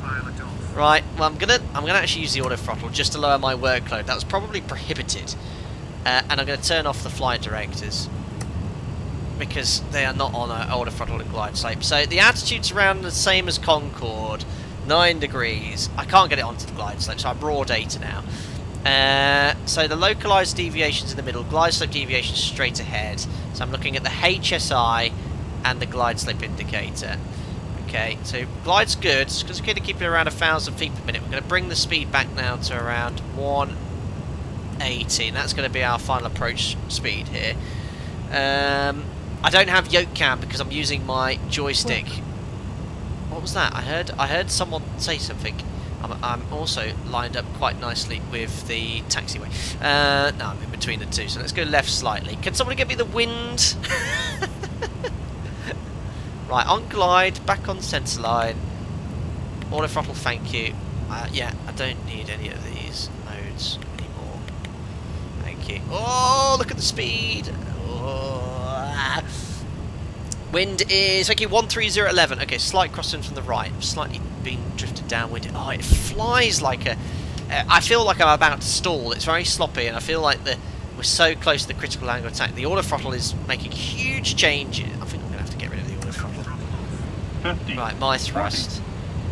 Speaker 4: pilot off.
Speaker 1: Right. Well, I'm gonna actually use the auto throttle just to lower my workload. That was probably prohibited, and I'm gonna turn off the flight directors because they are not on an auto throttle and glide slope. So the altitude's around the same as Concorde, 9 degrees. I can't get it onto the glide slope, so I'm raw data now. So the localized deviations in the middle, glide slope deviations straight ahead. So I'm looking at the HSI and the glide slope indicator. Okay, so glide's good because we're going to keep it around 1,000 feet per minute. We're going to bring the speed back now to around 180, and that's going to be our final approach speed here. I don't have yoke cam because I'm using my joystick. What was that? I heard someone say something. I'm also lined up quite nicely with the taxiway. No, I'm in between the two, so let's go left slightly. Can someone get me the wind? Right, on glide, back on centre line. Auto throttle, thank you. Yeah, I don't need any of these modes anymore. Thank you. Oh, look at the speed. Oh. Wind is, thank you, 13011. Okay, slight crosswind from the right. I'm slightly being drifted downwind. Oh, it flies like a... I feel like I'm about to stall. It's very sloppy, and I feel like we're so close to the critical angle of attack. The auto throttle is making huge changes. I think I'm going to have to get rid of the auto throttle.
Speaker 2: 50.
Speaker 1: Right, my thrust.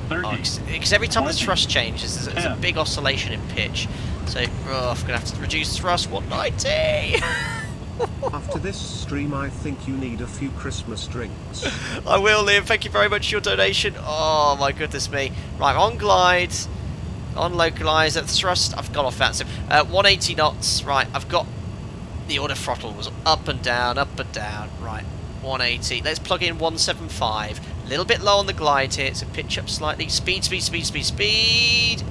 Speaker 2: 30.
Speaker 1: Because every time the
Speaker 2: 20,
Speaker 1: thrust changes, there's a
Speaker 2: 10.
Speaker 1: big oscillation in pitch. So, I'm going to have to reduce thrust 190.
Speaker 7: After this stream, I think you need a few Christmas drinks.
Speaker 1: I will, Liam. Thank you very much for your donation. Oh, my goodness me. Right, on glide, on localize, at thrust, I've got off that. So, 180 knots. Right, I've got the auto throttle was up and down, right, 180. Let's plug in 175. A little bit low on the glide here, so pitch up slightly. Speed, speed, speed, speed, speed.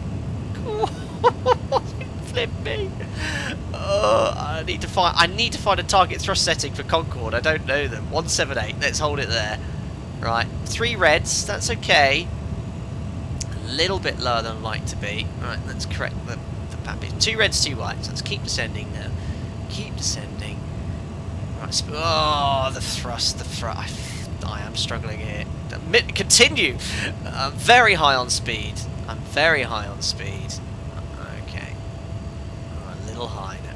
Speaker 1: Flip me. I need to find a target thrust setting for Concorde. I don't know them. 178. Let's hold it there. Right, 3 reds. That's okay. A little bit lower than I'd like to be. Right, let's correct the pappy. 2 reds, 2 whites. Let's keep descending now. Keep descending. Right. Oh, the thrust. I am struggling here. Continue. I'm very high on speed. Okay. A little high now.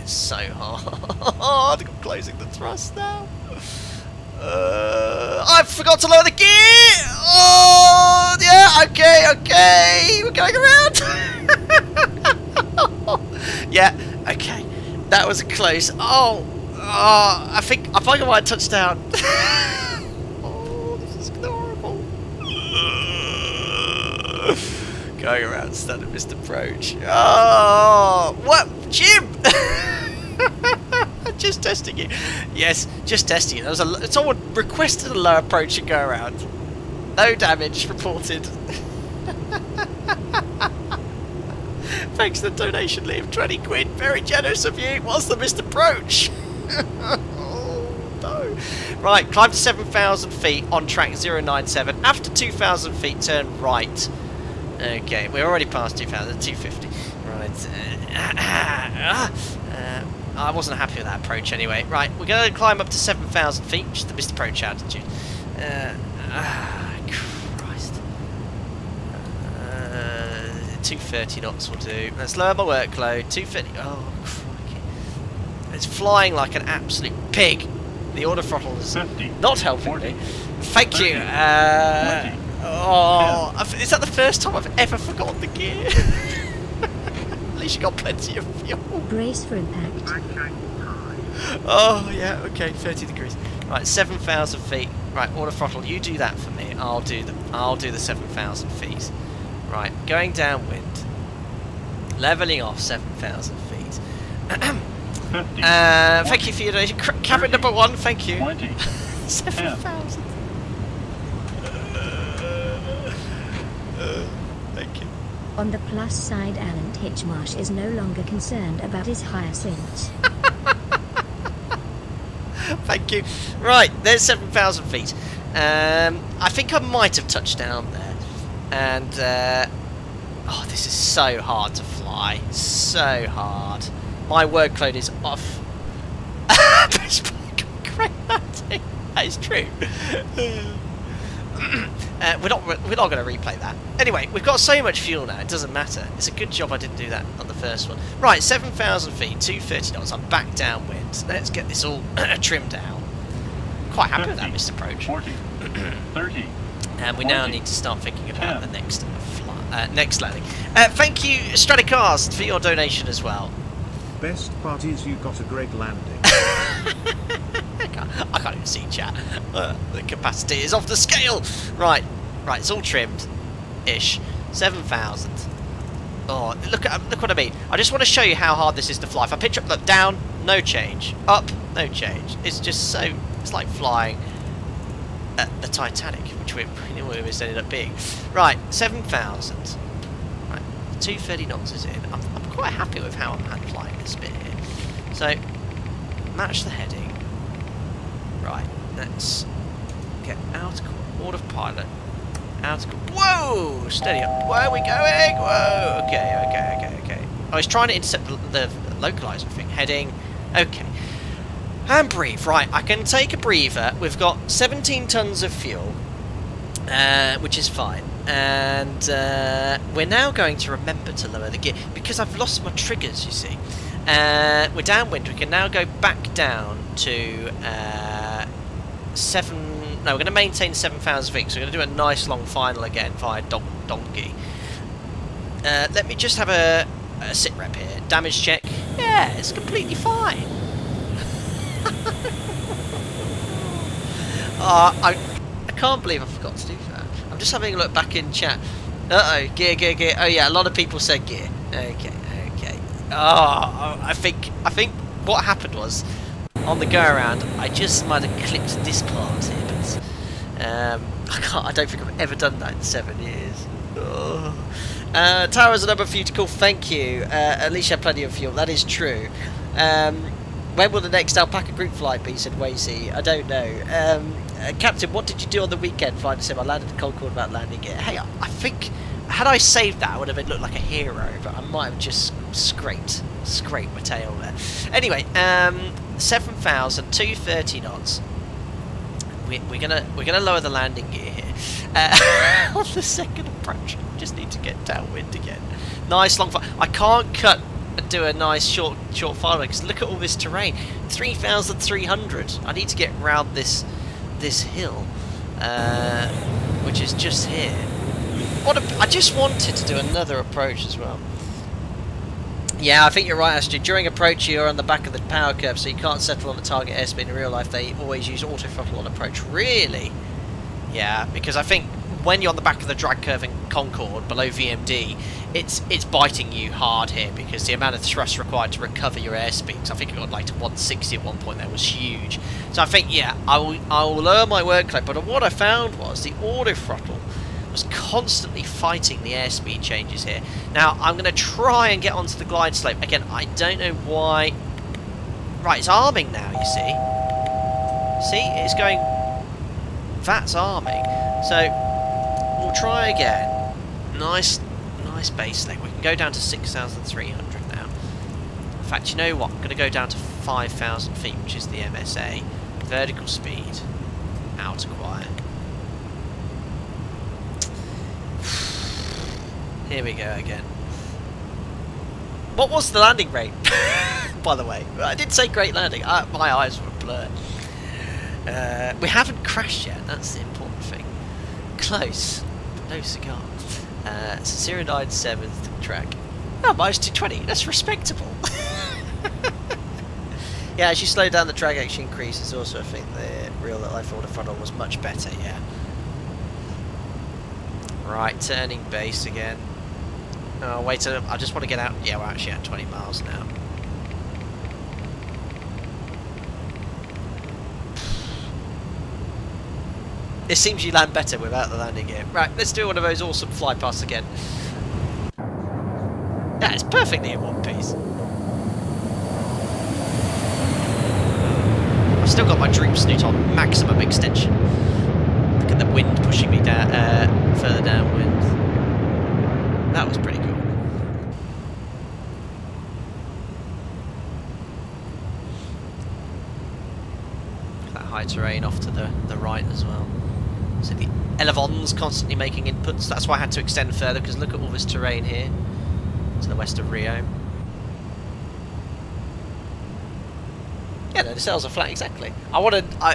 Speaker 1: It's so hard. I'm closing the thrust now. I forgot to lower the gear. Oh, yeah. Okay. We're going around. Yeah. Okay. That was a close. Oh, I think I might have touched down. Oh, this is horrible. Going around standard missed approach. Oh, what, Jim? Just testing you. Yes, just testing you. Someone requested a low approach and go around. No damage reported. Thanks for the donation, Liam. 20 quid. Very generous of you. What's the missed approach? Oh, no. Right, climb to 7,000 feet on track 097. After 2,000 feet, turn right. Okay, we're already past 2,000, 250. Right. I wasn't happy with that approach anyway. Right, we're going to climb up to 7,000 feet, which is the missed approach altitude. Christ. 230 knots will do. Let's lower my workload. 250. Oh, crikey. It's flying like an absolute pig. The auto throttle is
Speaker 2: 50,
Speaker 1: not helping
Speaker 2: 40,
Speaker 1: me. Thank
Speaker 2: 30,
Speaker 1: you.
Speaker 2: 20,
Speaker 1: Is that the first time I've ever forgotten the gear? At least you got plenty of fuel.
Speaker 6: Brace for impact.
Speaker 4: Backhand high.
Speaker 1: Oh, yeah, okay, 30 degrees. Right, 7,000 feet. Right, auto throttle, you do that for me. I'll do the 7,000 feet. Right, going downwind. Leveling off 7,000 feet.
Speaker 2: 50,
Speaker 1: Thank you for your donation. Cabin number 1, thank you.
Speaker 2: 20,
Speaker 1: 7,000. Thank you.
Speaker 6: On the plus side, Alan Titchmarsh is no longer concerned about his hyacinths.
Speaker 1: Thank you. Right, there's 7,000 feet. I think I might have touched down there. And, oh, this is so hard to fly. So hard. My workload is off. Great landing. That is true. We're not going to replay that. Anyway, we've got so much fuel now, it doesn't matter. It's a good job I didn't do that on the first one. Right, 7,000 feet, 230 knots. I'm back downwind. Let's get this all trimmed out. Quite happy with that,
Speaker 2: 50,
Speaker 1: Mr. Approach.
Speaker 2: 40, 30.
Speaker 1: And we
Speaker 2: 20,
Speaker 1: now need to start thinking about
Speaker 2: 10.
Speaker 1: the next landing. Thank you, Stratocast, for your donation as well.
Speaker 7: Best part is you got a great landing.
Speaker 1: I can't even see chat. The capacity is off the scale. Right, it's all trimmed-ish. 7,000. Oh, look what I mean. I just want to show you how hard this is to fly. If I picture look down, no change. Up, no change. It's just so. It's like flying at the Titanic, which we always ended up being. Right, 7,000. Right, 230 knots is in. I'm quite happy with how I'm applying this bit here. So, match the heading. Right, let's get out of autopilot. Out of whoa! Steady up. Where are we going? Whoa! Okay. I was trying to intercept the localizer thing. Heading. Okay. And breathe. Right, I can take a breather. We've got 17 tons of fuel, which is fine. And we're now going to remember to lower the gear because I've lost my triggers, you see. We're downwind. We can now go back down to we're going to maintain 7,000 feet. So we're going to do a nice long final again via donkey. Let me just have a sit rep here. Damage check. Yeah, it's completely fine. I can't believe I forgot to do that. I'm just having a look back in chat. Gear. Oh yeah, a lot of people said gear. Okay. Oh, I think what happened was on the go around I just might have clipped this part here, but I don't think I've ever done that in 7 years. Oh. Towers are number for you to call. Thank you. At least you have plenty of fuel. That is true. When will the next alpaca group flight be? Said Wacy. I don't know. Captain, what did you do on the weekend? Flying to Sim. I landed at Concorde without landing it. Hey, I think had I saved that, I would have looked like a hero, but I might have just scraped my tail there. Anyway, 7,000, 230 knots. We're gonna lower the landing gear here on the second approach. Just need to get downwind again. Nice long flight. I can't cut and do a nice short final because look at all this terrain. 3,300. I need to get round this hill, which is just here. I just wanted to do another approach as well. Yeah, I think you're right, Astrid. During approach, you're on the back of the power curve, so you can't settle on the target airspeed. In real life, they always use auto throttle on approach. Really? Yeah, because I think when you're on the back of the drag curve in Concorde, below VMD, it's biting you hard here because the amount of thrust required to recover your airspeed. So I think it got like to 160 at one point. That was huge. So I think, yeah, I will lower my workload. But what I found was the auto throttle was constantly fighting the airspeed changes here. Now, I'm going to try and get onto the glide slope. Again, I don't know why. Right, it's arming now, you see. See, it's going. That's arming. So, we'll try again. Nice base leg. We can go down to 6,300 now. In fact, you know what? I'm going to go down to 5,000 feet, which is the MSA. Vertical speed. Out acquire. Here we go again. What was the landing rate? By the way, I did say great landing. My eyes were blurred. We haven't crashed yet. That's the important thing. Close, but no cigar. So 097th track. Oh, minus 220. That's respectable. Yeah, as you slow down, the drag actually increases. Also, I think the real life order throttle was much better. Yeah. Right, turning base again. Oh, wait, I just want to get out. Yeah, we're actually at 20 miles now. It seems you land better without the landing gear. Right, let's do one of those awesome fly pasts again. Yeah, it's perfectly in one piece. I've still got my droop snoot on maximum extension. Look at the wind pushing me down, further downwind. That was pretty cool. That high terrain off to the right as well. So the elevons constantly making inputs. That's why I had to extend further, because look at all this terrain here to the west of Rio. Yeah, no, the sails are flat, exactly.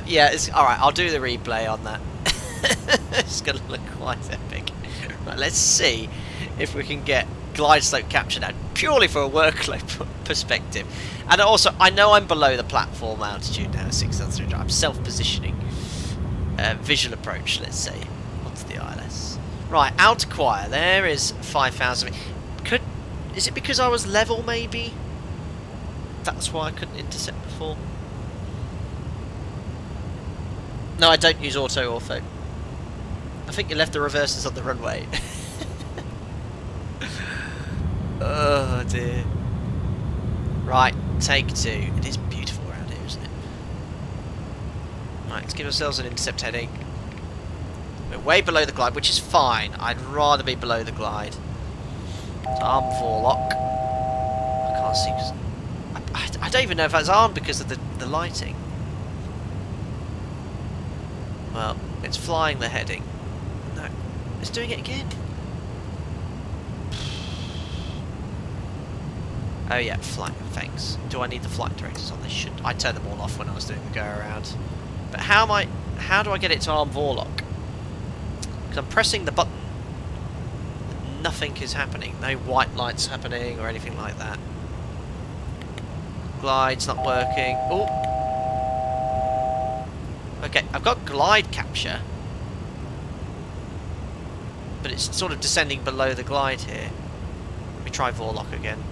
Speaker 1: Yeah, it's alright, I'll do the replay on that. It's going to look quite epic. Right, let's see if we can get glide slope capture now, purely for a workload perspective. And also, I know I'm below the platform altitude now, 6,300. I'm self-positioning. Visual approach, let's say, onto the ILS. Right, out to choir, there is 5,000. Is it because I was level, maybe? That's why I couldn't intercept before. No, I don't use auto-ortho. I think you left the reverses on the runway. Oh dear. Right, take 2. It is beautiful around here, isn't it? Right, let's give ourselves an intercept heading. We're way below the glide, which is fine. I'd rather be below the glide. It's arm forelock. I can't see because I don't even know if that's armed because of the lighting. Well, it's flying the heading. No, it's doing it again. Oh yeah, flight. Thanks. Do I need the flight directors on? They should. I turned them all off when I was doing the go around. But how do I get it to arm forelock? Because I'm pressing the button. Nothing is happening. No white lights happening or anything like that. Glide's not working. Oh. Okay, I've got glide capture. But it's sort of descending below the glide here. Let me try Vorlock again.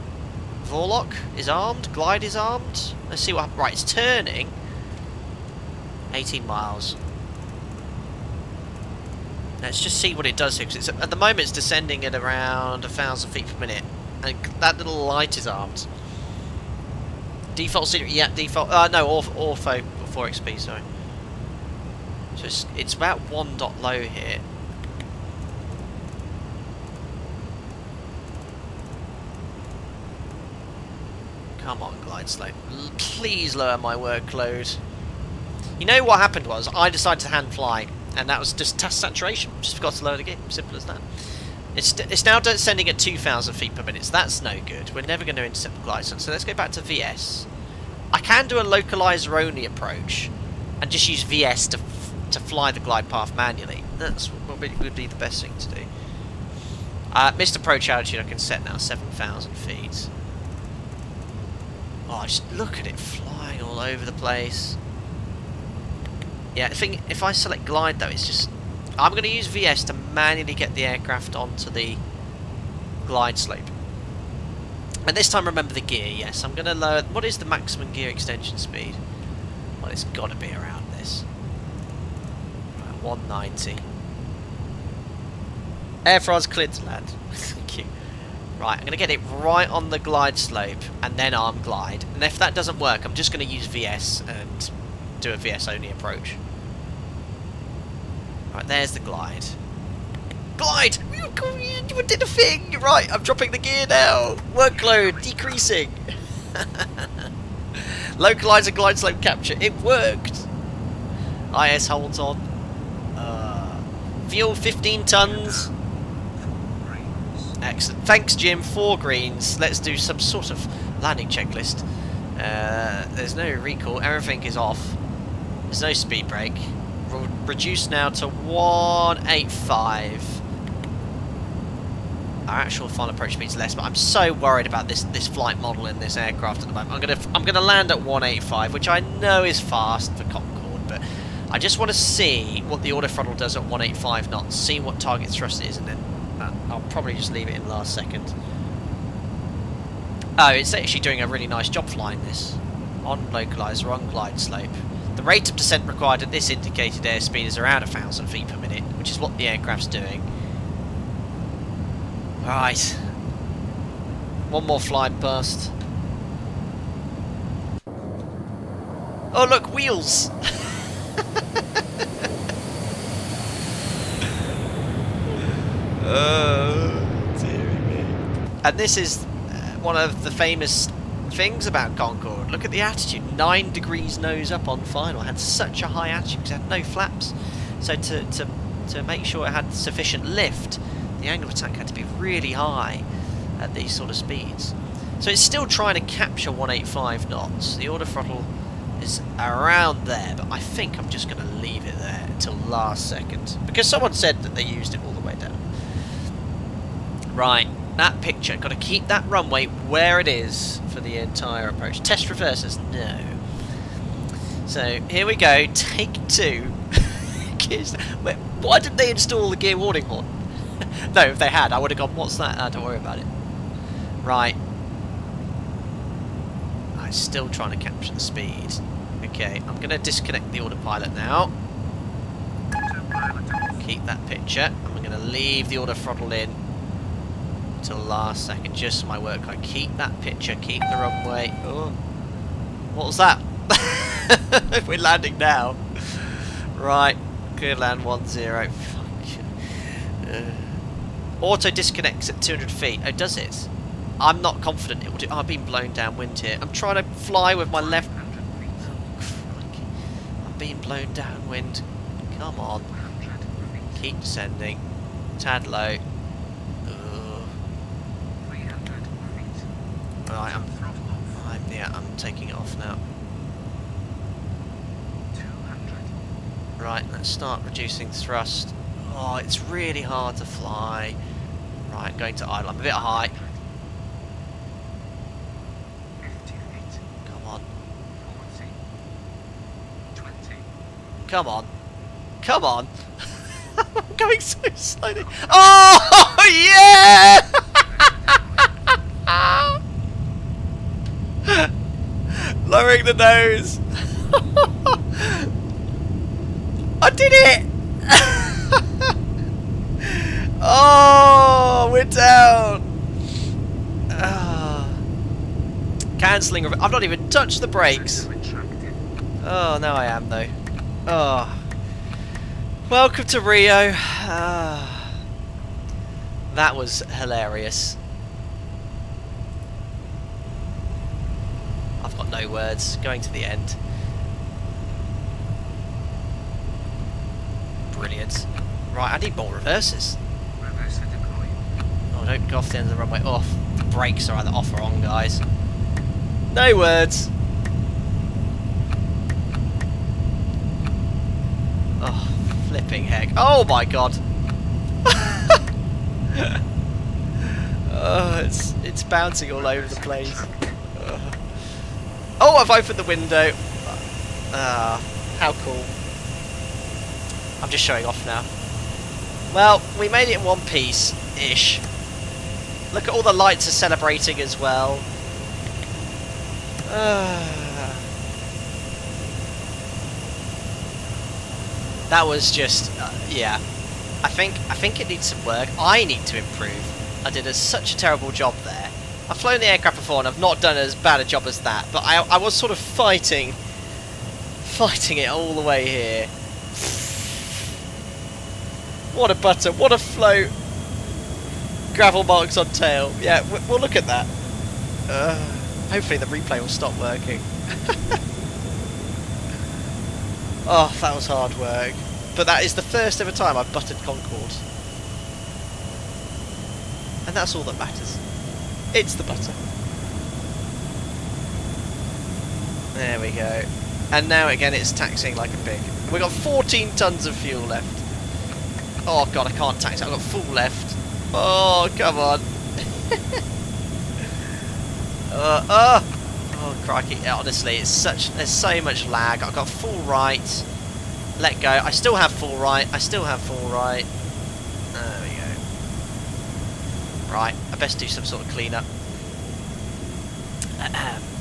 Speaker 1: Vorlock is armed. Glide is armed. Let's see what happens. Right, it's turning. 18 miles. Let's just see what it does here. Because at the moment it's descending at around 1,000 feet per minute. And that little light is armed. Default scenery, yeah, default. No, ortho 4XP, sorry. So it's about 1 dot low here. Come on, glide slope. Please lower my workload. You know what happened was I decided to hand fly, and that was just test saturation. Just forgot to lower the gear. Simple as that. It's now descending at 2,000 feet per minute, so that's no good. We're never going to intercept the glide slope. So let's go back to VS. I can do a localizer only approach and just use VS to fly the glide path manually. That's what would be the best thing to do. Missed approach altitude I can set now, 7,000 feet. Oh, just look at it flying all over the place. Yeah, I think if I select glide though, it's just... I'm going to use VS to manually get the aircraft onto the glide slope. And this time remember the gear, yes. I'm going to lower... What is the maximum gear extension speed? Well, it's got to be around this. Right, 190. Air France cleared to land. Thank you. Right, I'm going to get it right on the glide slope and then arm glide. And if that doesn't work, I'm just going to use VS and do a VS only approach. Right, there's the glide. Glide! You did a thing! Right, I'm dropping the gear now! Workload decreasing! Localizer glide slope capture. It worked! IS holds on. Fuel 15 tons. Excellent. Thanks, Jim. 4 greens. Let's do some sort of landing checklist. There's no recall. Everything is off. There's no speed brake. We'll reduce now to 185. Our actual final approach speed is less, but I'm so worried about this flight model in this aircraft at the moment. I'm gonna land at 185, which I know is fast for Concorde, but I just want to see what the autothrottle does at 185 knots. See what target thrust is, and then I'll probably just leave it in last second. Oh, it's actually doing a really nice job flying this. On localizer, on glide slope. The rate of descent required at this indicated airspeed is around 1,000 feet per minute, which is what the aircraft's doing. Right. One more flying past. Oh look, wheels! Dearie me. And this is one of the famous things about Concorde. Look at the attitude. 9 degrees nose up on final. It had such a high attitude because it had no flaps. So to make sure it had sufficient lift, the angle of attack had to be really high at these sort of speeds. So it's still trying to capture 185 knots. The order throttle is around there, but I think I'm just going to leave it there until last second. Because someone said that they used it all the way down. Right, that picture. Got to keep that runway where it is for the entire approach. Test reverses? No. So, here we go. Take 2. Why didn't they install the gear warning horn? No, if they had, I would have gone, what's that? Don't worry about it. Right. I'm still trying to capture the speed. Okay, I'm going to disconnect the autopilot now. Keep that picture. And we're going to leave the auto throttle in till last second, just so my work line. Keep that picture, keep the runway. Oh, what was that? We're landing now. Right, clear land 10. Auto disconnects at 200 feet. Oh, does it? I'm not confident it will do. Oh, I've been blown downwind here. I'm trying to fly with my left. Oh, crikey. I'm being blown downwind. Come on. Keep descending. Tad low. Right, I'm taking it off now. Right, let's start reducing thrust. Oh, it's really hard to fly. Right, going to idle. I'm a bit high. Come on. Come on. Come on. I'm going so slowly. Oh, yeah! Lowering the nose. I did it! Oh, we're down. Cancelling. I've not even touched the brakes. Oh, now I am though. Oh. Welcome to Rio. That was hilarious. I've got no words. Going to the end. Brilliant. Right, I need more reverses. Oh, don't go off the end of the runway. Off. The brakes are either off or on, guys. No words. Oh, flipping heck. Oh my god. Oh, it's bouncing all over the place. Oh, I've opened the window. How cool. I'm just showing off now. Well, we made it in one piece-ish. Look at all the lights are celebrating as well. That was just, yeah. I think it needs some work. I need to improve. I did such a terrible job there. I've flown the aircraft before and I've not done as bad a job as that, but I was sort of fighting it all the way here. What a butter, what a float. Gravel marks on tail. Yeah, we'll look at that. Hopefully the replay will stop working. Oh, that was hard work. But that is the first ever time I've buttered Concorde. And that's all that matters. It's the butter. There we go. And now again it's taxiing like a pig. We've got 14 tons of fuel left. Oh god, I can't taxi. I've got full left. Oh, come on. Oh crikey, honestly, there's so much lag. I've got full right. Let go. I still have full right. I still have full right. There we go. Right, I best do some sort of cleanup.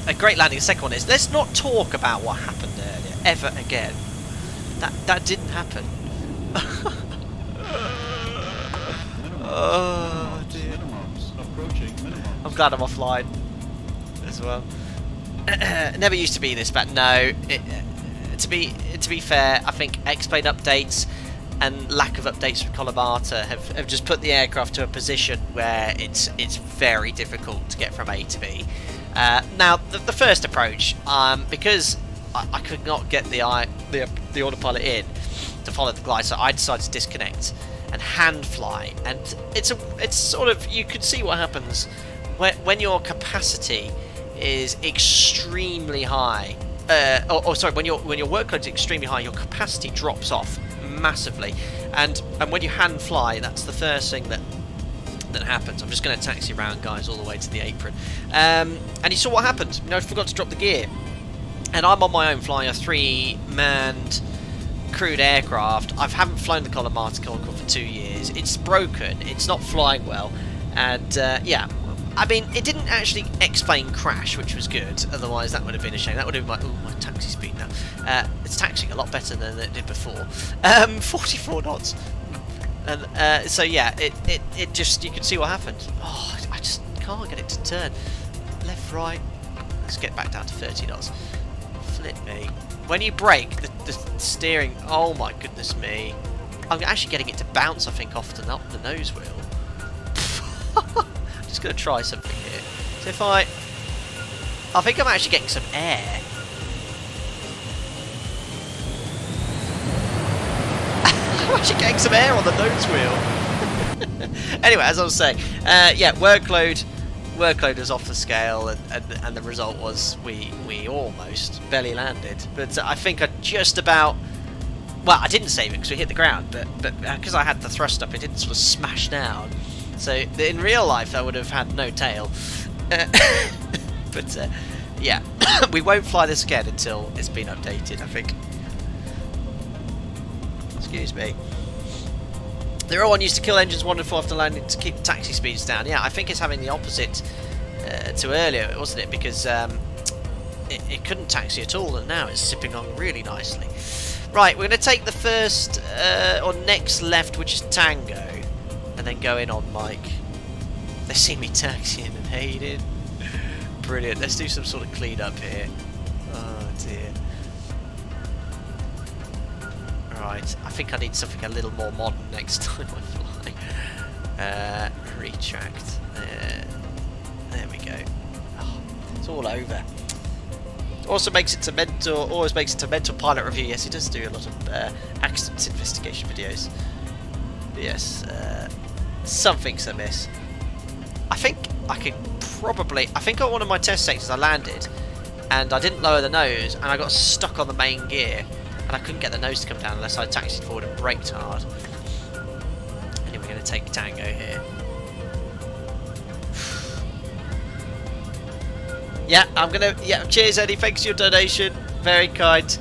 Speaker 1: A great landing. The second one is, let's not talk about what happened earlier ever again. That didn't happen. Oh dear. I'm glad I'm offline as well. Never used to be this bad. No, to be fair, I think X-plane updates and lack of updates from Colimata have just put the aircraft to a position where it's very difficult to get from A to B. Now the first approach, because I could not get the autopilot in to follow the glide, so I decided to disconnect and hand fly, and it's sort of, you could see what happens when your capacity is extremely high. Sorry, when your workload is extremely high, your capacity drops off massively, and when you hand fly, that's the first thing that happens. I'm just going to taxi around, guys, all the way to the apron, and you saw what happened. You know, I forgot to drop the gear, and I'm on my own flying a 3-manned crewed aircraft. I haven't flown the Colimata Concorde for 2 years. It's broken. It's not flying well, and yeah. I mean, it didn't actually X-plane crash, which was good. Otherwise, that would have been a shame. That would have been my taxi speed now. It's taxiing a lot better than it did before. 44 knots. And so yeah, it just, you can see what happened. Oh, I just can't get it to turn left, right. Let's get back down to 30 knots. Flip me. When you brake, the steering. Oh my goodness me! I'm actually getting it to bounce, I think, off the nose wheel. Just going to try something here. So if I think I'm actually getting some air. I'm actually getting some air on the nose wheel. Anyway, as I was saying, yeah, workload is off the scale, and the result was we almost barely landed. But I think I just about. Well, I didn't save it because we hit the ground, but because I had the thrust up, it didn't sort of smash down. So in real life, I would have had no tail. But yeah, we won't fly this again until it's been updated, I think. Excuse me. The real one used to kill engines 1 and 4 after landing to keep taxi speeds down. Yeah, I think it's having the opposite to earlier, wasn't it? Because it couldn't taxi at all, and now it's zipping on really nicely. Right, we're going to take the first or next left, which is Tango. And then go in on Mike. They see me taxiing and hating. Brilliant. Let's do some sort of clean up here. Oh dear. Right. I think I need something a little more modern next time I fly. Retract. There we go. Oh, it's all over. Always makes it to mental pilot review. Yes, he does do a lot of accidents investigation videos. Yes. Something's amiss. I think I could probably. I think on one of my test sectors I landed, and I didn't lower the nose, and I got stuck on the main gear, and I couldn't get the nose to come down unless I taxied forward and braked hard. And then we're going to take Tango here. Yeah, I'm gonna. Yeah, cheers, Eddie. Thanks for your donation. Very kind.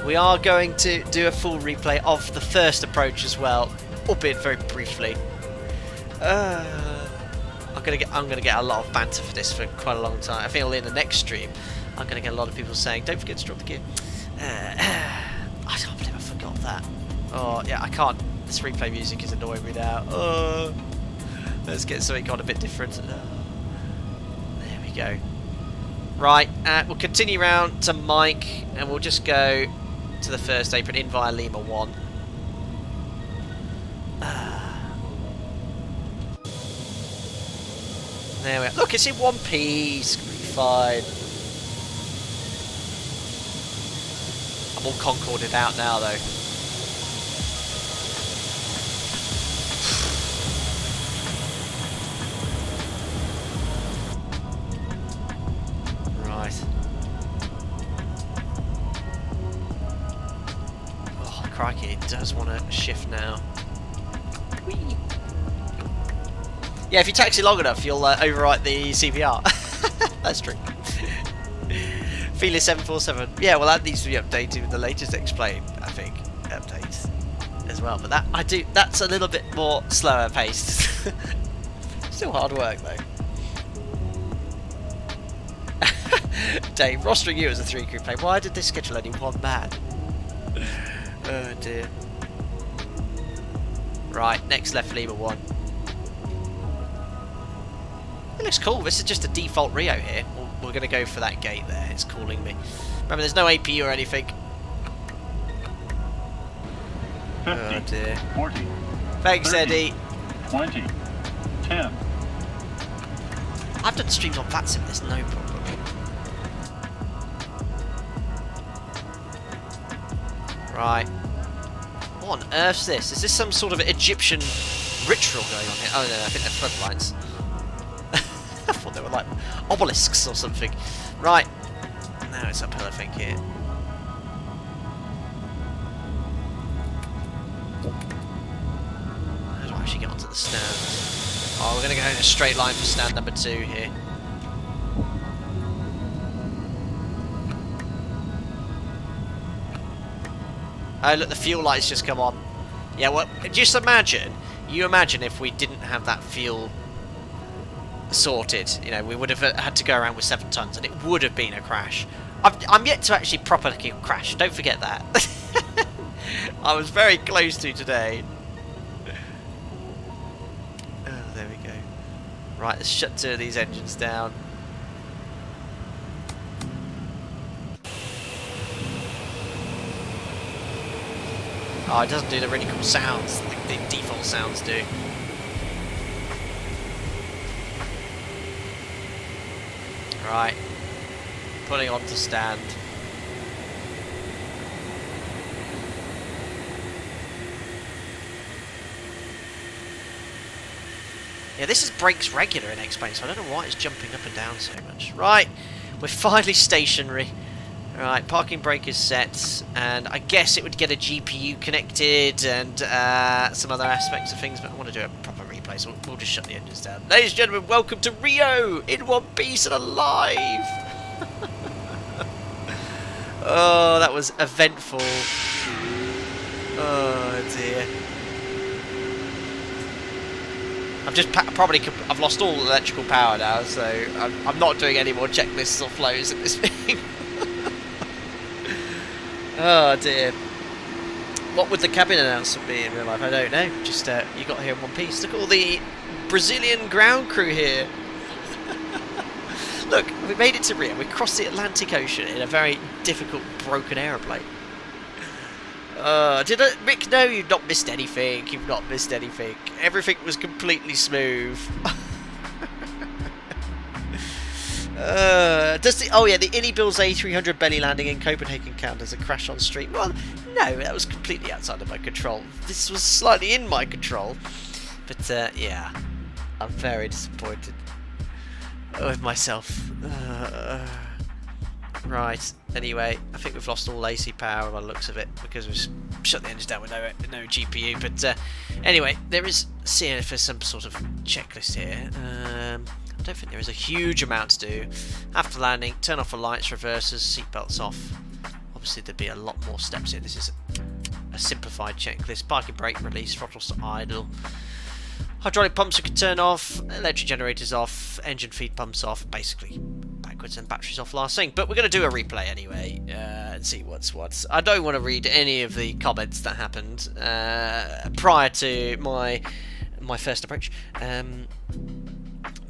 Speaker 1: We are going to do a full replay of the first approach as well, albeit very briefly. I'm gonna get a lot of banter for this for quite a long time. I think in the next stream, I'm gonna get a lot of people saying, "Don't forget to drop the gear." I can't believe I forgot that. Oh yeah, I can't. This replay music is annoying me now. Oh, let's get something on a bit different. There we go. Right, we'll continue round to Mike, and we'll just go to the first apron in via Lima 1. There we are. Look, it's in one piece. Fine. I'm all Concorded out now, though. Right. Oh, crikey, it does want to shift now. Whee! Yeah, if you taxi long enough, you'll overwrite the CPR. That's true. Feeling 747. Yeah, well, that needs to be updated with the latest X-plane, I think, updates as well. But that's a little bit more slower paced. Still hard work though. Dave, rostering you as a 3 crew plane. Why did they schedule only 1 man? Oh dear. Right, next left lever 1. It looks cool. This is just a default Rio here. We're going to go for that gate there. It's calling me. Remember, there's no AP or anything.
Speaker 2: 50,
Speaker 1: Oh dear.
Speaker 2: 40,
Speaker 1: Thanks,
Speaker 2: 30,
Speaker 1: Eddie.
Speaker 2: 20, 10.
Speaker 1: I've done streams on VATSIM, there's no problem. Right. What on earth's this? Is this some sort of Egyptian ritual going on here? Oh no, I think they're floodlights. I thought they were like obelisks or something. Right. Now it's uphill, I think, here. How do I actually get onto the stand? Oh, we're going to go in a straight line for stand number 2 here. Oh, look, the fuel lights just come on. Yeah, well, just imagine. You imagine if we didn't have that fuel sorted. You know, we would have had to go around with 7 tons, and it would have been a crash. I'm yet to actually properly crash. Don't forget that. I was very close to today. Oh, there we go. Right, let's shut 2 of these engines down. Oh, it doesn't do the really cool sounds like the default sounds do. Right. Putting on to stand. Yeah, this is brakes regular in X-Plane, so I don't know why it's jumping up and down so much. Right, we're finally stationary. Right, parking brake is set, and I guess it would get a GPU connected and some other aspects of things, but I want to do a proper replay, so we'll just shut the engines down. Ladies and gentlemen, welcome to Rio, in one piece and alive! Oh, that was eventful. Oh dear. I've lost all electrical power now, so I'm not doing any more checklists or flows at this thing. Oh dear. What would the cabin announcement be in real life? I don't know. Just you got here in one piece. Look at all the Brazilian ground crew here. Look, we made it to Rio. We crossed the Atlantic Ocean in a very difficult, broken aeroplane. Mick, no, you've not missed anything. You've not missed anything. Everything was completely smooth. The Inibill's A300 belly landing in Copenhagen count as a crash on street. Well, no, that was completely outside of my control. This was slightly in my control. But, yeah, I'm very disappointed with myself. Right, anyway, I think we've lost all AC power by the looks of it because we've shut the engines down with no GPU. But anyway, there is, seeing if there's some sort of checklist here. I don't think there is a huge amount to do. After landing, turn off the lights, reversers, seatbelts off. Obviously there'd be a lot more steps here. This is a simplified checklist. Parking brake release, throttles to idle. Hydraulic pumps we can turn off, electric generators off, engine feed pumps off, basically backwards, and batteries off last thing. But we're going to do a replay anyway and see what's what. I don't want to read any of the comments that happened prior to my first approach.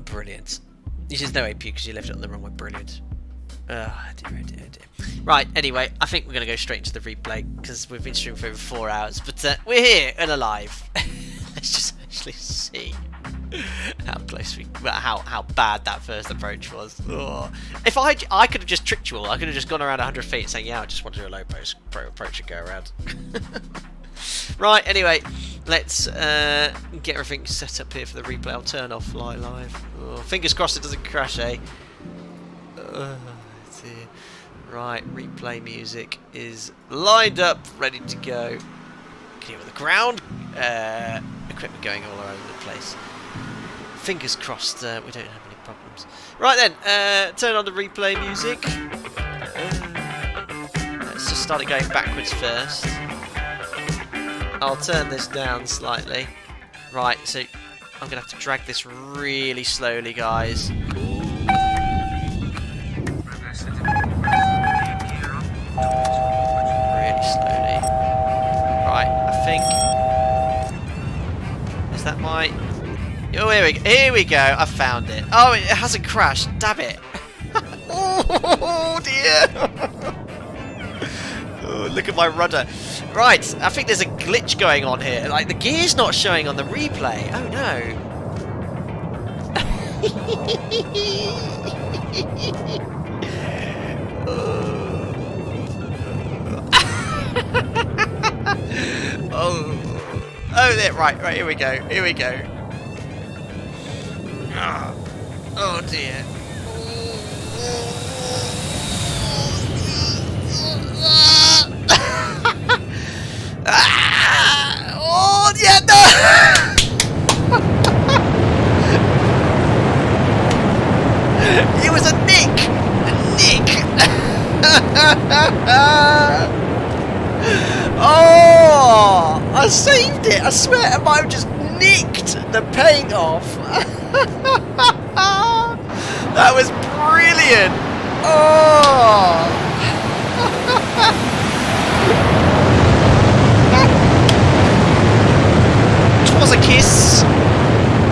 Speaker 1: Brilliant. This is no AP because you left it on the wrong way. Brilliant. Oh dear. Right, anyway, I think we're going to go straight into the replay because we've been streaming for over 4 hours. But we're here and alive. Let's just actually see how close how bad that first approach was. Oh. If I could have just tricked you all. I could have just gone around 100 feet saying, yeah, I just want to do a low approach and go around. Right, anyway, let's get everything set up here for the replay. I'll turn off fly live. Oh, fingers crossed it doesn't crash, eh? Oh, dear. Right, replay music is lined up, ready to go. Clear with the ground. Equipment going all over the place. Fingers crossed we don't have any problems. Right then, turn on the replay music. Let's just start it going backwards first. I'll turn this down slightly. Right, so I'm gonna have to drag this really slowly, guys. Really slowly. Right, I think. Is that my? Oh, here we go. I found it. Oh, it hasn't crashed. Damn it. Oh dear. Oh, look at my rudder. Right, I think there's a glitch going on here. Like the gear's not showing on the replay. Oh no. Oh, there. Right. Here we go. Oh dear. Oh yeah, no. It was a nick. Oh, I saved it. I swear I might have just nicked the paint off. That was brilliant. Oh. It was a kiss.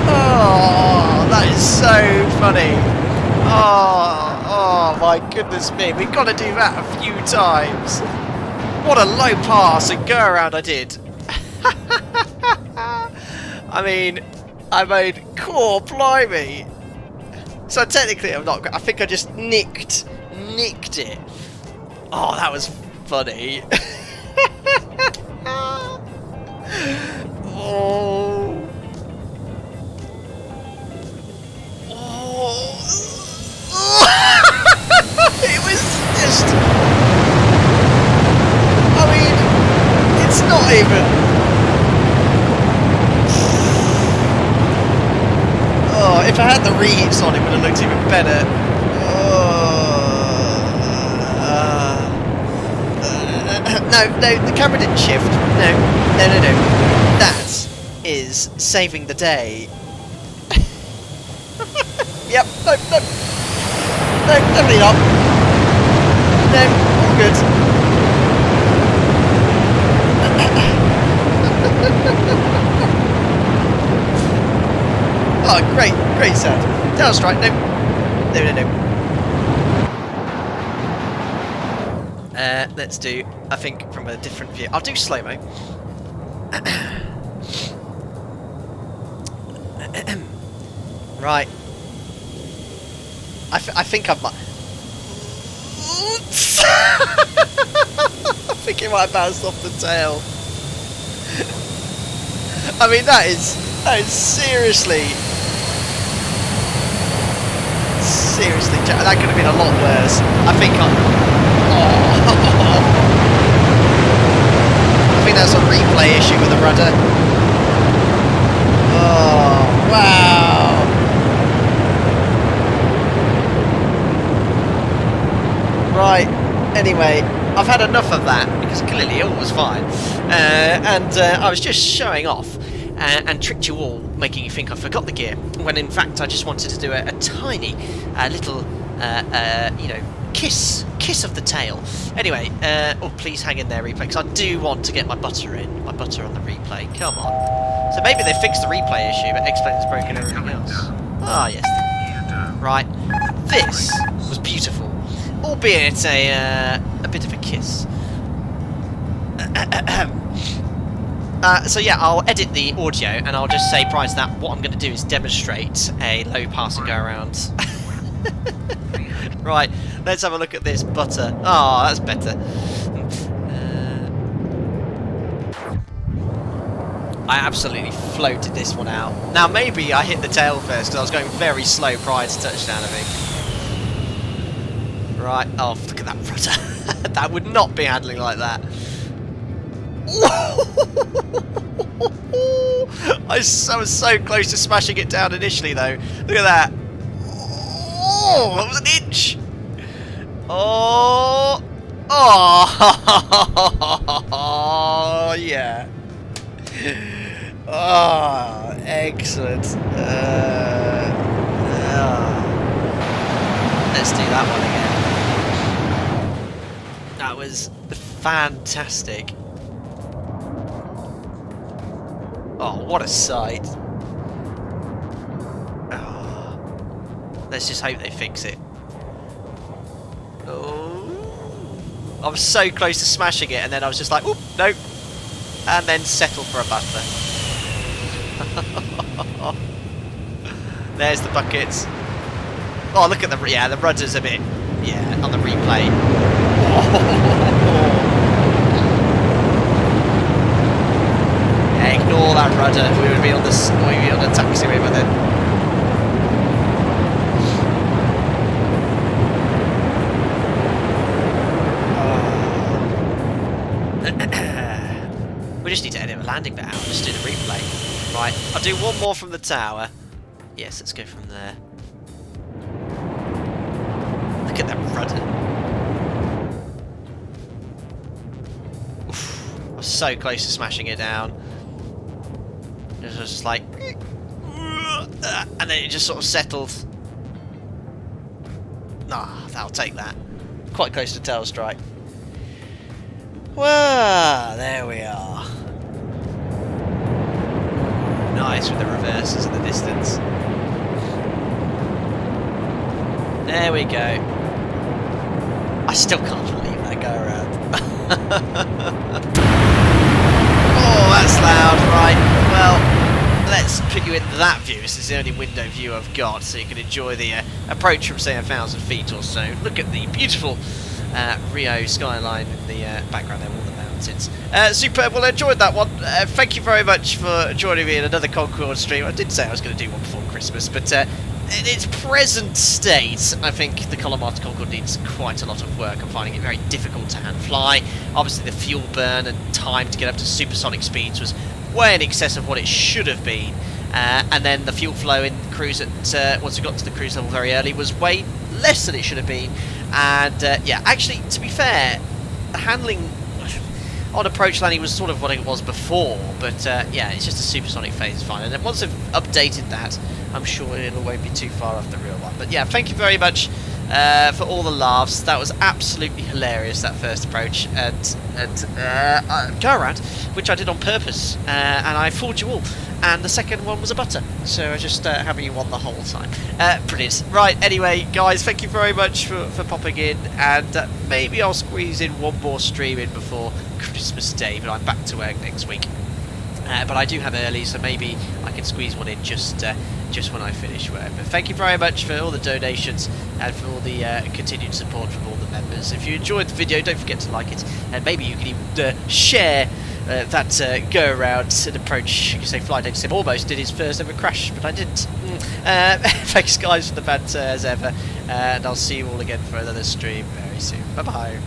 Speaker 1: Oh, that is so funny. Oh my goodness me. We've got to do that a few times. What a low pass and go around I did. I mean, I made core blimey. So technically I'm not, I think I just nicked it. Oh, that was funny. Oh. It was just, I mean, it's not even. Oh, if I had the reheats on, it would have looked even better. No, the camera didn't shift. No. That is saving the day. Yep, no, definitely not. No, all good. Oh, great sound. Tail strike, no. Let's do, I think, from a different view. I'll do slow-mo. Right. I think I've... Oops. I think it might have bounced off the tail. I mean, that is seriously, that could have been a lot worse. I think I think that's a replay issue with the rudder. Oh, wow. Right, anyway, I've had enough of that, because clearly all was fine. And I was just showing off and tricked you all, making you think I forgot the gear, when in fact I just wanted to do a tiny little, you know, kiss of the tail. Anyway, oh, please hang in there, replay, because I do want to get my butter in, on the replay. Come on. So maybe they fixed the replay issue, but X-Plane's broken everything else. Ah, yes. Right. This was beautiful, albeit a bit of a kiss. So yeah, I'll edit the audio, and I'll just say prior to that, what I'm going to do is demonstrate a low pass and go around. Right, let's have a look at this butter. Oh, that's better. I absolutely floated this one out. Now maybe I hit the tail first, because I was going very slow prior to touchdown, I think. Right, oh, look at that rudder. That would not be handling like that. I was so close to smashing it down initially, though. Look at that. Oh, that was an inch. Oh, yeah. Oh, excellent. Excellent. Let's do that one again. That was fantastic. Oh, what a sight. Oh. Let's just hope they fix it. Oh. I was so close to smashing it, and then I was just like, oop, nope. And then settle for a butler. There's the buckets. Oh, look at the the rudder's a bit on the replay. Yeah, ignore that rudder. We would be on the taxiway by then. We just need to edit the landing bit out. Just do the replay. Right, I'll do one more from the tower. Yes, let's go from there. Look at that rudder. Oof, I was so close to smashing it down. It was just like... and then it just sort of settled. Ah, that'll take that. Quite close to tail strike. Well, there we are. Nice with the reverses in the distance. There we go. I still can't believe that go around. Oh, that's loud. Right, well, let's put you in that view. This is the only window view I've got, so you can enjoy the approach from, say, 1,000 feet or so. Look at the beautiful Rio skyline in the background there, all the mountains. Superb. Well, I enjoyed that one. Thank you very much for joining me in another Concorde stream. I did say I was going to do one before Christmas, but in its present state, I think the Colimata Concorde needs quite a lot of work. I'm finding it very difficult to hand fly. Obviously, the fuel burn and time to get up to supersonic speeds was way in excess of what it should have been. And then the fuel flow in cruise at once we got to the cruise level very early was way less than it should have been. And yeah, actually, to be fair, the handling on approach landing was sort of what it was before, but yeah, it's just a supersonic phase is fine. And then once they've updated that, I'm sure it won't be too far off the real one. But yeah, thank you very much for all the laughs. That was absolutely hilarious, that first approach and go around, which I did on purpose, and I fooled you all. And the second one was a butter, so I just having you on the whole time. Brilliant. Right, anyway, guys, thank you very much for popping in, and maybe I'll squeeze in one more stream in before Christmas Day, but I'm back to work next week. But I do have early, so maybe I can squeeze one in just when I finish work. But thank you very much for all the donations and for all the continued support from all the members. If you enjoyed the video, don't forget to like it, and maybe you can even share that go around and approach. You can say Flight Data Sim almost did his first ever crash, but I didn't. Thanks guys for the banter as ever, and I'll see you all again for another stream very soon. Bye bye.